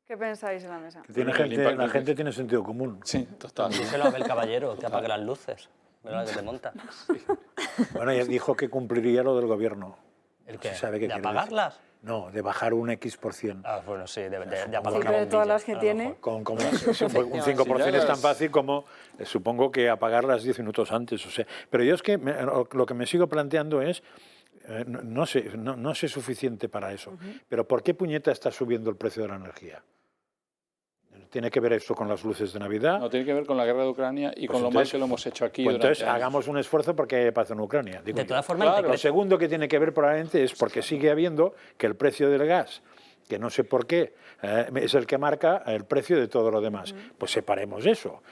¿Qué pensáis en la mesa? La gente tiene sentido común. Sí, total. Díselo a Abel Caballero, que apague las luces. ¿Verdad que te monta? Sí. Bueno, ya dijo que cumpliría lo del gobierno. ¿El qué? ¿Sabe qué ¿De quiere apagarlas? decir? No, de bajar un X%. Ah, bueno, sí, de apagar Sí, una pero de todas bombilla, las que tiene... Un 5% es tan fácil como, supongo que apagarlas 10 minutos antes. O sea, pero yo es que lo que me sigo planteando es, no sé suficiente para eso, pero ¿por qué puñeta está subiendo el precio de la energía? ¿Tiene que ver esto con las luces de Navidad? No, tiene que ver con la guerra de Ucrania y con lo mal que lo hemos hecho aquí. Pues entonces durante años. hagamos un esfuerzo porque haya paz en Ucrania. De todas formas, claro. Lo segundo que tiene que ver probablemente es porque sigue habiendo que el precio del gas, que no sé por qué, es el que marca el precio de todo lo demás. Pues separemos eso.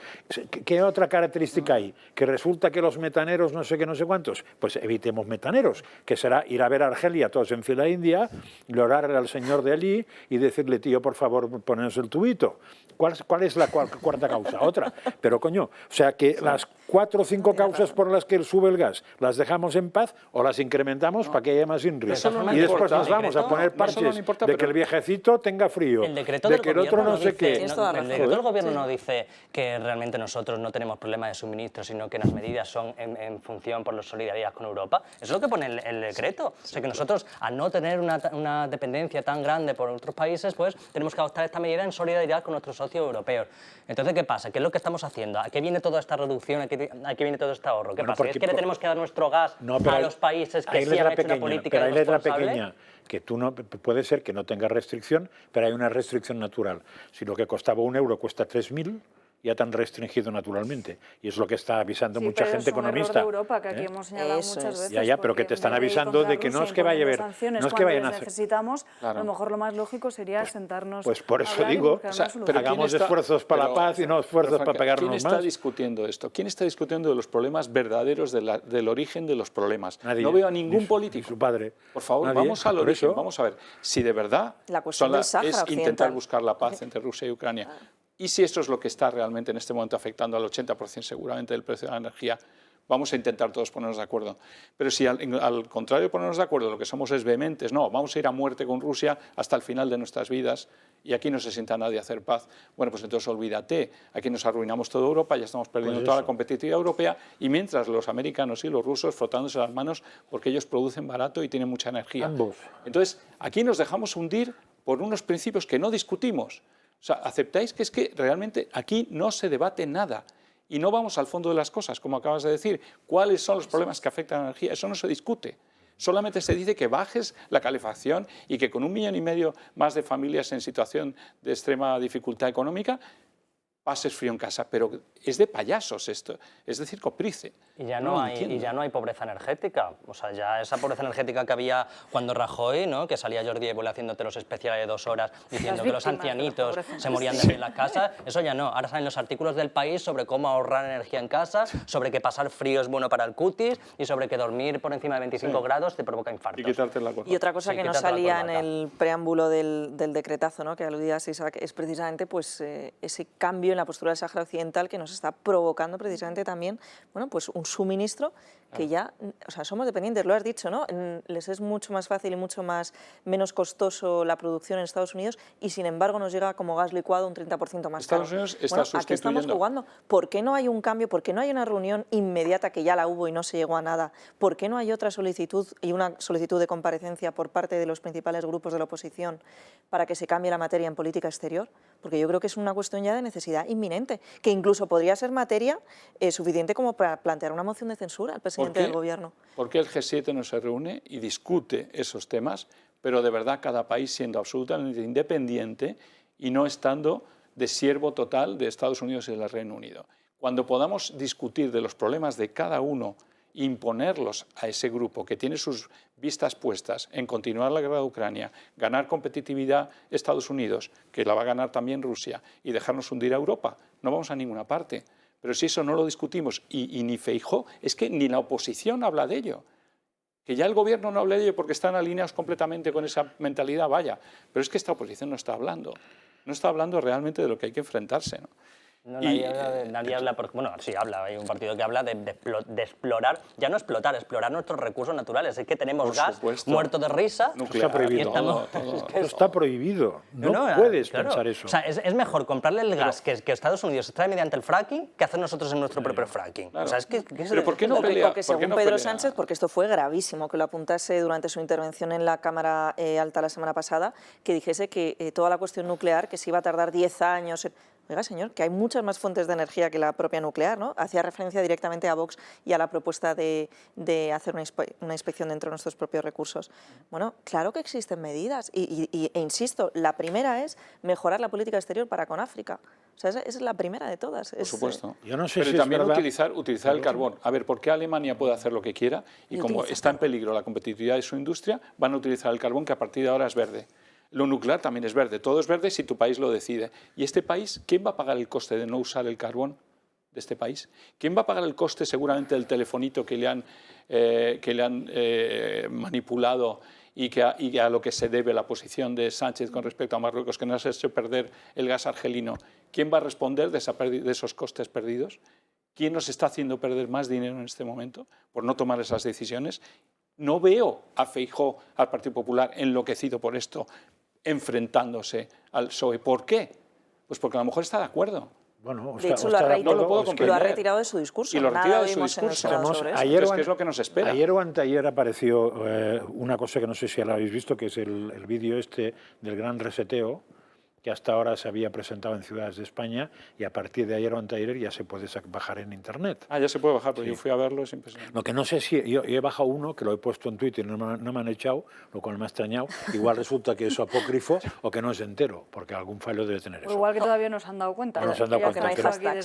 ¿Qué otra característica hay? Que resulta que los metaneros no sé qué, no sé cuántos. Pues evitemos metaneros, que será ir a ver a Argelia todos en fila india, orarle al señor de allí y decirle, tío, por favor, ponenos el tubito. ¿Cuál es la cuarta causa? Otra. Pero coño, o sea que las 4 o 5 causas por las que sube el gas, ¿las dejamos en paz o las incrementamos para que haya más INRIs? Y después nos vamos a poner parches de que el viejecito tenga frío, el decreto de que el otro no sé qué. El decreto del gobierno no dice que realmente nosotros no tenemos problemas de suministro, sino que las medidas son en función por la solidaridad con Europa. Eso es lo que pone el decreto. O sea que nosotros, al no tener una dependencia tan grande por otros países, pues tenemos que adoptar esta medida en solidaridad con nuestros socios europeos. Entonces, ¿qué pasa? ¿Qué es lo que estamos haciendo? ¿A qué viene toda esta reducción? ¿A qué viene todo este ahorro? ¿Qué pasa? ¿Es que le tenemos que dar nuestro gas a los países que sí han hecho una política hay letra responsable? Pequeña, que tú no, puede ser que no tenga restricción, pero hay una restricción natural. Si lo que costaba 1 euro cuesta 3.000, ya tan restringido naturalmente. Y es lo que está avisando mucha gente economista. Es un error de Europa, que aquí hemos señalado muchas veces. Ya, pero que te están avisando de que no es que vaya a haber... No es que vayan a hacer... necesitamos, a lo mejor lo más lógico sería sentarnos. Pues por eso digo, pero hagamos esfuerzos para la paz y no esfuerzos para pegarnos más. ¿Quién está discutiendo esto? ¿Quién está discutiendo de los problemas verdaderos, del origen de los problemas? Nadie. No veo a ningún político. Su padre. Por favor, Nadie. vamos al origen. Vamos a ver si de verdad es intentar buscar la paz entre Rusia y Ucrania. Y si esto es lo que está realmente en este momento afectando al 80% seguramente del precio de la energía, vamos a intentar todos ponernos de acuerdo. Pero si al contrario de ponernos de acuerdo lo que somos es vehementes, no, vamos a ir a muerte con Rusia hasta el final de nuestras vidas y aquí no se sienta nadie a hacer paz, bueno, pues entonces olvídate, aquí nos arruinamos toda Europa, ya estamos perdiendo toda la competitividad europea y mientras los americanos y los rusos frotándose las manos porque ellos producen barato y tienen mucha energía. Ambos. Entonces, aquí nos dejamos hundir por unos principios que no discutimos. O sea, aceptáis que es que realmente aquí no se debate nada y no vamos al fondo de las cosas, como acabas de decir. ¿Cuáles son los problemas que afectan a la energía? Eso no se discute. Solamente se dice que bajes la calefacción y que con 1,5 millones más de familias en situación de extrema dificultad económica pases frío en casa, pero es de payasos esto, es decir, coprice. Y ya no hay pobreza energética, o sea, ya esa pobreza energética que había cuando Rajoy, ¿no? Que salía Jordi Évole haciéndote los especiales de 2 horas diciendo que los ancianitos se morían de hambre en la casa, eso ya no. Ahora salen los artículos del País sobre cómo ahorrar energía en casa, sobre que pasar frío es bueno para el cutis y sobre que dormir por encima de 25 grados te provoca infartos. Y quitarte la corbata. Y otra cosa que no salía en el preámbulo del decretazo, ¿no? Que aludías, Isaac, es precisamente pues, ese cambio en la postura del Sáhara Occidental que nos está provocando precisamente también, bueno, pues un suministro que ya, o sea, somos dependientes, lo has dicho, ¿no? Les es mucho más fácil y menos costoso la producción en Estados Unidos y sin embargo nos llega como gas licuado un 30% más caro. Estados Unidos está sustituyendo. ¿A qué estamos jugando? ¿Por qué no hay un cambio? ¿Por qué no hay una reunión inmediata que ya la hubo y no se llegó a nada? ¿Por qué no hay otra solicitud y una solicitud de comparecencia por parte de los principales grupos de la oposición para que se cambie la materia en política exterior? porque yo creo que es una cuestión ya de necesidad inminente, que incluso podría ser materia suficiente como para plantear una moción de censura al presidente del Gobierno. ¿Por qué el G7 no se reúne y discute esos temas, pero de verdad cada país siendo absolutamente independiente y no estando de siervo total de Estados Unidos y del Reino Unido? Cuando podamos discutir de los problemas de cada uno, imponerlos a ese grupo que tiene sus vistas puestas en continuar la guerra de Ucrania, ganar competitividad Estados Unidos, que la va a ganar también Rusia, y dejarnos hundir a Europa, no vamos a ninguna parte. Pero si eso no lo discutimos y ni Feijóo, es que ni la oposición habla de ello. Que ya el gobierno no hable de ello porque están alineados completamente con esa mentalidad, vaya. Pero es que esta oposición no está hablando. No está hablando realmente de lo que hay que enfrentarse, ¿no? No, nadie habla, bueno, sí habla, hay un partido que habla de explorar, ya no explorar nuestros recursos naturales, es que tenemos gas muerto de risa. Nuclear, está prohibido. Eso está prohibido, no puedes pensar eso. O sea, es mejor comprarle el gas que Estados Unidos trae mediante el fracking que hacer nosotros en nuestro propio fracking. Claro. O sea, es que ¿Pero por qué no pelea? Porque según Pedro Sánchez, porque esto fue gravísimo, que lo apuntase durante su intervención en la Cámara Alta la semana pasada, que dijese que toda la cuestión nuclear, que se iba a tardar 10 años... Oiga, señor, que hay muchas más fuentes de energía que la propia nuclear, ¿no? Hacía referencia directamente a Vox y a la propuesta de hacer una inspección dentro de nuestros propios recursos. Bueno, claro que existen medidas e insisto, la primera es mejorar la política exterior para con África. O sea, esa es la primera de todas. Por supuesto. Yo no sé pero si también es verdad. utilizar el carbón. A ver, ¿por qué Alemania puede hacer lo que quiera? Y como está en peligro la competitividad de su industria, van a utilizar el carbón que a partir de ahora es verde. Lo nuclear también es verde, todo es verde si tu país lo decide. ¿Y este país, quién va a pagar el coste de no usar el carbón de este país? ¿Quién va a pagar el coste seguramente del telefonito que le han manipulado y a lo que se debe la posición de Sánchez con respecto a Marruecos, que nos ha hecho perder el gas argelino? ¿Quién va a responder de esos costes perdidos? ¿Quién nos está haciendo perder más dinero en este momento por no tomar esas decisiones? No veo a Feijóo, al Partido Popular, enloquecido por esto, enfrentándose al PSOE. ¿Por qué? Pues porque a lo mejor está de acuerdo. Bueno, de hecho, lo ha retirado de su discurso. Y lo retira de su discurso. Ayer ¿qué es lo que nos espera? Ayer o anteayer apareció una cosa que no sé si la habéis visto, que es el vídeo este del gran reseteo, que hasta ahora se había presentado en ciudades de España y a partir de ayer o anteayer ya se puede bajar en Internet. Ah, ya se puede bajar, porque yo fui a verlo, es impresionante. Lo que no sé si... Yo he bajado uno, que lo he puesto en Twitter y no me han echado, lo cual me ha extrañado. Igual resulta que es apócrifo o que no es entero, porque algún fallo debe tener eso. Igual que todavía no se han dado cuenta. No se han dado cuenta,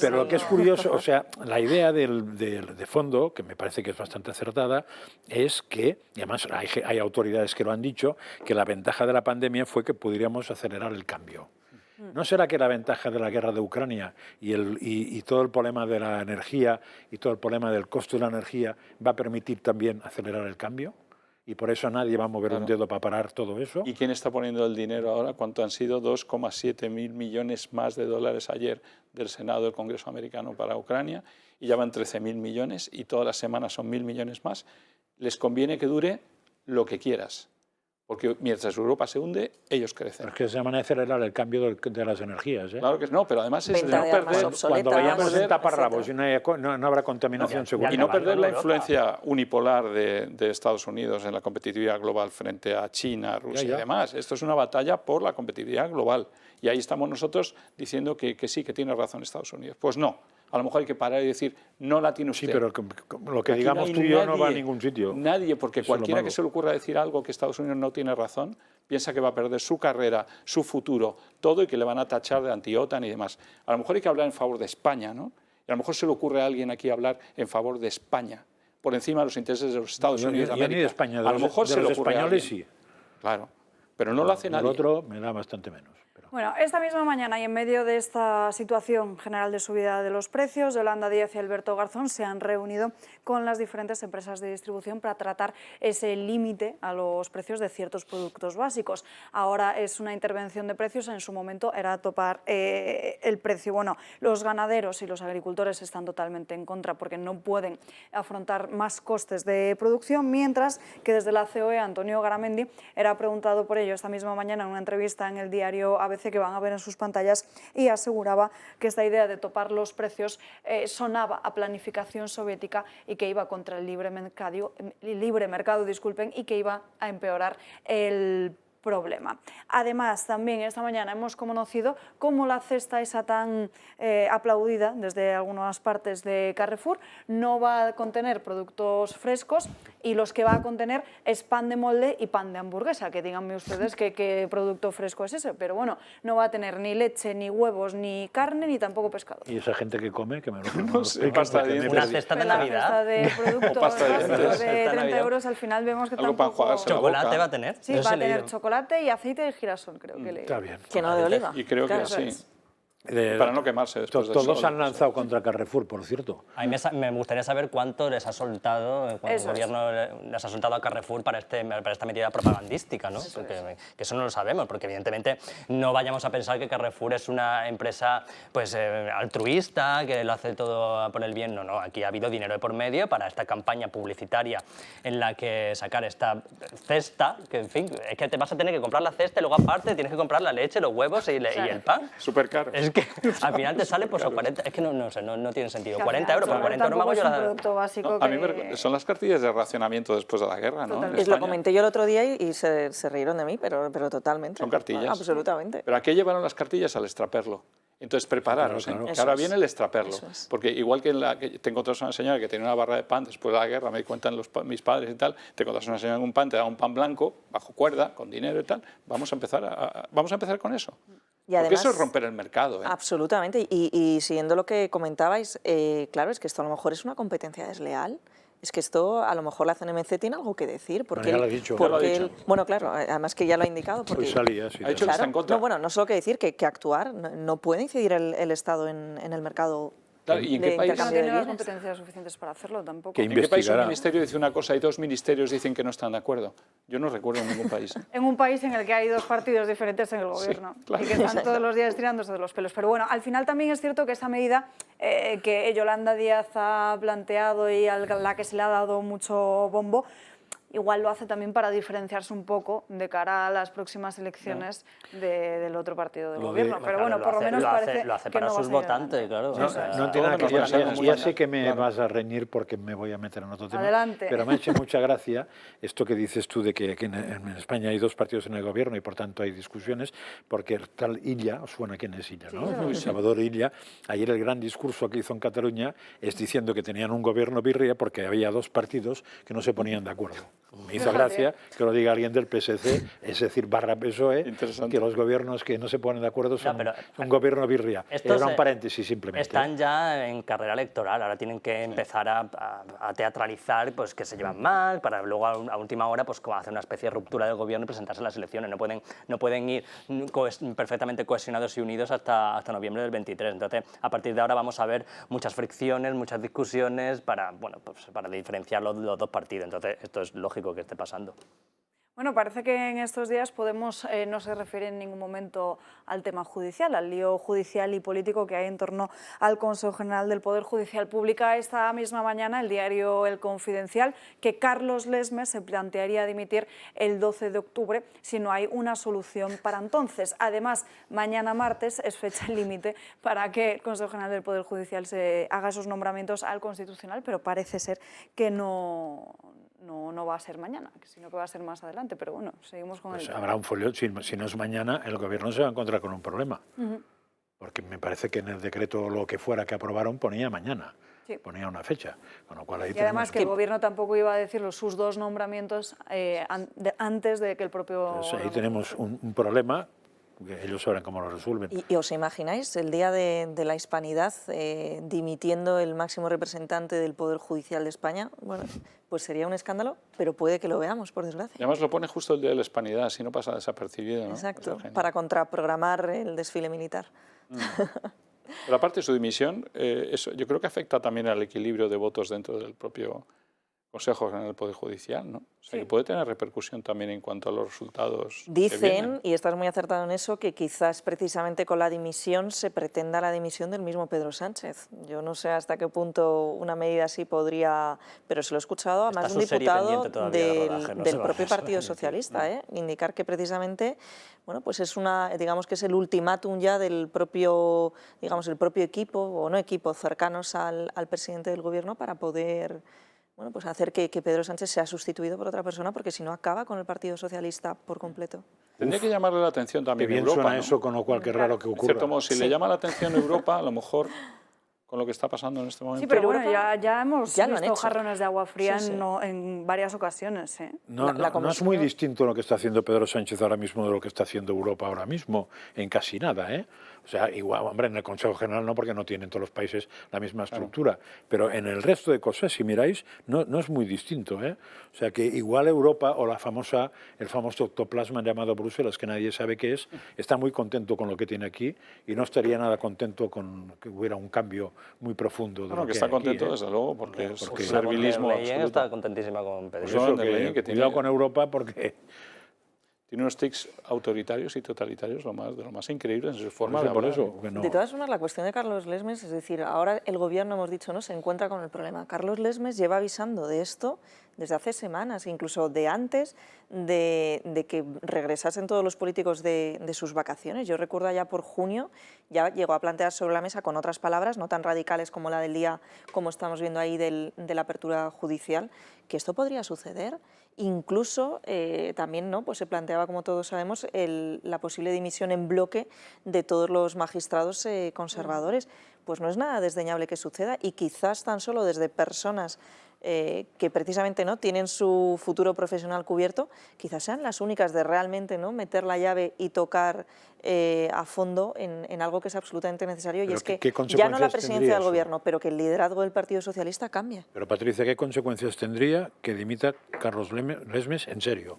pero lo que es curioso, o sea, la idea de fondo, que me parece que es bastante acertada, es que, y además hay autoridades que lo han dicho, que la ventaja de la pandemia fue que pudiéramos acelerar el cambio. ¿No será que la ventaja de la guerra de Ucrania y todo el problema de la energía y todo el problema del costo de la energía va a permitir también acelerar el cambio? Y por eso nadie va a mover un dedo para parar todo eso. ¿Y quién está poniendo el dinero ahora? ¿Cuánto han sido? 2,7 mil millones más de dólares ayer del Senado del Congreso americano para Ucrania, y ya van 13.000 millones y todas las semanas son 1.000 millones más. Les conviene que dure lo que quieras. Porque mientras Europa se hunde, ellos crecen. Es que se llama acelerar el cambio de las energías. Claro que no, pero además es no perder... Cuando vayamos en taparrabos y no habrá contaminación segura. Y no perder la influencia unipolar de Estados Unidos en la competitividad global frente a China, Rusia y demás. Esto es una batalla por la competitividad global. Y ahí estamos nosotros diciendo que sí, que tiene razón Estados Unidos. Pues no. A lo mejor hay que parar y decir, no la tiene usted. Sí, pero lo que digamos tú y yo no va a ningún sitio. Nadie, porque cualquiera que se le ocurra decir algo que Estados Unidos no tiene razón, piensa que va a perder su carrera, su futuro, todo, y que le van a tachar de anti-OTAN y demás. A lo mejor hay que hablar en favor de España, ¿no? Y a lo mejor se le ocurre a alguien aquí hablar en favor de España, por encima de los intereses de los Estados Unidos de América. Ni de España, a lo mejor se le ocurre a alguien. Sí. Claro, pero no lo hace nadie. El otro me da bastante menos. Bueno, esta misma mañana y en medio de esta situación general de subida de los precios, Yolanda Díaz y Alberto Garzón se han reunido con las diferentes empresas de distribución para tratar ese límite a los precios de ciertos productos básicos. Ahora es una intervención de precios, en su momento era topar el precio. Bueno, los ganaderos y los agricultores están totalmente en contra porque no pueden afrontar más costes de producción, mientras que desde la COE Antonio Garamendi era preguntado por ello esta misma mañana en una entrevista en el diario ABC que van a ver en sus pantallas, y aseguraba que esta idea de topar los precios sonaba a planificación soviética y que iba contra el libre mercado, y que iba a empeorar el problema. Además, también esta mañana hemos conocido cómo la cesta esa tan aplaudida desde algunas partes de Carrefour no va a contener productos frescos y los que va a contener es pan de molde y pan de hamburguesa, que díganme ustedes qué producto fresco es ese, pero bueno, no va a tener ni leche, ni huevos, ni carne, ni tampoco pescado. ¿Y esa gente que come? Que me lo No sé, pasta de dientes. Una cesta de Navidad. La cesta de productos pasta de básicos de dientes. 30 euros, al final vemos que Algo para tampoco... enjuagarse la ¿Chocolate boca. va a tener? Sí, Eso va a he leído. tener chocolate y aceite de girasol, creo que le... Está bien. Que no de oliva. Y creo Claro. que sí. Para no quemarse después del Todos sol. han lanzado contra Carrefour, por cierto. A mí me gustaría saber cuánto les ha soltado, cuánto el Eso es. gobierno les ha soltado a Carrefour para esta medida propagandística, ¿no? Porque que eso no lo sabemos, porque evidentemente no vayamos a pensar que Carrefour es una empresa pues altruista, que lo hace todo por el bien. No, no, aquí ha habido dinero de por medio para esta campaña publicitaria en la que sacar esta cesta, que en fin, es que te vas a tener que comprar la cesta y luego aparte tienes que comprar la leche, los huevos y el pan. Súper caro. Es que al final te sale pues 40, es que no sé, no tiene sentido. Que al 40 final euros, por 40 euros me hago yo tampoco es un la... producto básico No, a mí que... son las cartillas de racionamiento después de la guerra, ¿no? En Lo España. comenté yo el otro día y se rieron de mí, pero totalmente. Son cartillas. Absolutamente. Pero ¿a qué llevaron las cartillas? Al extraperlo. Entonces, prepararos, Claro, claro. que ahora Eso viene es. el extraperlo. Eso es. Porque igual que, que te encontrás una señora que tenía una barra de pan después de la guerra, me cuentan mis padres y tal, te encontrás una señora en un pan, te da un pan blanco, bajo cuerda, con dinero y tal, vamos a empezar con eso. Y además, Porque eso es romper el mercado. Absolutamente. Y siguiendo lo que comentabais, claro, es que esto a lo mejor es una competencia desleal. Es que esto, a lo mejor la CNMC tiene algo que decir. Porque ya lo ha dicho. Ya lo ha dicho. Bueno, claro, además que ya lo ha indicado. Porque, Hoy salía, sí. Ha dicho que está en contra. No, bueno, no solo que decir que actuar, no puede incidir el Estado en el mercado. Claro, ¿y en de qué país? No intercambio de tiene las bienes. competencias suficientes para hacerlo tampoco. Que ¿En qué país un investigará. ministerio dice una cosa y dos ministerios dicen que no están de acuerdo? Yo no recuerdo en ningún país. En un país en el que hay dos partidos diferentes en el gobierno claro. y que están todos los días tirándose de los pelos. Pero bueno, al final también es cierto que esa medida que Yolanda Díaz ha planteado y a la que se le ha dado mucho bombo, igual lo hace también para diferenciarse un poco de cara a las próximas elecciones del otro partido del gobierno. Pero bueno, por lo menos parece lo hace que para no va a sus salir votantes, adelante. claro. No, o sea, no tiene nada que todos ver. los Ya sé que me vas a reñir porque me voy a meter en otro tema. Adelante. Pero me ha hecho mucha gracia esto que dices tú de que en España hay dos partidos en el gobierno y por tanto hay discusiones, porque tal Illa, os suena quién es Illa, ¿no? Salvador Illa, ayer el gran discurso que hizo en Cataluña es diciendo que tenían un gobierno birria porque había dos partidos que no se ponían de acuerdo. Me hizo gracia que lo diga alguien del PSC, es decir, barra PSOE, que los gobiernos que no se ponen de acuerdo son un gobierno birria. Era un paréntesis simplemente. Están ya en carrera electoral, ahora tienen que empezar a teatralizar pues, que se llevan mal, para luego a última hora pues, hacer una especie de ruptura del gobierno y presentarse a las elecciones. No pueden ir perfectamente cohesionados y unidos hasta noviembre del 23. Entonces, a partir de ahora vamos a ver muchas fricciones, muchas discusiones para diferenciar los dos partidos. Entonces, esto es lógico que esté pasando. Bueno, parece que en estos días Podemos no se refiere en ningún momento al tema judicial, al lío judicial y político que hay en torno al Consejo General del Poder Judicial. Publica esta misma mañana el diario El Confidencial que Carlos Lesmes se plantearía dimitir el 12 de octubre si no hay una solución para entonces. Además, mañana martes es fecha límite para que el Consejo General del Poder Judicial se haga esos nombramientos al Constitucional, pero parece ser que no va a ser mañana, sino que va a ser más adelante, pero bueno, seguimos con el... Habrá un folio, si no es mañana, el gobierno se va a encontrar con un problema, porque me parece que en el decreto lo que fuera que aprobaron ponía mañana, ponía una fecha, con lo cual ahí y además que el gobierno tampoco iba a decir sus dos nombramientos antes de que el propio... Pues ahí tenemos un problema, que ellos sabrán cómo lo resuelven. ¿Y os imagináis el día de la hispanidad dimitiendo el máximo representante del Poder Judicial de España? Bueno, pues sería un escándalo, pero puede que lo veamos, por desgracia. Y además lo pone justo el día de la hispanidad, así no pasa desapercibido, ¿no? Exacto, para contraprogramar el desfile militar. Pero aparte de su dimisión, yo creo que afecta también al equilibrio de votos dentro del propio Consejo General del Poder Judicial, ¿no? O sea, que puede tener repercusión también en cuanto a los resultados. Dicen, y estás muy acertado en eso, que quizás precisamente con la dimisión se pretenda la dimisión del mismo Pedro Sánchez. Yo no sé hasta qué punto una medida así podría, pero se lo he escuchado a más de un diputado del propio Partido Socialista, indicar que precisamente, bueno, pues es digamos que es el ultimátum ya del propio, digamos, el propio equipo, o no equipo, cercanos al presidente del gobierno para poder bueno, pues hacer que Pedro Sánchez sea sustituido por otra persona, porque si no acaba con el Partido Socialista por completo. Tendría que llamarle la atención también Qué bien Europa, suena ¿no? eso, con lo cual qué raro que En ocurra. cierto modo, si le llama la atención Europa, a lo mejor con lo que está pasando en este momento. Sí, pero bueno, ya hemos ya lo han visto hecho. jarrones de agua fría Sí, sí. en varias ocasiones. No es muy distinto lo que está haciendo Pedro Sánchez ahora mismo de lo que está haciendo Europa ahora mismo, en casi nada, ¿eh? O sea, igual, hombre, en el Consejo General no, porque no tienen todos los países la misma estructura, pero en el resto de cosas, si miráis, no es muy distinto, ¿eh? O sea, que igual Europa o el famoso ectoplasma llamado Bruselas, que nadie sabe qué es, está muy contento con lo que tiene aquí y no estaría nada contento con que hubiera un cambio muy profundo. Bueno, que está contento, desde luego, porque es servilismo Von der Leyen absoluto. está contentísima con Pedro. Pues Von der Leyen, que cuidado con Europa porque tiene unos tics autoritarios y totalitarios de lo más increíbles en su forma de por hablar. eso, que no. De todas formas, la cuestión de Carlos Lesmes, es decir, ahora el gobierno, hemos dicho, ¿no?, se encuentra con el problema. Carlos Lesmes lleva avisando de esto desde hace semanas, incluso de antes de que regresasen todos los políticos de sus vacaciones. Yo recuerdo allá por junio, ya llegó a plantear sobre la mesa con otras palabras, no tan radicales como la del día, como estamos viendo ahí, de la apertura judicial, que esto podría suceder. Incluso también, ¿no?, pues se planteaba, como todos sabemos, la posible dimisión en bloque de todos los magistrados conservadores. Pues no es nada desdeñable que suceda, y quizás tan solo desde personas que precisamente, ¿no?, tienen su futuro profesional cubierto, quizás sean las únicas de realmente, ¿no?, meter la llave y tocar a fondo en algo que es absolutamente necesario, y es que ya no la presidencia del gobierno, pero que el liderazgo del Partido Socialista cambie. Pero Patricia, ¿qué consecuencias tendría que dimita Carlos Lesmes en serio?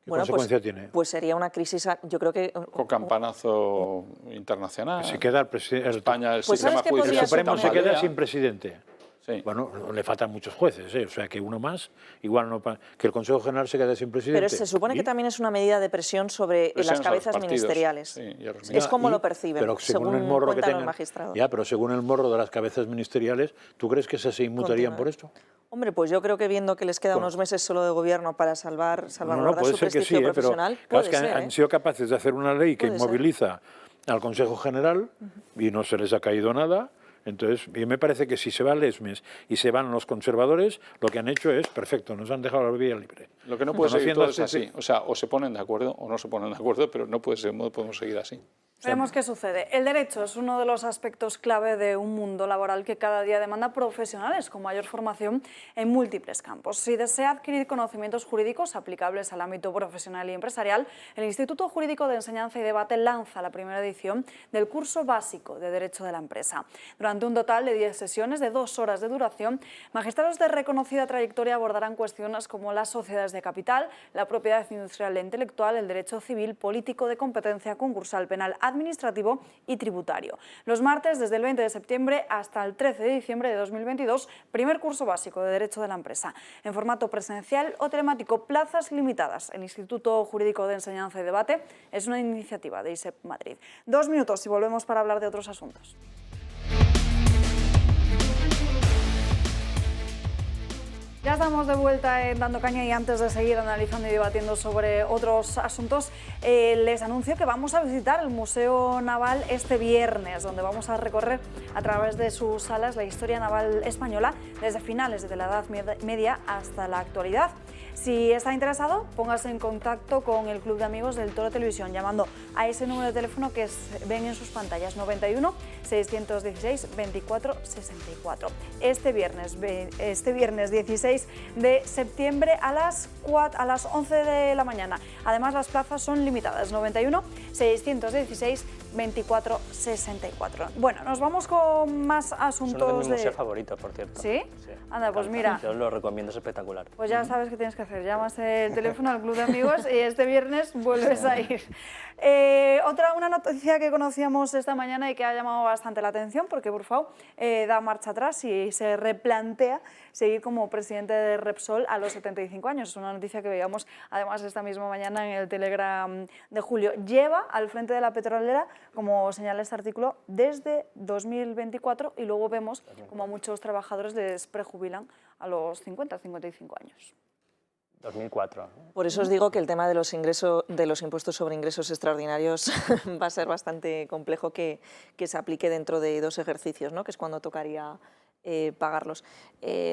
¿Qué consecuencia tiene? Pues sería una crisis, yo creo que... Con campanazo internacional. Se queda el presidente. España, el pues sistema judicial. El Supremo se queda tambalea. sin presidente. Sí. Bueno, le faltan muchos jueces, ¿eh? O sea, que uno más, igual no... Que el Consejo General se quede sin presidente. Pero se supone que también es una medida de presión sobre las cabezas ministeriales. Sí, es como lo perciben, pero según el morro que cuentan los tengan, magistrados. ya, pero según el morro de las cabezas ministeriales, ¿tú crees que se inmutarían por esto? Hombre, pues yo creo que viendo que les queda unos meses solo de gobierno para salvaguardar puede su ser que sí, prestigio profesional, pero puede es que ser, han sido capaces de hacer una ley que Puede ser. inmoviliza al Consejo General y no se les ha caído nada. Entonces, y me parece que si se va Lesmes y se van los conservadores, lo que han hecho es perfecto, nos han dejado la vía libre. Lo que no puede seguir Conociendo todo es así. O sea, o se ponen de acuerdo o no se ponen de acuerdo, pero no puede ser, no podemos seguir así. Veremos qué sucede. El derecho es uno de los aspectos clave de un mundo laboral que cada día demanda profesionales con mayor formación en múltiples campos. Si desea adquirir conocimientos jurídicos aplicables al ámbito profesional y empresarial, el Instituto Jurídico de Enseñanza y Debate lanza la primera edición del curso básico de Derecho de la Empresa. Durante un total de 10 sesiones de 2 horas de duración, magistrados de reconocida trayectoria abordarán cuestiones como las sociedades de capital, la propiedad industrial e intelectual, el derecho civil, político, de competencia, concursal, penal, administrativo y tributario. Los martes, desde el 20 de septiembre hasta el 13 de diciembre de 2022, primer curso básico de Derecho de la Empresa. En formato presencial o telemático, plazas limitadas. El Instituto Jurídico de Enseñanza y Debate es una iniciativa de ISEP Madrid. 2 minutos y volvemos para hablar de otros asuntos. Ya estamos de vuelta en Dando Caña y antes de seguir analizando y debatiendo sobre otros asuntos, les anuncio que vamos a visitar el Museo Naval este viernes, donde vamos a recorrer a través de sus salas la historia naval española desde finales de la Edad Media hasta la actualidad. Si está interesado, póngase en contacto con el Club de Amigos del Toro Televisión llamando a ese número de teléfono que ven en sus pantallas, 91 616 24 64. Este viernes 16 de septiembre a las 11 de la mañana. Además, las plazas son limitadas, 91 616 24 64. Bueno, nos vamos con más asuntos. Es uno de mis museos favoritos, por cierto. ¿Sí? Sí. Anda, pues mira. Yo os lo recomiendo, es espectacular. Pues ya sabes qué tienes que hacer. Llamas el teléfono al Club de Amigos y este viernes vuelves a ir. Una noticia que conocíamos esta mañana y que ha llamado bastante la atención, porque Brufau da marcha atrás y se replantea seguir como presidente de Repsol a los 75 años. Es una noticia que veíamos además esta misma mañana en el Telegram de Julio. Lleva al frente de la petrolera, como señala este artículo, desde 2024 y luego vemos como a muchos trabajadores les prejubilan a los 50-55 años. 2004. Por eso os digo que el tema de los impuestos sobre ingresos extraordinarios va a ser bastante complejo que se aplique dentro de 2 ejercicios, ¿no?, que es cuando tocaría pagarlos.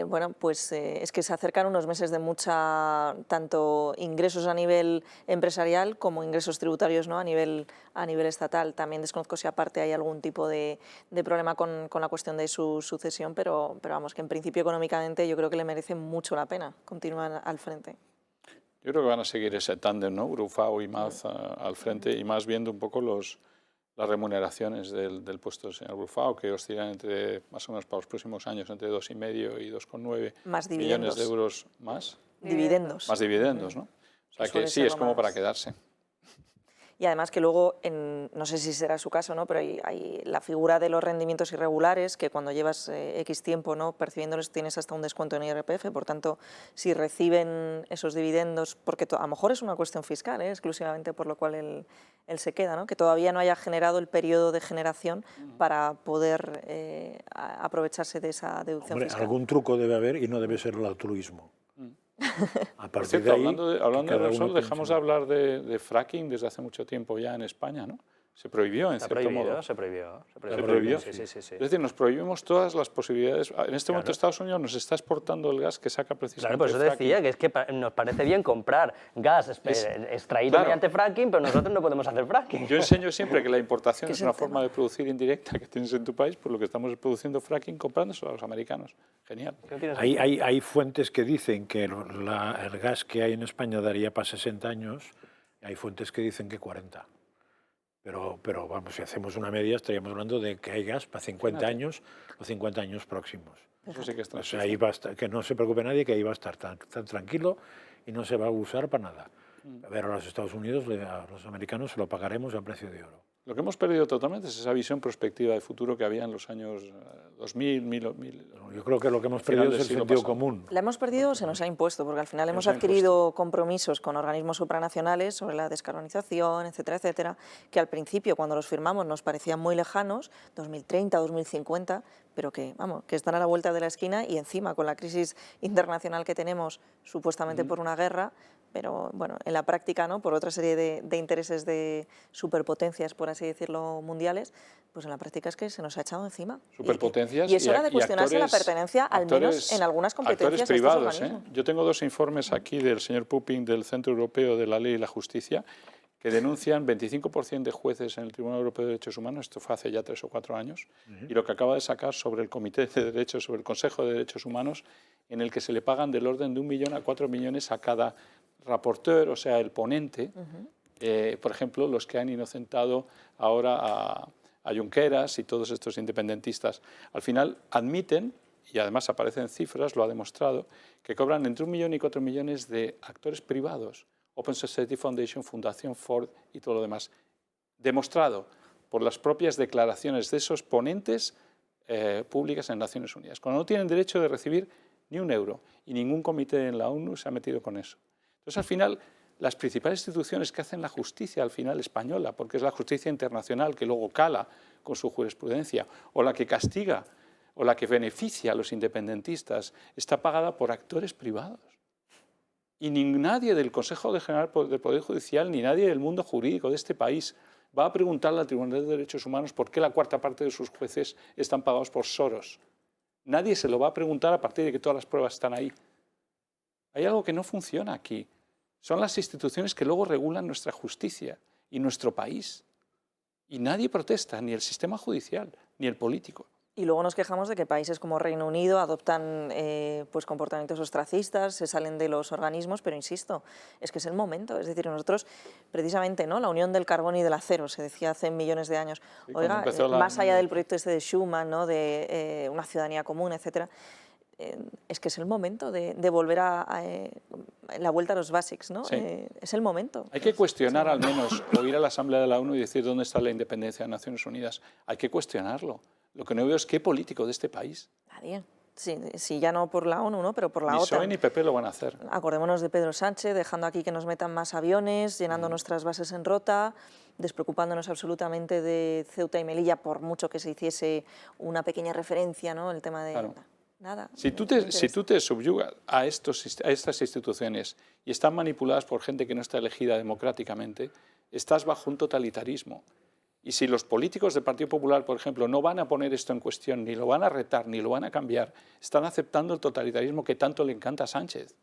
Bueno, pues es que se acercan unos meses de mucha, tanto ingresos a nivel empresarial como ingresos tributarios, ¿no? a nivel estatal. También desconozco si aparte hay algún tipo de problema con la cuestión de su sucesión, pero vamos, que en principio económicamente yo creo que le merece mucho la pena continuar al frente. Yo creo que van a seguir ese tándem, ¿no? Brufau y Maz al frente, y más viendo un poco las remuneraciones del puesto del señor Brufau, que oscilan entre, más o menos para los próximos años, entre 2,5 y 2,9 millones de euros más. Dividendos. Más dividendos, ¿no? O sea que sí, es como para quedarse. Y además que luego, no sé si será su caso, ¿no? Pero hay la figura de los rendimientos irregulares, que cuando llevas X tiempo, ¿no? percibiéndolos tienes hasta un descuento en IRPF, por tanto, si reciben esos dividendos, porque a lo mejor es una cuestión fiscal, exclusivamente por lo cual él se queda, ¿no? Que todavía no haya generado el periodo de generación para poder aprovecharse de esa deducción fiscal. Algún truco debe haber y no debe ser el altruismo. A partir de ahí, hablando de Repsol, dejamos de hablar de fracking desde hace mucho tiempo ya en España, ¿no? Se prohibió, en cierto modo. Se prohibió. Sí. Es decir, nos prohibimos todas las posibilidades. En este momento Estados Unidos nos está exportando el gas que saca precisamente por eso decía que es que nos parece bien comprar gas extraído mediante fracking, pero nosotros no podemos hacer fracking. Yo enseño siempre que la importación es una forma de producir indirecta que tienes en tu país, por lo que estamos produciendo fracking comprándoselo a los americanos. Genial. Hay fuentes que dicen que el gas que hay en España daría para 60 años, y hay fuentes que dicen que 40. Pero vamos, si hacemos una media estaríamos hablando de que hay gas para 50 años o 50 años próximos. Eso sí que está. O sea, ahí va a estar, que no se preocupe nadie, que ahí va a estar tan tranquilo y no se va a usar para nada. Pero a los Estados Unidos, a los americanos, se lo pagaremos a precio de oro. Lo que hemos perdido totalmente es esa visión prospectiva de futuro que había en los años 2000, 1000. Yo creo que lo que hemos perdido es el sentido común. La hemos perdido o se nos ha impuesto, porque al final hemos adquirido compromisos con organismos supranacionales sobre la descarbonización, etcétera, etcétera, que al principio, cuando los firmamos, nos parecían muy lejanos, 2030, 2050, pero que, vamos, que están a la vuelta de la esquina y encima con la crisis internacional que tenemos, supuestamente por una guerra, pero bueno, en la práctica, ¿no? por otra serie de intereses de superpotencias, por así decirlo, mundiales, pues en la práctica es que se nos ha echado encima. Superpotencias y es hora de cuestionarse la pertenencia, al menos en algunas competencias actores privados, de estos organismos. Yo tengo 2 informes aquí del señor Pupin del Centro Europeo de la Ley y la Justicia que denuncian 25% de jueces en el Tribunal Europeo de Derechos Humanos, esto fue hace ya 3 o 4 años, y lo que acaba de sacar sobre el Comité de Derechos, sobre el Consejo de Derechos Humanos, en el que se le pagan del orden de 1 millón a 4 millones a cada rapporteur, o sea, el ponente, por ejemplo, los que han inocentado ahora a Junqueras y todos estos independentistas. Al final admiten, y además aparecen cifras, lo ha demostrado, que cobran entre 1 millón y 4 millones de actores privados, Open Society Foundation, Fundación Ford y todo lo demás. Demostrado por las propias declaraciones de esos ponentes públicas en Naciones Unidas, cuando no tienen derecho de recibir ni un euro, y ningún comité en la ONU se ha metido con eso. Entonces, al final, las principales instituciones que hacen la justicia, al final española, porque es la justicia internacional que luego cala con su jurisprudencia, o la que castiga, o la que beneficia a los independentistas, está pagada por actores privados. Y ni nadie del Consejo General del Poder Judicial, ni nadie del mundo jurídico de este país va a preguntarle al Tribunal de Derechos Humanos por qué la 4ª parte de sus jueces están pagados por Soros. Nadie se lo va a preguntar a partir de que todas las pruebas están ahí. Hay algo que no funciona aquí. Son las instituciones que luego regulan nuestra justicia y nuestro país. Y nadie protesta, ni el sistema judicial, ni el político. Y luego nos quejamos de que países como Reino Unido adoptan pues comportamientos ostracistas, se salen de los organismos, pero insisto, es que es el momento. Es decir, nosotros, precisamente, ¿no? La unión del carbón y del acero, se decía hace millones de años. Sí, oiga, más allá del proyecto este de Schuman, ¿no? De una ciudadanía común, etcétera, es que es el momento de volver a la vuelta a los basics, ¿no? Sí. Es el momento. Hay que cuestionar al menos, o ir a la Asamblea de la ONU y decir dónde está la independencia de Naciones Unidas. Hay que cuestionarlo. Lo que no veo es qué político de este país. Nadie. Sí, ya no por la ONU, ¿no? Pero por la OTAN. Ni PSOE ni PP lo van a hacer. Acordémonos de Pedro Sánchez, dejando aquí que nos metan más aviones, llenando nuestras bases en Rota, despreocupándonos absolutamente de Ceuta y Melilla, por mucho que se hiciese una pequeña referencia, ¿no? El tema de... Claro. Nada. Si tú te subyugas a estas instituciones y están manipuladas por gente que no está elegida democráticamente, estás bajo un totalitarismo. Y si los políticos del Partido Popular, por ejemplo, no van a poner esto en cuestión, ni lo van a retar, ni lo van a cambiar, están aceptando el totalitarismo que tanto le encanta a Sánchez.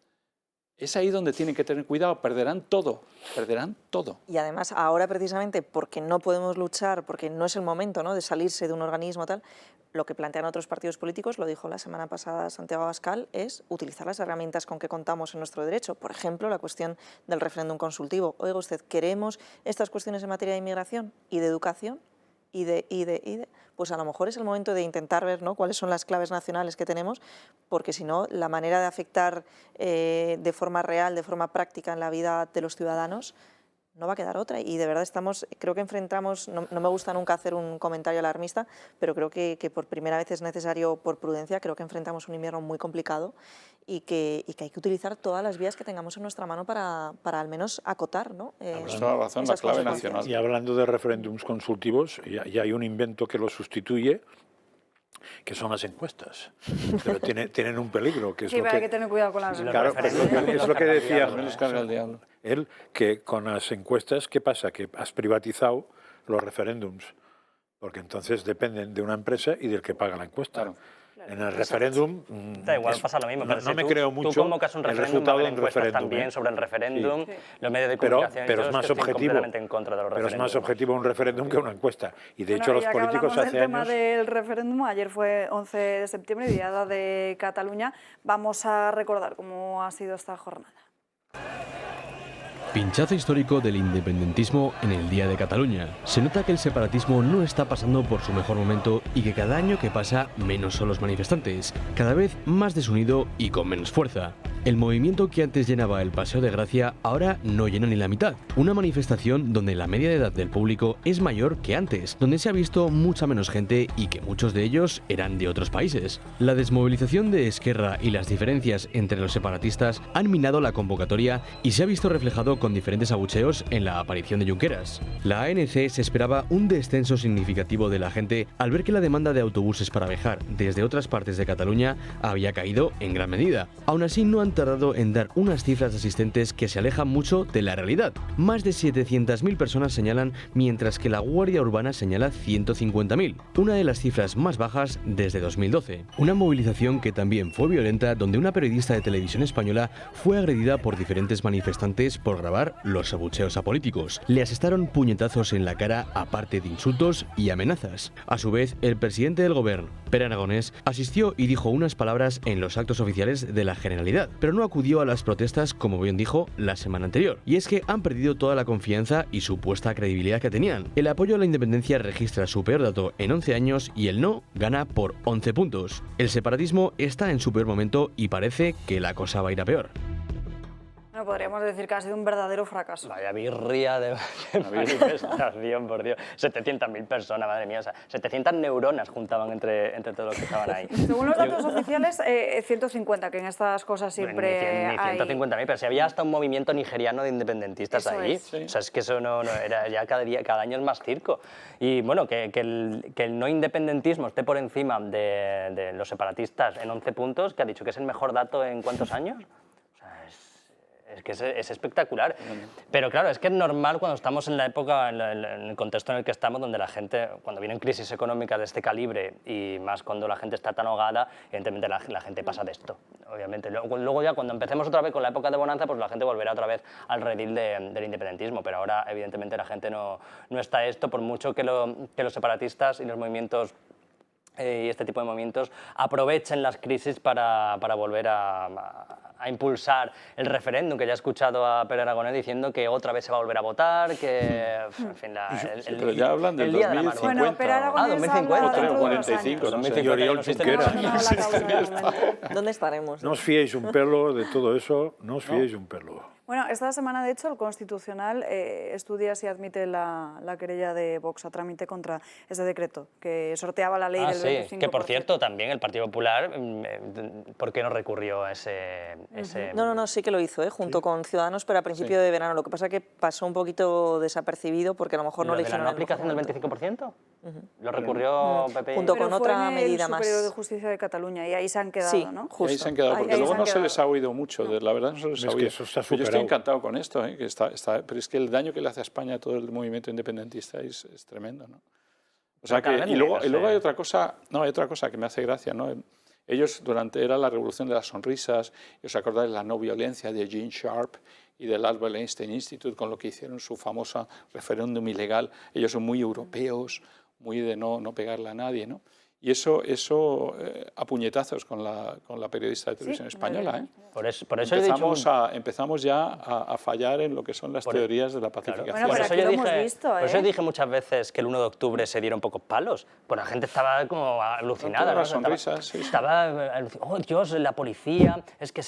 Es ahí donde tienen que tener cuidado, perderán todo, perderán todo. Y además ahora precisamente porque no podemos luchar, porque no es el momento, ¿no?, de salirse de un organismo tal, lo que plantean otros partidos políticos, lo dijo la semana pasada Santiago Abascal, es utilizar las herramientas con que contamos en nuestro derecho. Por ejemplo, la cuestión del referéndum consultivo. Oiga usted, ¿queremos estas cuestiones en materia de inmigración y de educación? Pues a lo mejor es el momento de intentar ver, ¿no?, cuáles son las claves nacionales que tenemos, porque si no, la manera de afectar de forma real, de forma práctica en la vida de los ciudadanos, no va a quedar otra. Y de verdad creo que enfrentamos, no me gusta nunca hacer un comentario alarmista, pero creo que por primera vez es necesario, por prudencia, creo que enfrentamos un invierno muy complicado y que hay que utilizar todas las vías que tengamos en nuestra mano para al menos acotar, ¿no? Tienes toda la razón, la clave nacional. Y hablando de referéndums consultivos, ya hay un invento que lo sustituye, que son las encuestas, pero tienen un peligro, que es sí, lo pero hay que tener cuidado con las claro, es lo que decía el él, que con las encuestas, ¿qué pasa? Que has privatizado los referéndums, porque entonces dependen de una empresa y del que paga la encuesta. Claro. En el referéndum da igual, pasa lo mismo. No me creo mucho tú convocas un el referéndum, resultado de un encuestas referéndum también sobre el referéndum, sí. Los medios de comunicación, pero es más objetivo, completamente en contra de los pero es más objetivo un referéndum que una encuesta. Y de Bueno, hecho los ya que políticos hablamos hace del tema años... del referéndum, ayer fue 11 de septiembre, Diada de Cataluña. Vamos a recordar cómo ha sido esta jornada. Pinchazo histórico del independentismo en el Día de Cataluña. Se nota que el separatismo no está pasando por su mejor momento y que cada año que pasa menos son los manifestantes, cada vez más desunido y con menos fuerza. El movimiento que antes llenaba el Paseo de Gracia ahora no llena ni la mitad. Una manifestación donde la media de edad del público es mayor que antes, donde se ha visto mucha menos gente y que muchos de ellos eran de otros países. La desmovilización de Esquerra y las diferencias entre los separatistas han minado la convocatoria y se ha visto reflejado con diferentes abucheos en la aparición de Junqueras. La ANC se esperaba un descenso significativo de la gente al ver que la demanda de autobuses para viajar desde otras partes de Cataluña había caído en gran medida. Aún así no han tardado en dar unas cifras de asistentes que se alejan mucho de la realidad. Más de 700.000 personas señalan, mientras que la Guardia Urbana señala 150.000, una de las cifras más bajas desde 2012. Una movilización que también fue violenta, donde una periodista de televisión española fue agredida por diferentes manifestantes por grabar los abucheos a políticos. Le asestaron puñetazos en la cara, aparte de insultos y amenazas. A su vez, el presidente del gobierno, Pere Aragonés, asistió y dijo unas palabras en los actos oficiales de la Generalidad, pero no acudió a las protestas como bien dijo la semana anterior. Y es que han perdido toda la confianza y supuesta credibilidad que tenían. El apoyo a la independencia registra su peor dato en 11 años y el no gana por 11 puntos. El separatismo está en su peor momento y parece que la cosa va a ir a peor. Bueno, podríamos decir que ha sido un verdadero fracaso. Vaya birria de manifestación, por Dios. 700.000 personas, madre mía. O sea, 700 neuronas juntaban entre todos los que estaban ahí. Según los datos oficiales, 150, que en estas cosas siempre ni hay... 150.000, pero si había hasta un movimiento nigeriano de independentistas Eso ahí. es. O sea, es que eso no era ya cada año es más circo. Y bueno, que el no independentismo esté por encima de los separatistas en 11 puntos, que ha dicho que es el mejor dato en ¿cuántos años? Es que es espectacular. Pero claro, es que es normal cuando estamos en la época, en el contexto en el que estamos, donde la gente, cuando vienen crisis económicas de este calibre y más cuando la gente está tan ahogada, evidentemente la gente pasa de esto, obviamente. Luego ya cuando empecemos otra vez con la época de bonanza, pues la gente volverá otra vez al redil del independentismo, pero ahora evidentemente la gente no está a esto, por mucho que los separatistas y los movimientos y este tipo de movimientos aprovechen las crisis para volver a impulsar el referéndum, que ya he escuchado a Pere Aragonés diciendo que otra vez se va a volver a votar, que en fin, pero ya hablan del 2050. Bueno, Pere Aragonés 2050 o 45, no sé. Y Oriol Junqueras. ¿Dónde estaremos? No os fiéis un pelo de todo eso, no os fiéis un pelo. Bueno, esta semana, de hecho, el Constitucional estudia si admite la querella de Vox a trámite contra ese decreto que sorteaba la ley del 25%. Que por cierto, también el Partido Popular, ¿por qué no recurrió a ese...? No, sí que lo hizo, junto con Ciudadanos, pero a principio de verano. Lo que pasa es que pasó un poquito desapercibido porque a lo mejor no le hicieron... ¿La no aplicación del 25%? Lo recurrió PP. Junto con Pero otra fue en medida el más. Superior de Justicia de Cataluña y ahí se han quedado, Sí, ¿no? justo. Ahí se han quedado, porque Ahí luego se han no se les quedado. ha oído mucho, la verdad no se les Es ha que oído. eso está Pero yo estoy superado. encantado con esto, que pero es que el daño que le hace a España a todo el movimiento independentista es tremendo, ¿no? O sea Pero que, cada y vez luego menos, hay otra cosa que me hace gracia, ¿no? Ellos era la revolución de las sonrisas, y os acordáis la no violencia de Gene Sharp y del Albert Einstein Institute, con lo que hicieron su famosa referéndum ilegal. Ellos son muy europeos, muy de no pegarle a nadie, ¿no? Y eso a puñetazos con la periodista de televisión española, ¿eh? Por eso empezamos ya a fallar en lo que son las teorías de la pacificación. Bueno, pero aquí lo hemos visto, Por eso ¿eh? dije muchas veces que el 1 de octubre se dieron pocos palos. Pues la gente estaba como alucinada. Con todas ¿no? las sonrisas, sí. Estaba oh Dios, la policía, es que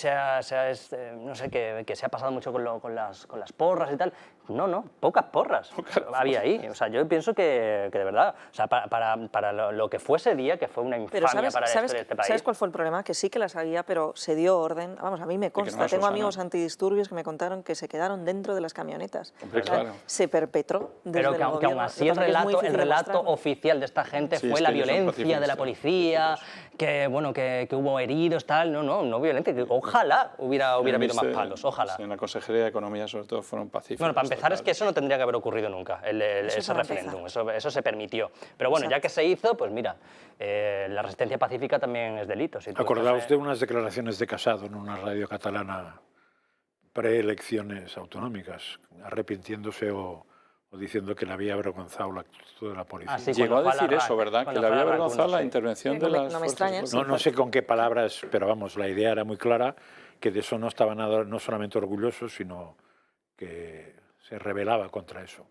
no sé, que se ha pasado mucho con las porras y tal. No, pocas porras había ahí. O sea, yo pienso que de verdad, o sea, para lo que fue ese día, que fue una infamia Pero para este país. ¿sabes cuál fue el problema? Que sí que las había, pero se dio orden. Vamos, a mí me consta, tengo amigos antidisturbios que me contaron que se quedaron dentro de las camionetas. Hombre, claro. Se perpetró desde Pero el que aún gobierno. así el relato oficial de esta gente Sí, fue es la que ellos son violencia de la policía, que hubo heridos, tal. No violenta. Que ojalá hubiera habido más palos, ojalá. En la Consejería de Economía, sobre todo, fueron pacíficos. Bueno, para empezar es que eso no tendría que haber ocurrido nunca, ese para referéndum, eso se permitió. Pero bueno, ya que se hizo, pues mira, la resistencia pacífica también es delito. Si Acordaos de unas declaraciones de Casado en una radio catalana preelecciones autonómicas, arrepintiéndose o diciendo que le había avergonzado la actitud de la policía. Sí, llegó a decir eso, ¿verdad? Que le había avergonzado la intervención de las fuerzas. No sé con qué palabras, pero vamos, la idea era muy clara, que de eso no estaba nada, no solamente orgulloso, sino que se rebelaba contra eso.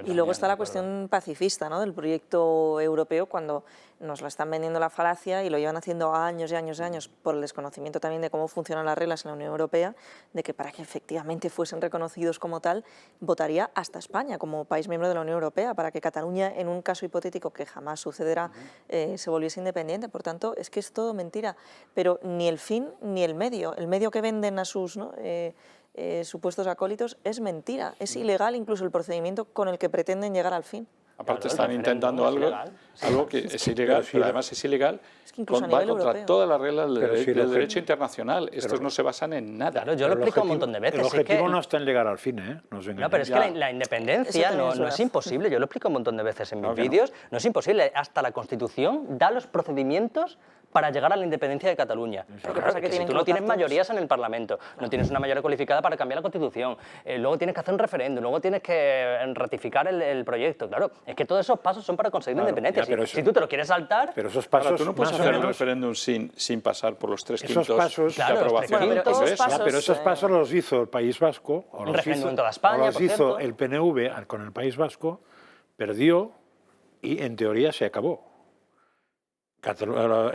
Y luego está la cuestión pacifista, ¿no?, del proyecto europeo, cuando nos lo están vendiendo la falacia y lo llevan haciendo años y años y años por el desconocimiento también de cómo funcionan las reglas en la Unión Europea, de que para que efectivamente fuesen reconocidos como tal, votaría hasta España como país miembro de la Unión Europea, para que Cataluña, en un caso hipotético que jamás sucederá, se volviese independiente. Por tanto, es que es todo mentira, pero ni el fin ni el medio que venden a sus supuestos acólitos es mentira, es ilegal incluso el procedimiento con el que pretenden llegar al fin. Aparte están intentando algo que es ilegal, pero además es ilegal, va contra todas las reglas del derecho internacional. Estos no se basan en nada. Claro, yo lo explico un montón de veces. El objetivo no está en llegar al fin, ¿eh? No, pero es que la independencia no es imposible. Yo lo explico un montón de veces en mis vídeos. No es imposible. Hasta la Constitución da los procedimientos para llegar a la independencia de Cataluña. Pero claro, que si tú no tienes mayorías en el Parlamento, no tienes una mayoría cualificada para cambiar la Constitución, luego tienes que hacer un referéndum, luego tienes que ratificar el proyecto. Claro, es que todos esos pasos son para conseguir la independencia. Si tú te lo quieres saltar... Pero esos pasos... Tú no puedes hacer un referéndum sin pasar por los 3 quintos de aprobación del Congreso. Pero esos pasos los hizo el País Vasco, o los hizo el PNV con el País Vasco, perdió y en teoría se acabó.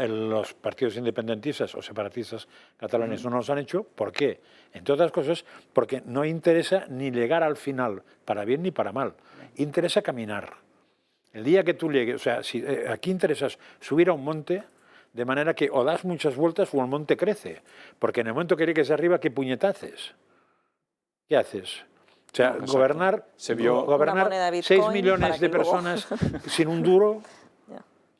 Los partidos independentistas o separatistas catalanes no los han hecho. ¿Por qué? Entre otras cosas, porque no interesa ni llegar al final, para bien ni para mal. Interesa caminar. El día que tú llegues, o sea, si aquí interesas subir a un monte, de manera que o das muchas vueltas o el monte crece. Porque en el momento que llegues arriba, ¿qué puñetaces? ¿Qué haces? O sea, gobernar 6 millones de personas sin un duro...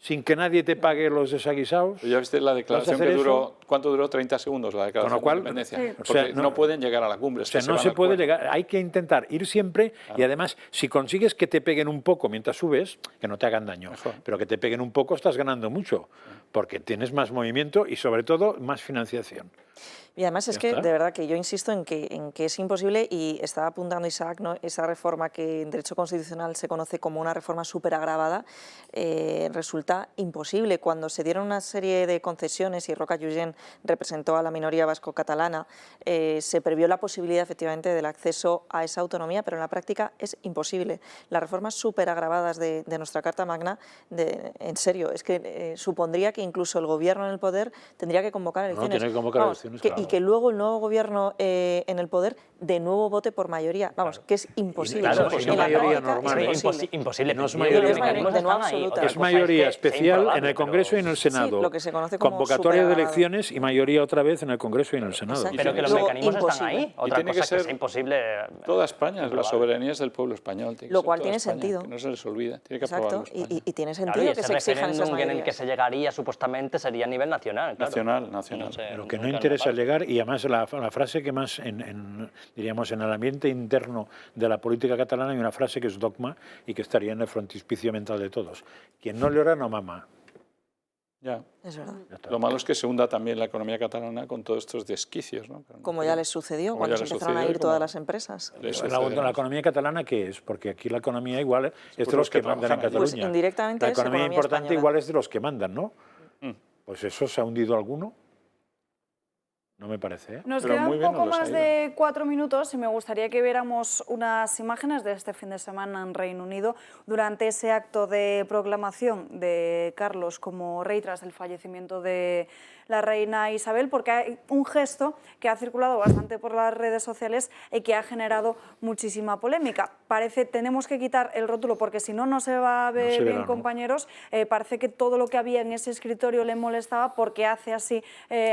sin que nadie te pague los desaguisados. Ya viste la declaración que duró, ¿cuánto duró? 30 segundos la declaración de independencia. Porque no pueden llegar a la cumbre. O sea, no se puede llegar, hay que intentar ir siempre y además, si consigues que te peguen un poco mientras subes, que no te hagan daño, pero que te peguen un poco estás ganando mucho, porque tienes más movimiento y sobre todo más financiación. Y además es que, de verdad, que yo insisto en que es imposible, y estaba apuntando Isaac, ¿no?, esa reforma que en Derecho Constitucional se conoce como una reforma súper agravada, resulta imposible. Cuando se dieron una serie de concesiones y Roca Junyent representó a la minoría vasco-catalana, se previó la posibilidad efectivamente del acceso a esa autonomía, pero en la práctica es imposible. Las reformas súper agravadas de nuestra Carta Magna, en serio, es que supondría que incluso el gobierno en el poder tendría que convocar elecciones. No, tiene que convocar elecciones, claro. Y que luego el nuevo gobierno en el poder de nuevo vote por mayoría. Vamos, que es imposible. Claro, es mayoría normal. Imposible. No es mayoría absoluta. Es mayoría especial en el Congreso y en el Senado. Sí, lo que se conoce como convocatoria de elecciones y mayoría otra vez en el Congreso y en el Senado. Pero que los mecanismos están ahí. Y tiene que ser imposible. Toda España, la soberanía es del pueblo español. Lo cual tiene sentido. Que no se les olvida, tiene que Exacto, aprobarlo. y tiene sentido que se exijan esas mayorías. En el que se llegaría supuestamente sería a nivel nacional. Nacional. Pero que no interesa llegar, y además la frase que más, diríamos, en el ambiente interno de la política catalana hay una frase que es dogma y que estaría en el frontispicio mental de todos. Quien no le ora no mama. Ya. Es verdad. Lo malo es que se hunda también la economía catalana con todos estos desquicios, ¿no? Como ya les sucedió cuando se empezaron a ir todas las empresas. La economía catalana, ¿qué es? Porque aquí la economía igual es de los que mandan en Cataluña. Pues indirectamente la economía importante española. igual es de los que mandan, ¿no? Pues eso, ¿se ha hundido alguno? No me parece, ¿eh? Nos quedan un poco más de 4 minutos y me gustaría que viéramos unas imágenes de este fin de semana en Reino Unido durante ese acto de proclamación de Carlos como rey tras el fallecimiento de la reina Isabel, porque hay un gesto que ha circulado bastante por las redes sociales y que ha generado muchísima polémica. Parece, tenemos que quitar el rótulo porque si no, no se va a ver bien, compañeros. Parece que todo lo que había en ese escritorio le molestaba porque hace así,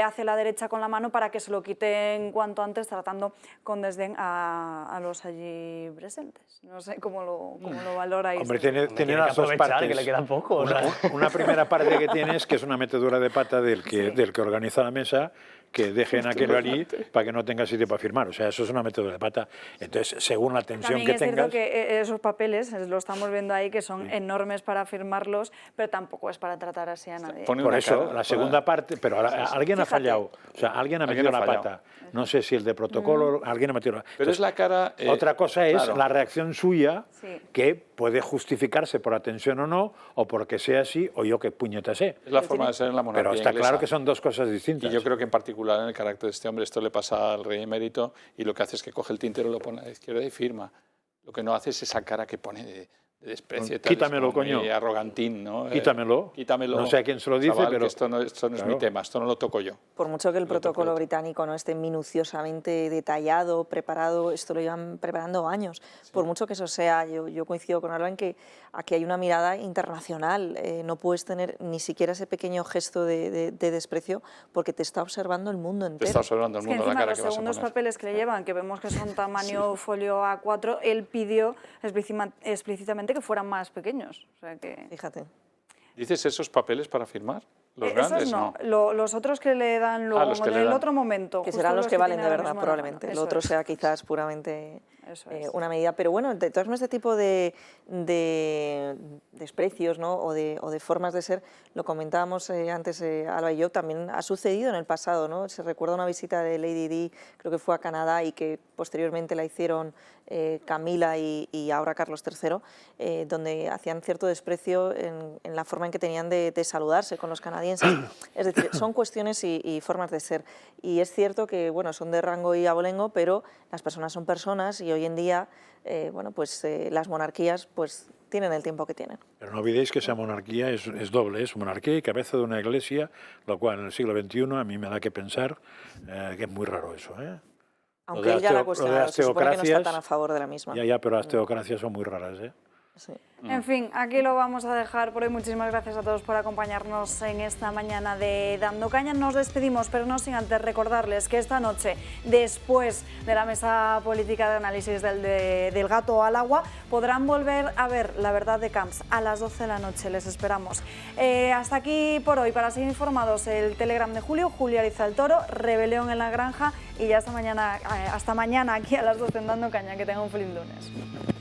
hace la derecha con la mano para que se lo quiten cuanto antes, tratando con desdén a los allí presentes. No sé cómo lo valoráis. Hombre, tiene las dos partes. Que le queda poco. Una primera parte que tiene es que es una metedura de pata del que organiza la mesa, que dejen aquello allí para que no tenga sitio para firmar. O sea, eso es una metedura de pata. Entonces, según la tensión que tengas... También es cierto que esos papeles, lo estamos viendo ahí, que son enormes para firmarlos, pero tampoco es para tratar así a nadie. Por eso, la segunda parte... Pero alguien ha fallado. O sea, alguien ha metido la pata. No sé si el de protocolo, alguien ha metido la pata. Pero es la cara... Otra cosa es la reacción suya, que puede justificarse por la tensión o no, o porque sea así, o yo qué puñeta sé. Es la forma de ser en la monarquía Pero está inglesa. claro que son dos cosas distintas. Y yo creo que en particular en el carácter de este hombre, esto le pasa al rey emérito y lo que hace es que coge el tintero, lo pone a la izquierda y firma. Lo que no hace es esa cara que pone de desprecio. Quítamelo, coño. Arrogantín, ¿no? Quítamelo. Quítamelo. No sé a quién se lo dice, chaval, pero... Que esto no es mi tema, esto no lo toco yo. Por mucho que el protocolo británico no esté minuciosamente detallado, preparado, esto lo llevan preparando años. Sí. Por mucho que eso sea, yo coincido con Alba en que aquí hay una mirada internacional. No puedes tener ni siquiera ese pequeño gesto de desprecio porque te está observando el mundo entero. Te está observando el mundo, es que la cara los que vas a segundos poner. papeles que le llevan, que vemos que son tamaño folio A4, él pidió explícitamente que fueran más pequeños. O sea que... Fíjate. ¿Dices esos papeles para firmar? ¿Los grandes? No. Los otros que le dan luego, en el otro momento. Que serán los que valen de verdad, probablemente. El otro sea quizás puramente una medida. Pero bueno, de todas este tipo de desprecios, ¿no? o de formas de ser, lo comentábamos antes Alba y yo, también ha sucedido en el pasado, ¿no? Se recuerda una visita de Lady Di, creo que fue a Canadá y que posteriormente la hicieron Camila y ahora Carlos III, donde hacían cierto desprecio en la forma en que tenían de saludarse con los canadienses. Es decir, son cuestiones y formas de ser. Y es cierto que bueno, son de rango y abolengo, pero las personas son personas y hoy en día las monarquías pues, tienen el tiempo que tienen. Pero no olvidéis que esa monarquía es doble, es monarquía y cabeza de una iglesia, lo cual en el siglo XXI a mí me da que pensar que es muy raro eso, ¿eh? Aunque él ya la ha cuestionado, se supone que no está tan a favor de la misma. Ya, pero las teocracias son muy raras, ¿eh? Sí. En fin, aquí lo vamos a dejar por hoy. Muchísimas gracias a todos por acompañarnos en esta mañana de Dando Caña. Nos despedimos, pero no sin antes recordarles que esta noche, después de la mesa política de análisis del gato al agua, podrán volver a ver La Verdad de Camps a las 12 de la noche. Les esperamos. Hasta aquí por hoy. Para seguir informados, el Telegram de Julio, Julio Ariza el Toro, Rebelión en la Granja y ya hasta mañana aquí a las 12 en Dando Caña. Que tengan un feliz lunes.